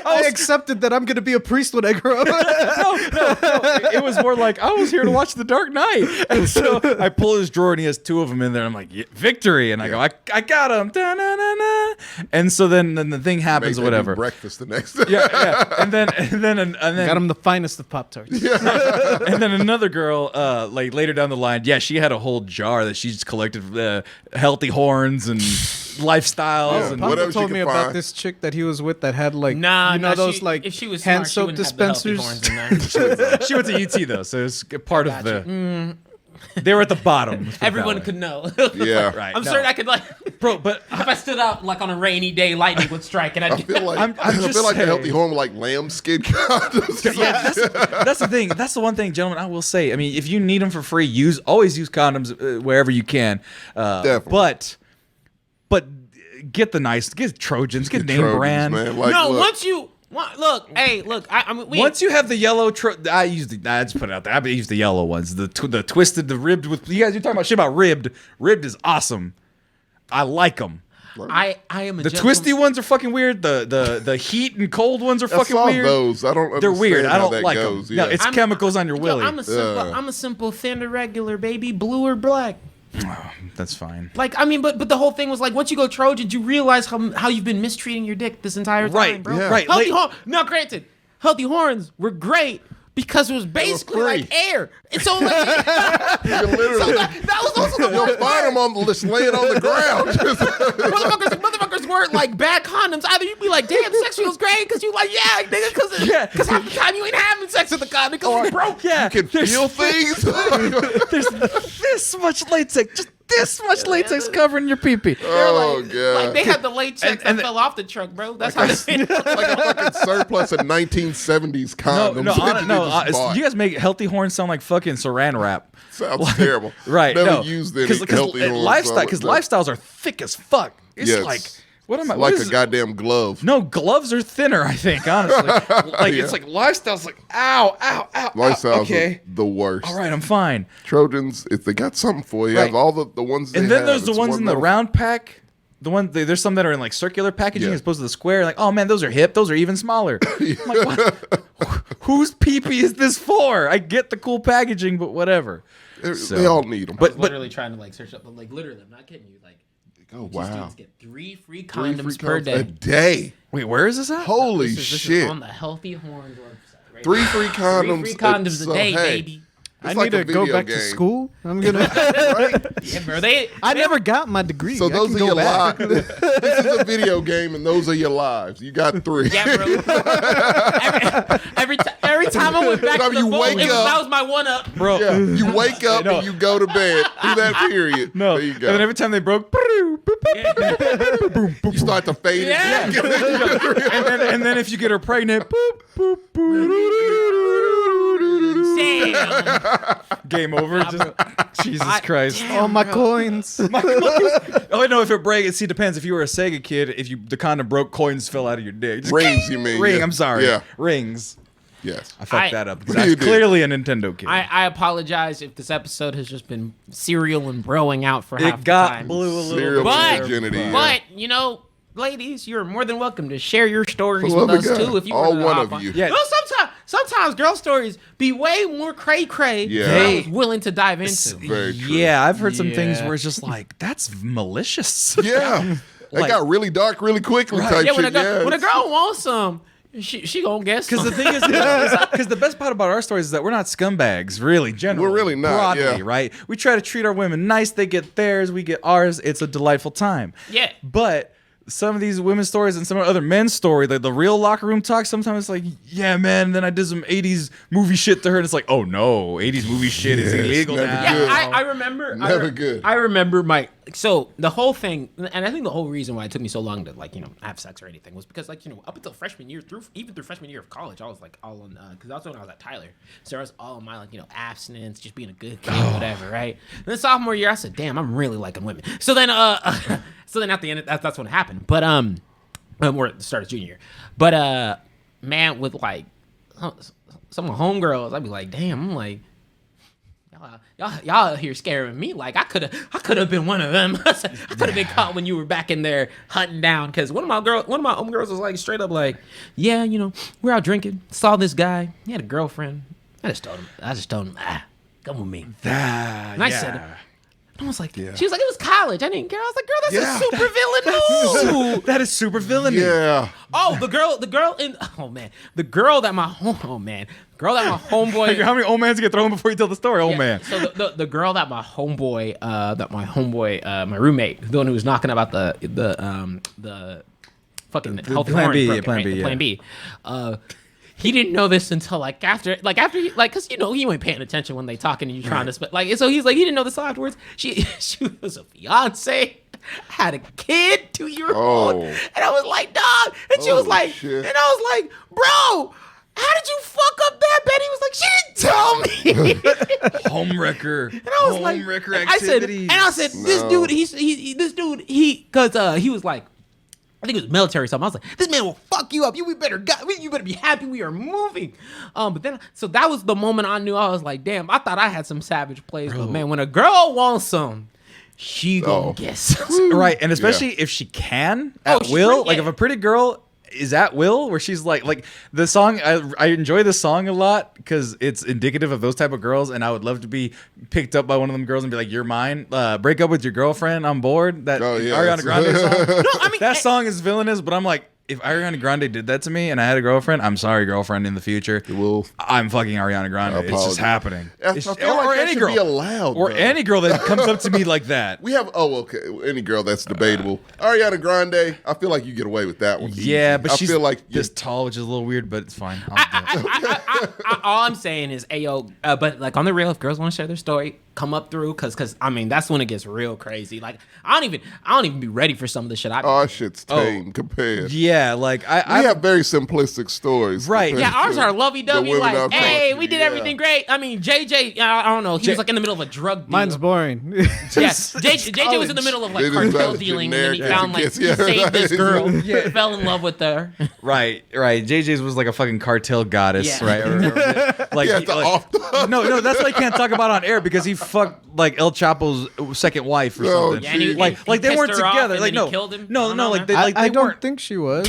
I accepted that I'm gonna be a priest when I grow up. no, it was more like I was here to watch The Dark Knight, and so I pull his drawer and he has two of them in there. I'm like, yeah, victory, and I go, I got him, da-na-na-na. And so then the thing happens Make or that whatever. breakfast the next day. Yeah, and then Got him the finest of Pop Tarts. and then another girl, like later down the line, yeah, she had a whole jar that she just collected healthy horns and lifestyles and what Papa else you told can me about find? this chick that he was with that had like Nah, you know nah, those she, like if she was hand smart, soap she wouldn't have the healthy dispensers. horns in there. she went to UT though, so it's part of the. They were at the bottom. let's put it that Everyone way. could know. Yeah. Right. I'm no. certain I could like, Bro, but if I stood out like on a rainy day, lightning would strike, and I I'd feel like I'm I just feel like the saying. healthy horn with like lambskin condoms. yeah, that's the thing. That's the one thing, gentlemen. I will say. I mean, if you need them for free, always use condoms wherever you can. Definitely. But get Trojans, get name Trojans, brand. man. Like, no. look, Once you look, I mean, Once you have the yellow, I just put it out there. I use the yellow ones, the twisted, the ribbed. With you guys, you're talking about shit about ribbed. Ribbed is awesome. I like them. I am a The twisty ones are fucking weird. The heat and cold ones are I fucking saw weird. those. I don't. They're understand weird. I how don't that like goes. them. Yeah. No, it's chemicals on your willy. I'm a simple thin to regular baby, blue or black. That's fine. Like, I mean, but the whole thing was like, once you go Trojans, you realize how you've been mistreating your dick this entire time, Right, bro. yeah. right. Now, granted, healthy horns were great because it was basically free. like air. And so, like, You can literally, that was also the you'll worst find part. them just laying on the ground. Motherfuckers weren't like bad condoms. Either you'd be like, damn, sex feels great, because you like, yeah, nigga, because half the time you ain't having sex with the condom because you broke. Yeah, You can feel things. there's this much latex, just this much latex covering your pee-pee. Oh god! Like, they had the latex and that fell off the truck, bro. That's how they like a fucking surplus of 1970s condoms. that you just bought. You guys make healthy horns sound like fucking saran wrap. Sounds terrible. Right? Never no, used any healthy horns. lifestyles are thick as fuck. It's Yes. like what am I? Like what a is it? goddamn glove. No, gloves are thinner. I think honestly, like it's like lifestyles. Like ow. Lifestyles Okay, are the worst. all right, I'm fine. Trojans, if they got something for you, Right. have all the ones. They And then have, there's the it's ones one in the little- round pack. There's some that are in like circular packaging Yeah. as opposed to the square. Like, oh man, those are hip. Those are even smaller. I'm like, what? Whose pee-pee is this for? I get the cool packaging, but whatever. They all need them. But- I was literally trying to like search up, like literally, I'm not kidding you. Like, oh these wow, dudes get 3 free 3 condoms free per condoms day. a day. Wait, where is this at? Holy This is shit! on the Healthy Horns website. Right 3 now. free condoms. 3 free condoms so, a day, hey, baby. it's I like need a to go video back to game. school. I'm gonna. Right? Yeah, bro. I never got my degree. So I those can are go your back. lives. This is a video game, and those are your lives. You got 3. Yeah, bro. every time I went back Time to the you vault, wake up- that was my one up. Bro. Yeah, you wake up No. and you go to bed through that period. No. There you And go. then every time they broke, You start to fade Yeah. it. and then if you get her pregnant, boop, boop, Damn. game over. Just, Jesus Christ. Damn, All my bro. coins. Oh no, if it breaks, see, it depends. If you were a Sega kid, if the condom broke, coins fell out of your dick. Just Rings, you mean? ring. Yeah. I'm sorry. Yeah. Rings. Yes. I fucked I- that up because You I was did. clearly a Nintendo kid. I apologize if this episode has just been serial and broing out for half it the got time. blue a little Serial bit. But- virginity. yeah. But, you know, ladies, you're more than welcome to share your stories For with love us of God. too. If you All wanna one hop of on. you. Yeah. No, sometimes girl stories be way more cray-cray Yeah. than I was willing to dive into. Very true. Yeah, I've heard some things Yeah. where it's just like, that's malicious. Yeah. That Like- got really dark really quickly type Yeah, shit. when a girl wants some, she gonna get some. Because the thing is, because the best part about our stories is that we're not scumbags, really, generally. We're really not, broadly, yeah. right? We try to treat our women nice. They get theirs, we get ours. It's a delightful time. Yeah. But some of these women's stories and some of other men's stories, like the real locker room talk, sometimes it's like, yeah, man, and then I did some 80s movie shit to her, and it's like, oh no, 80s movie shit is Yeah, it's illegal never now. Yeah, good. I remember. Never good. I remember so the whole thing, and I think the whole reason why it took me so long to have sex or anything was because up until freshman year, even through freshman year of college, I was like all on because that's when I was at Tyler, so I was all on my abstinence, just being a good kid, whatever, right? And then sophomore year, I said, damn, I'm really liking women. So then at the end, that's when it happened. But we're at the start of junior year. But man, with some homegirls, I'd be like, damn, I'm like, y'all out here scaring me. Like I could have been one of them. I could have been caught when you were back in there hunting down. Because one of my homegirls was like straight up like, yeah, we're out drinking. Saw this guy. He had a girlfriend. I just told him, come with me. And I said, I was like, she was like, it was college. I didn't care. I was like, girl, that's a super villain move. That is super villainy. Yeah. Oh, the girl the girl that my homeboy. How many old mans get thrown before you tell the story, old man? So the girl that my homeboy, my roommate, the one who was knocking about the fucking health Plan B, program, Plan right? B, The yeah. Plan B. He didn't know this until after he because you ain't paying attention when they talking and you trying to so he's like he didn't know this afterwards. She was a fiance, had a kid 2-year-old, Oh. and I was like, dog, and she was Holy like, shit. and I was like, bro, how did you fuck up that bed? He was like, she didn't tell me. Homewrecker. And I was like, Homewrecker I said, activities. this No. dude, because he was like, I think it was military or something. I was like, this man will fuck you up. You better be happy we are moving. But then, so that was the moment I knew. I was like, damn, I thought I had some savage plays, but man, when a girl wants some, she gonna get some. Right, and especially if she can at she will. really- Like yeah. if a pretty girl is at will, where she's like the song. I enjoy this song a lot because it's indicative of those type of girls, and I would love to be picked up by one of them girls and be like, "You're mine." Break up with your girlfriend. I'm bored. That Ariana Grande song. No, I mean, That song is villainous, but I'm like, if Ariana Grande did that to me and I had a girlfriend, I'm sorry, girlfriend, in the future. Will. I'm fucking Ariana Grande. It's apologize. just happening. I feel like that should be allowed, Or though. any girl that comes up to me like that. We have any girl that's debatable. Ariana Grande, I feel like you get away with that one. Yeah, but I she's feel like this tall, which is a little weird, but it's fine. I'll do it. all I'm saying is, ayo, but like on the real, if girls want to share their story, come up through, cause I mean that's when it gets real crazy. Like I don't even be ready for some of the shit. our shit's tame compared. Yeah, like We have very simplistic stories. Right. compared Yeah, ours to are lovey-dovey, the women like, I've hey, talked we to, did yeah. everything great. I mean, JJ, I don't know, he was like in the middle of a drug deal. Mine's boring. Yes, JJ was in the middle of like It is cartel about as dealing, and then he generic found as like it gets. he saved this girl, Yeah. fell in love with her. right. JJ's was like a fucking cartel goddess, Yeah. right? Like, Yeah, no, that's why I can't talk about on air because he fucked like El Chapo's second wife or Oh, something. Yeah, and he like they pissed weren't her off, together. and Like then he no, killed him? I no, don't no, know, like man. they, like I they don't weren't. think she was.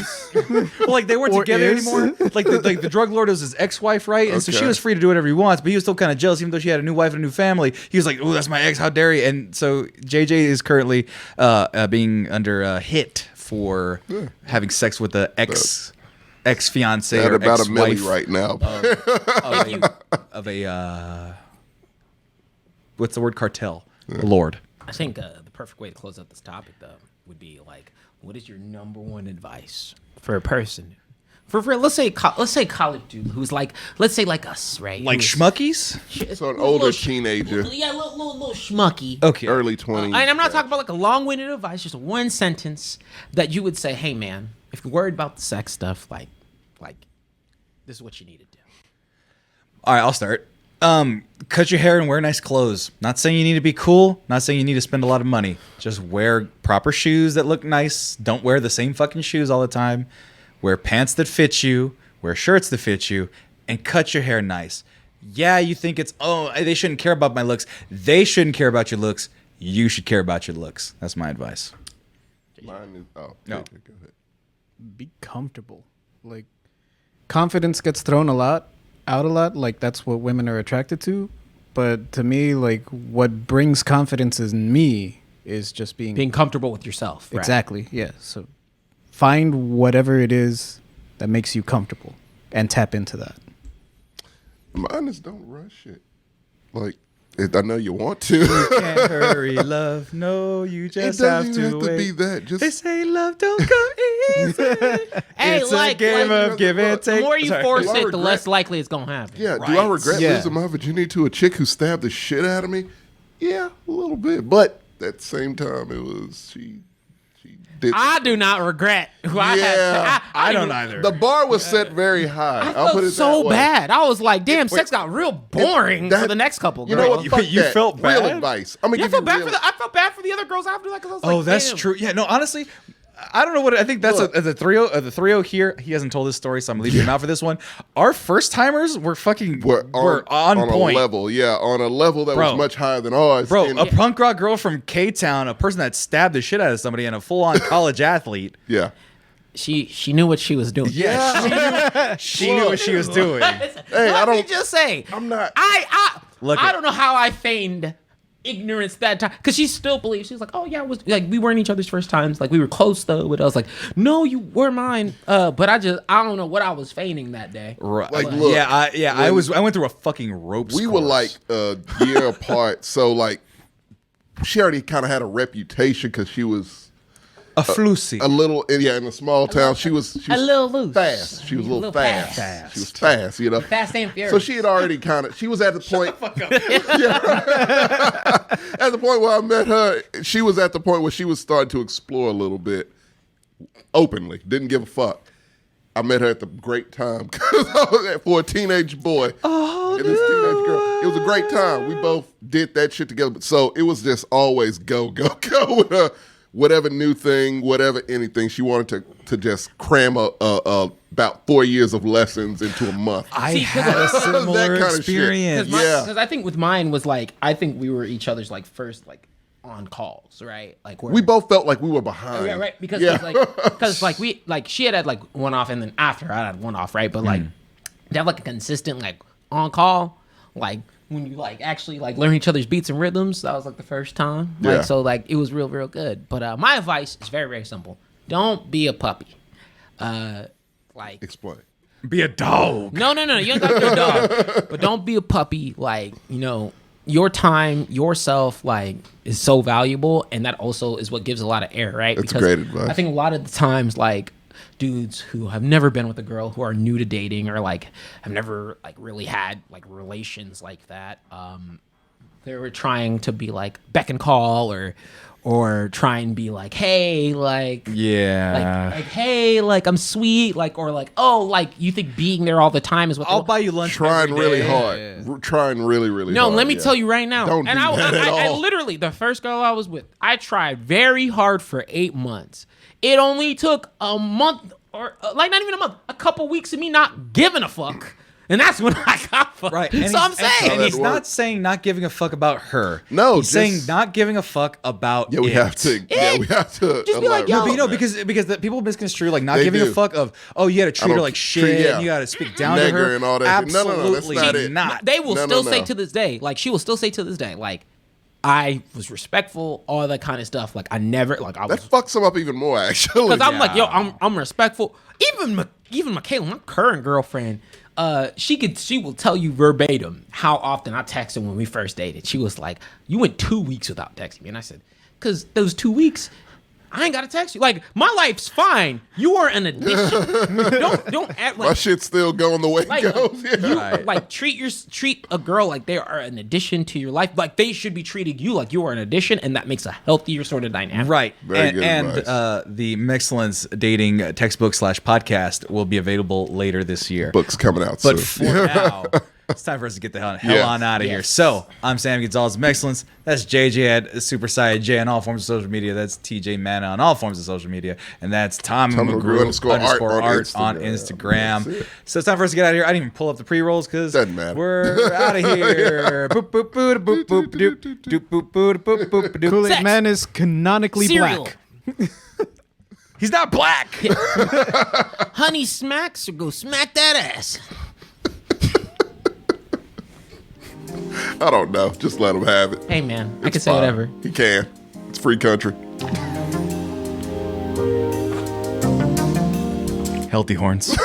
Well, like they weren't Or together is. anymore. Like the drug lord was his ex-wife, right? And so she Okay. was free to do whatever he wants, but he was still kind of jealous, even though she had a new wife and a new family. He was like, "Oh, that's my ex. How dare you?" And so JJ is currently being under hit for having sex with the ex fiance At or about ex a milli wife right now. of a what's the word, cartel lord. I think the perfect way to close out this topic though would be like, what is your number one advice for a person? For let's say college dude who's like, let's say like us, right? Like Who's- schmuckies. So an older teenager, Yeah, little schmucky. Okay. early 20s. And I'm not talking about like a long-winded advice, just one sentence that you would say, hey man, if you're worried about the sex stuff, like this is what you need to do. All right, I'll start. Cut your hair and wear nice clothes. Not saying you need to be cool. Not saying you need to spend a lot of money. Just wear proper shoes that look nice. Don't wear the same fucking shoes all the time. Wear pants that fit you. Wear shirts that fit you. And cut your hair nice. Yeah, you think it's, they shouldn't care about my looks. They shouldn't care about your looks. You should care about your looks. That's my advice. Mine is, No. okay, go ahead. Be comfortable. Like, confidence gets thrown a lot out a lot. Like that's what women are attracted to. But to me, like what brings confidence in me is just being comfortable with yourself. Right? Exactly. Yeah. So find whatever it is that makes you comfortable and tap into that. Mine is don't rush it. Like, I know you want to. Can't hurry, love. No, you just have even to have to wait. be that. Just They say love don't come easy. Hey, It's a game of give and take. The more you Sorry. force Do I it, the regret- less likely it's gonna happen. yeah. Right. Do I regret Yeah. losing my virginity to a chick who stabbed the shit out of me? Yeah, a little bit. But at the same time, it was she did. I do not regret who I Yeah. had. I don't even- either. The bar was set very high. I I'll felt put it so that way. bad. I was like, damn, Wait, sex got real boring that- for the next couple. You know girls. what? Fuck You that. felt Real bad? advice. I'm gonna Yeah, I give you felt bad real. for the. I felt bad for the other girls after that because I was like, Oh, that's damn. true. Yeah, no, honestly, I don't know what I think. That's Look. the 3-0 here. He hasn't told this story, so I'm leaving him out for this one. Our first timers were fucking We're on point, a level, yeah, on a level that Bro. was much higher than ours. bro. And- A punk rock girl from K-Town, a person that stabbed the shit out of somebody, and a full-on college athlete. yeah. She knew what she was doing. Yeah, she knew what she was doing. Hey, Let I me don't. just say, I'm not. Look I at- don't know how I feigned ignorance that time because she still believes she's like, oh yeah, it was like we weren't each other's first times, like we were close though, but I was like, no, you were mine, but I don't know what I was feigning that day. Right. Like, look, I went through a fucking ropes. We were course. like a year apart, so like she already kind of had a reputation because she was a flusy. a little in a small town. She was A little loose, fast. She was a little fast. fast. She was fast, you know. fast and furious. So she had already kind of. She was at the point. At the point where I met her, she was at the point where she was starting to explore a little bit openly. Didn't give a fuck. I met her at the great time for a teenage boy and this teenage girl. It was a great time. We both did that shit together. So it was just always go with her. Whatever new thing, whatever anything, she wanted to just cram about 4 years of lessons into a month. I See, had a similar That kind of shit. experience. Yeah. Because I think with mine was like, I think we were each other's like first like on calls, right? Like We both felt like we were behind. Yeah, right. Because Yeah. we like she had like one off and then after I had one off, right? But like to have like a consistent like on call, like when you like actually like learn each other's beats and rhythms, that was like the first time. Like Yeah. so like it was real good. But my advice is very, very simple. Don't be a puppy. Like Explain. Be a dog. no, you ain't got to be a dog. But don't be a puppy. Like, you know, your time, yourself, like, is so valuable, and that also is what gives a lot of air, right? That's great advice. I think a lot of the times, like, dudes who have never been with a girl, who are new to dating, or like have never like really had like relations like that, they were trying to be like beck and call or try and be like, hey, like Yeah. like hey, like I'm sweet, like or like oh, like you think being there all the time is what I'll they- buy you lunch. Trying every really day. hard. Trying really, really No, hard. let me yeah. tell you right now. Don't and do that at I all. literally, the first girl I was with, I tried very hard for 8 months. It only took a month or like not even a month, a couple weeks of me not giving a fuck. And that's when I got fucked. Right. So I'm saying. And he's that not works. saying not giving a fuck about her. No, he's just- saying not giving a fuck about Yeah, we it. have to. Yeah, we have to. Just be like, elaborate yo. No, but you know, on that. because the people misconstrue like not They giving do. a fuck of, oh, you got to treat her don't like treat- shit, yeah. and you got to speak down to Neg her. her and all that shit. No, Absolutely that's not it. not. They will No, still no, say no. to this day, like she will still say to this day, like I was respectful, all that kind of stuff. Like I never, like I That was, fucks them up even more, actually. because I'm like, yo, Yeah. I'm respectful. Even Michaela, my current girlfriend, she will tell you verbatim how often I texted when we first dated. She was like, you went 2 weeks without texting me, and I said, because those 2 weeks. I ain't gotta text you. Like my life's fine. You are an addition. don't act My like shit's still going the way like, it goes. Yeah. you Right. like treat a girl like they are an addition to your life. Like they should be treating you like you are an addition, and that makes a healthier sort of dynamic. Right. Very good and advice. the Mixcellence dating textbook / podcast will be available later this year. Book's coming out But soon. for now, it's time for us to get the hell Yes. on out of here. Yes. So I'm Sam Gonzalez of Mixcellence. That's JJ at Super Saiyan J on all forms of social media. That's TJ Mana on all forms of social media. And that's Tommy Tommy McGrew McGrew _art art on on Instagram. Instagram. That's it. So it's time for us to get out of here. I didn't even pull up the pre-rolls because Doesn't matter. we're out of here. Boop, boop, boop, boop, boop, doop, doop, boop, boop, boop, boop, doop. Kool-Aid Sex. Man is canonically Cereal. black. He's not black. Honey smacks or go smack that ass. I don't know. Just let him have it. Hey, man, I It's can say fine. whatever. He can. It's free country. Healthy horns.